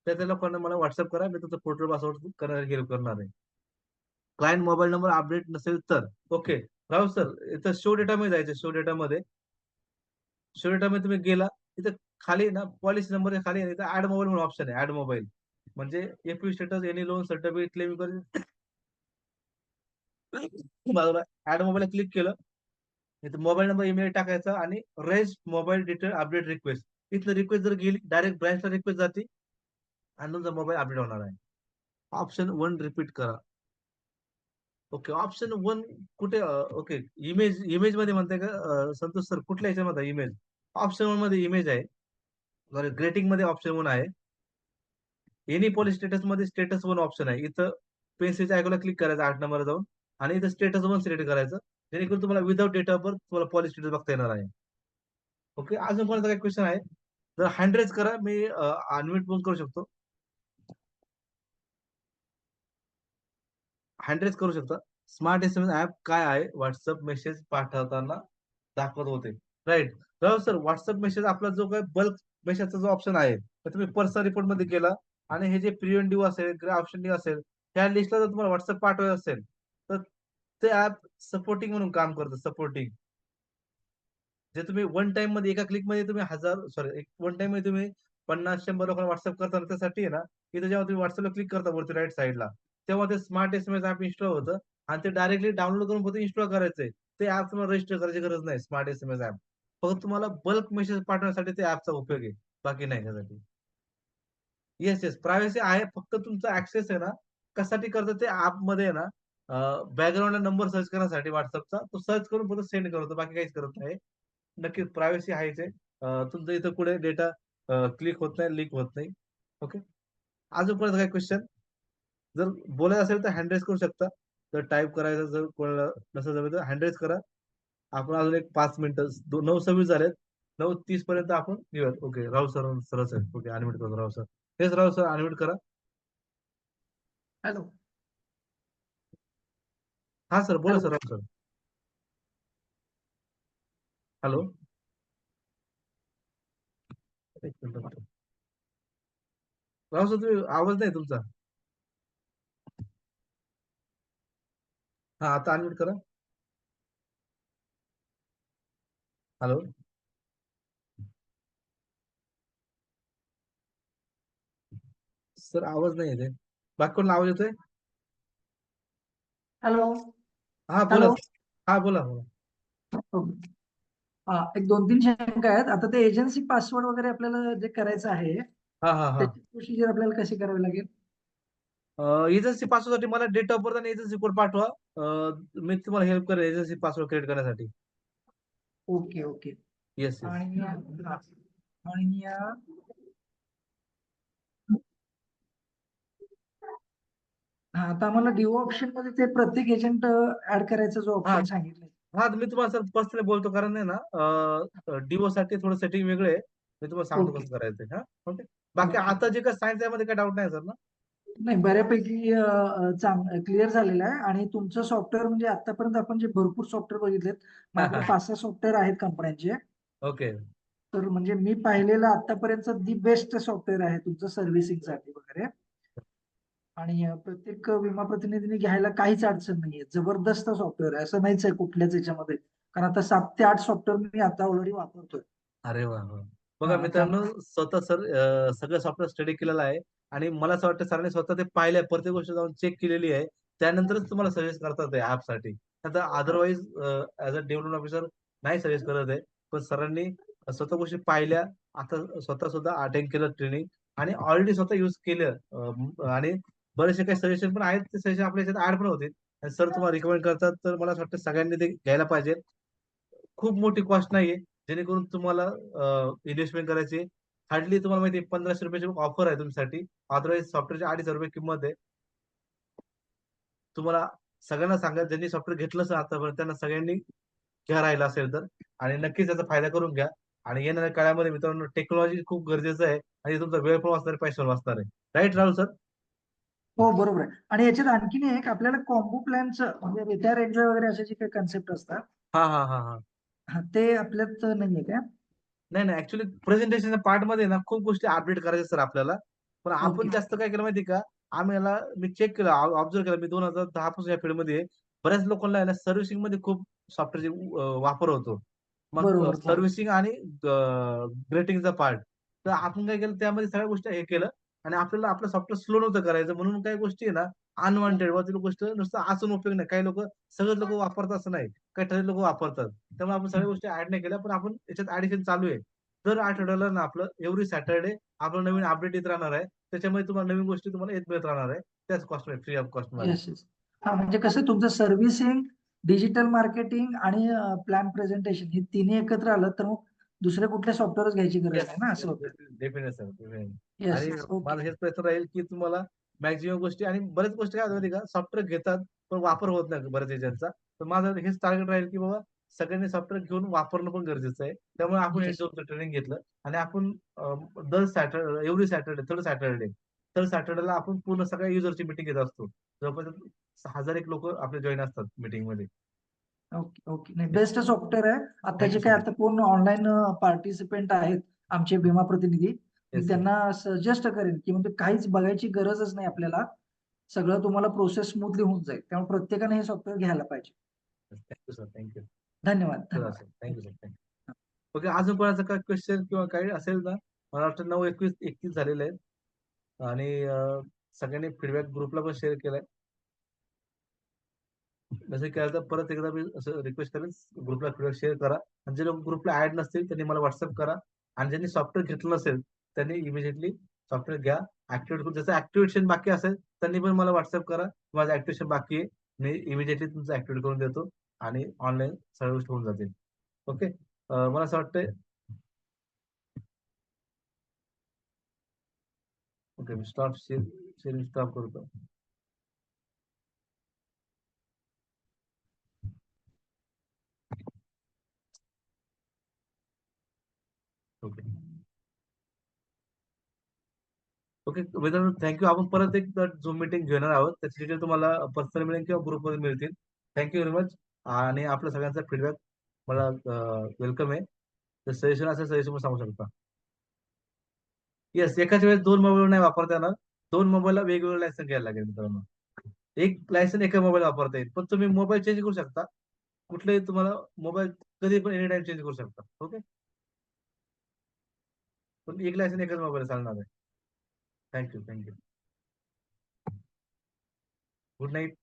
त्या त्या लोकांना मला व्हॉट्सअप करा. मी तुमचा पोर्टल पासवर्ड करणार आहे. क्लायंट मोबाईल नंबर अपडेट नसेल तर ओके. राहुल सर इथं शो डेटा मध्ये जायचं. शो डेटा मध्ये तुम्ही गेला तिथं खाली ना पॉलिसी नंबरच्या खाली आहे ना, ऍड मोबाईल म्हणून ऑप्शन आहे. ऍड मोबाईल म्हणजे FU status any loan certificate claim करून बाजूला ऍड मोबाईल क्लिक केलं. इथं मोबाईल नंबर ईमेल टाकायचा आणि raise mobile detail update request. इथलं रिक्वेस्ट जर गेली डायरेक्ट ब्रांचला रिक्वेस्ट जाते आणि तुमचा मोबाईल अपडेट होणार आहे. ऑप्शन 1 रिपीट करा. ओके. ऑप्शन 1 कुठे ओके. इमेज मध्ये म्हणताय का संतोष सर कुठल्या ह्याच्यामध्ये इमेज? ऑप्शन 1 मध्ये इमेज आहे. सॉरी ग्रेटिंग मध्ये ऑप्शन 1 आहे. एनी पॉलिसी स्टेटस मध्ये स्टेटस 1 ऑप्शन आहे. इथं पेन्सिलच्या आयकॉनला क्लिक करायचं 8 नंबरला जाऊन आणि इथं स्टेटस 1 सिलेक्ट करायचं. जेणेकरून तुम्हाला विदाऊट डेट ऑफ बर्थ तुम्हाला पॉलिसी स्टेटस बघता येणार आहे. ओके. अजून कोणाचा काही क्वेश्चन आहे? जर हँड रेज करा मी अनम्यूट पण करू शकतो. हँड रेज करू शकता. स्मार्ट एसएमएस ऍप काय आहे? व्हॉट्सअप मेसेज पाठवताना दाखवत होते. राइट. तर सर व्हॉट्सअप मेसेज आपला जो काही बल्क मेसेजचा जो ऑप्शन आहे, तर तुम्ही पर्सनल रिपोर्ट मध्ये गेला आणि हे जे प्रिव्हेंटिव्ह असेल किंवा ऑप्शनिंग असेल, त्या लिस्टला जर तुम्हाला व्हॉट्सअप पाठवायचं असेल, तर ते ऍप सपोर्टिंग म्हणून काम करतं, सपोर्टिंग. जे तुम्ही वन टाइम मध्ये एका क्लिक मध्ये तुम्ही वन टाइम मध्ये तुम्ही 50-100 लोकांना व्हॉट्सअप करता ना, त्यासाठी आहे ना, इथं जेव्हा तुम्ही व्हॉट्सअपला क्लिक करता वरती राईट साईडला, तेव्हा ते स्मार्ट एसएमएस ऍप इन्स्टॉल होतं आणि ते डायरेक्टली डाउनलोड करून फक्त इन्स्टॉल करायचंय. ते ऍप तुम्हाला रजिस्टर करायची गरज नाही, स्मार्ट एसएमएस ऍप. फक्त तुम्हाला बल्क मेसेज पाठवण्यासाठी ते ऍपचा उपयोग आहे. बाकी नाही त्यासाठी. Yes, yes. प्रायव्हसी आहे. फक्त तुमचा ऍक्सेस आहे ना, कशासाठी करतं ते ॲपमध्ये आहे ना, बॅकग्राऊंडला नंबर सर्च करण्यासाठी WhatsAppचा, तो सर्च करून फक्त सेंड करतो. बाकी काहीच करत नाही. नक्कीच प्रायव्हसी आहेच आहे. तुमचं इथं कुठे डेटा क्लिक होत नाही, लीक होत नाही. ओके. अजून कोणाचं काही क्वेश्चन? जर बोलायचं असेल तर हँड रेज करू शकता. जर टाइप करायचं जर कोणाला नसेल जमत तर हँड रेज करा. आपण अजून एक 5 मिनिटं 9:26 झालेत. 9:30 पर्यंत आपण घेऊयात. ओके. राहुल सर सरच आहेत. ओके. अनम्यूट करतो Rahul sir. Yes Rahul sir unmute करा. हॅलो. हा सर बोला hello. Sir Rahul sir. Hello. एक मिनिट. राहुल सर तुम्ही आवाज नाही तुमचा. हा आता अनम्यूट करा. हॅलो. सर आवाज नाही येते. बाकी कोणाला आवाज येतोय? हॅलो. हा बोला हॅलो. सर. हा बोला बोला. एक 2-3 शंका आहेत. आता ते एजन्सी पासवर्ड वगैरे आपल्याला जे करायचं आहे, हा हा हा. त्याची प्रोसिजर आपल्याला कशी करावी लागेल? एजन्सी पासवर्डसाठी मला डेट ऑफ बर्थ आणि एजन्सी कोड पाठवा. मी तुम्हाला हेल्प करेन एजन्सी पासवर्ड क्रिएट करण्यासाठी. Okay, okay. Yes yes. आणि आणि आता आम्हाला डिओ ऑप्शन मध्ये ते प्रत्येक एजंट ऍड करायचा जो हा ऑप्शन सांगितलं. हा मी तुम्हाला सर पर्सनली बोलतो कारण आहे ना डिवो साठी थोडं सेटिंग वेगळे आहे. मी तुम्हाला सांगतो ओके, कसं करायचं. हा ओके. बाकी ओके. आता जे काय सायन्स यामध्ये काय डाऊट नाही सर ना? नाही, बऱ्यापैकी क्लिअर झालेलं आहे. आणि तुमचं सॉफ्टवेअर म्हणजे आतापर्यंत आपण जे भरपूर सॉफ्टवेअर बघितलेत, माझ्याकडे 5-6 सॉफ्टवेअर आहेत कंपन्यांचे. ओके. तर म्हणजे मी पाहिलेलं आतापर्यंत दी बेस्ट सॉफ्टवेअर आहे तुमचं सर्व्हिसिंगसाठी वगैरे. आणि प्रत्येक विमा प्रतिनिधीने घ्यायला काहीच अडचण नाहीये. जबरदस्त सॉफ्टवेअर आहे, असं नाहीच आहे कुठल्याच याच्यामध्ये. कारण आता 7 ते 8 सॉफ्टवेअर मी आता ऑलरेडी वापरतोय. अरे वा वा. बघा हा, मित्रांनो, त्यामुळे स्वतः सर सगळं सॉफ्टवेअर स्टडी केलेलं आहे आणि मला असं वाटतं सरांनी स्वतः ते पाहिलंय, प्रत्येक गोष्ट जाऊन चेक केलेली आहे. त्यानंतरच तुम्हाला सजेस्ट करतात आहे ॲपसाठी. आता otherwise as a development officer नाही सजेस्ट करत आहे. पण सरांनी स्वतः गोष्टी पाहिल्या, आता स्वतः सुद्धा अटेंड केलं ट्रेनिंग आणि ऑलरेडी स्वतः यूज केलं आणि बरेचसे काही सजेशन पण आहेत, ते सजेशन आपल्या ह्याच्यात ऍड पण होतील. सर तुम्हाला रिकमेंड करतात, तर मला असं वाटतं सगळ्यांनी ते घ्यायला पाहिजे. खूप मोठी कॉस्ट नाहीये, जेणेकरून तुम्हाला इन्व्हेस्टमेंट करायची. हार्डली तुम्हाला माहिती आहे ₹1500 ऑफर आहे तुमच्यासाठी. अदरवाईज सॉफ्टवेअरची ₹2,500 किंमत आहे. तुम्हाला सगळ्यांना सांगा ज्यांनी सॉफ्टवेअर घेतलंच नाही आतापर्यंत त्यांना सगळ्यांनी घ्या राहिला असेल तर. आणि नक्कीच त्याचा फायदा करून घ्या. आणि येणाऱ्या काळामध्ये मित्रांनो टेक्नॉलॉजी खूप गरजेचं आहे आणि तुमचा वेळ पण वाचणार आहे, पैसा पण वाचणार आहे. Right Rahul sir? हो, बरोबर आहे. आणि याच्यात आणखीन एक आपल्याला कॉम्बो प्लॅनचं म्हणजे रिटायर एन्जॉय वगैरे असे जे काही कन्सेप्ट असतात, हा हा हा हा. ते आपल्यात नाहीये का? नाही, नाही. ऍक्च्युली प्रेझेंटेशनच्या पार्टमध्ये ना खूप गोष्टी अपडेट करायच्या सर आपल्याला. पण आपण ओके. जास्त काय केलं माहिती का? आम्ही याला मी चेक केलं, ऑब्झर्व्ह केलं. मी 2010 पासून या फील्डमध्ये आहे. बऱ्याच लोकांना आहे ना सर्व्हिसिंगमध्ये खूप सॉफ्टवेअरचे वापर होतो. मग बरोबर, बरोबर. सर्व्हिसिंग आणि ग्रेटिंगचा पार्ट. तर आपण काय केलं त्यामध्ये सगळ्या गोष्टी हे केलं आणि आपल्याला आपलं सॉफ्टवेअर स्लो नव्हतं करायचं म्हणून काही गोष्टी आहे ना अनवॉन्टेड ती गोष्ट नुसतं असून उपयोग नाही. काही लोकं सगळेच लोकं वापरतात असं नाही. काही ठराविक लोकं वापरतात. त्यामुळे आपण सगळ्या गोष्टी ऍड नाही केल्या, पण आपण याच्यात ऍडिशन चालू आहे. दर आठवड्याला ना आपलं एव्हरी सॅटरडे आपलं नवीन अपडेट येत राहणार आहे. त्याच्यामध्ये तुम्हाला नवीन गोष्टी तुम्हाला येत मिळत राहणार आहे. त्याच कॉस्टमध्ये फ्री ऑफ कॉस्टमध्ये. Yes, yes. हा म्हणजे कसं तुमचं सर्व्हिसिंग, डिजिटल मार्केटिंग आणि प्लॅन प्रेझेंटेशन हे तिन्ही एकत्र आलं तर मग दुसरे कुठले सॉफ्टवेअरच घ्यायची गरज येस नाही ना, येस असं होतं. Definite sir definite. येस आणि येस, ओके. माझं हेच प्रयत्न राहील की तुम्हाला मॅक्झिमम गोष्टी आणि बऱ्याच गोष्टी काय होती का सॉफ्टवेअर घेतात पण वापर होत नाही बऱ्याच एजंटचा. तर माझं हेच टार्गेट राहील की बाबा सगळ्यांनी सॉफ्टवेअर घेऊन वापरणं पण गरजेचं आहे. त्यामुळे आपण येस. हे ट्रेनिंग घेतलं आणि आपण दर सॅटर्डे एव्हरी सॅटर्डे थर्ड सॅटर्डेला आपण पूर्ण सगळ्या युजरची मिटिंग घेत असतो. जवळपास 1000 लोक आपले जॉईन असतात मीटिंग मध्ये. ओके ओके, नाही बेस्ट सॉफ्टवेअर आहे. आता थँक्यू जे सो काय मच. आता कोण ऑनलाईन पार्टिसिपेंट आहेत आमचे विमा प्रतिनिधी, मी येस सर. त्यांना सजेस्ट करेन की म्हणजे काहीच बघायची गरजच नाही आपल्याला. सगळं तुम्हाला प्रोसेस स्मूथली होऊन जाईल, त्यामुळे प्रत्येकाने हे सॉफ्टवेअर घ्यायला पाहिजे. Thank you sir thank you. धन्यवाद सर धन्यवाद. Sir thank you sir thank you. Okay, अजून कोणाचं काय क्वेश्चन किंवा काही असेल ना. मला वाटतं 9:21 झालेले आहेत आणि सगळ्यांनी फीडबॅक ग्रुपला पण शेअर केलाय. जसं केलं तर परत एकदा मी असं रिक्वेस्ट करेन ग्रुपला फीडबॅक शेअर करा आणि जे लोक ग्रुपला ऍड नसतील त्यांनी मला व्हॉट्सअप करा आणि ज्यांनी सॉफ्टवेअर घेतलं नसेल त्यांनी इमिजिएटली सॉफ्टवेअर घ्या. ऍक्टिवेट करून ज्याचं ऍक्टिवेशन बाकी असेल त्यांनी पण मला व्हॉट्सअप करा. माझं ऍक्टिवेशन बाकी आहे. मी इमिजिएटली तुमचं ऍक्टिवेट करून देतो आणि ऑनलाईन सगळ्या गोष्टी होऊन जातील. ओके. मला असं वाटतंय. ओके, मी स्टॉप शेअरिंग स्टॉप करतो. ओके ओके मित्रांनो, थँक्यू. आपण परत एक झूम मिटिंग घेणार आहोत. त्याची डिटेल तुम्हाला पर्सनल मिळेल किंवा ग्रुपमध्ये मिळतील. Thank you very much. आणि आपल्या सगळ्यांचा फीडबॅक मला वेलकम आहे. तर सजेशन असेल सजेशन पण सांगू शकता. येस, एकाच वेळेस 2 मोबाईल नाही वापरता येणार. 2 मोबाईलला वेगवेगळं लायसन घ्यायला लागेल मित्रांनो. एक लायसन एका मोबाईल वापरता येईल, पण तुम्ही मोबाईल चेंज करू शकता. कुठलेही तुम्हाला मोबाईल कधी पण एनी टाइम चेंज करू शकता. ओके. पण एक लायसन एकच मोबाईल चालणार आहे. Thank you thank you. Good night.